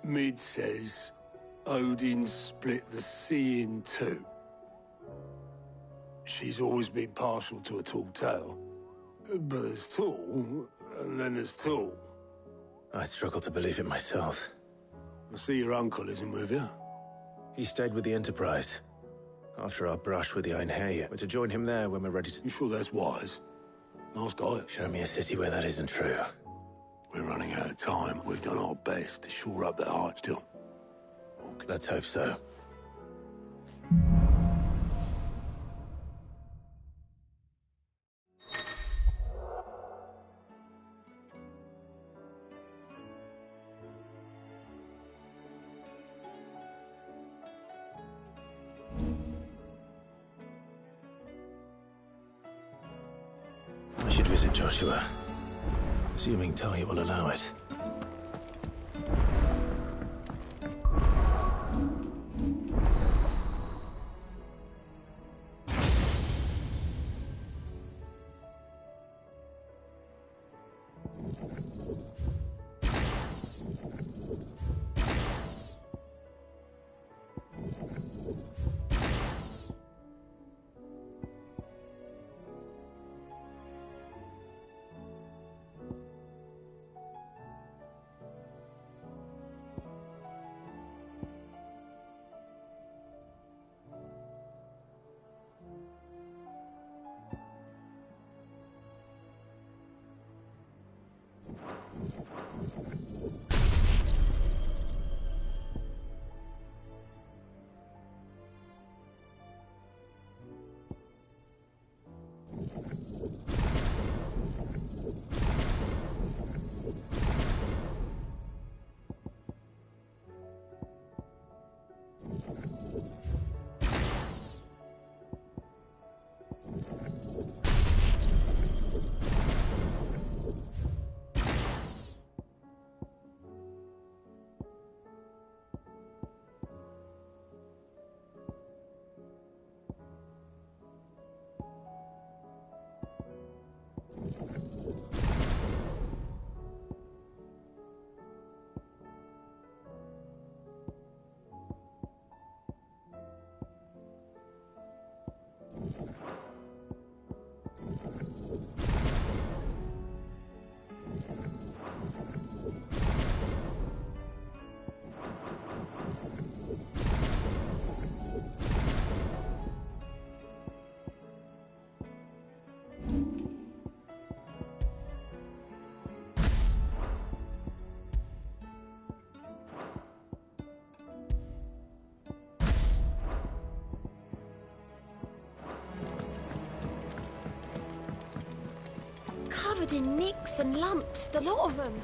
Mid says Odin split the sea in two. She's always been partial to a tall tale. But there's tall, and then there's tall. I struggle to believe it myself. I see your uncle isn't with you. He stayed with the Enterprise. After our brush with the Einherjar, we're to join him there when we're ready to... You sure that's wise? Nice guy. Show me a city where that isn't true. We're running out of time. We've done our best to shore up that heart still. Okay. Let's hope so. I should visit Joshua, assuming Talia will allow it. Covered in nicks and lumps, the lot of them.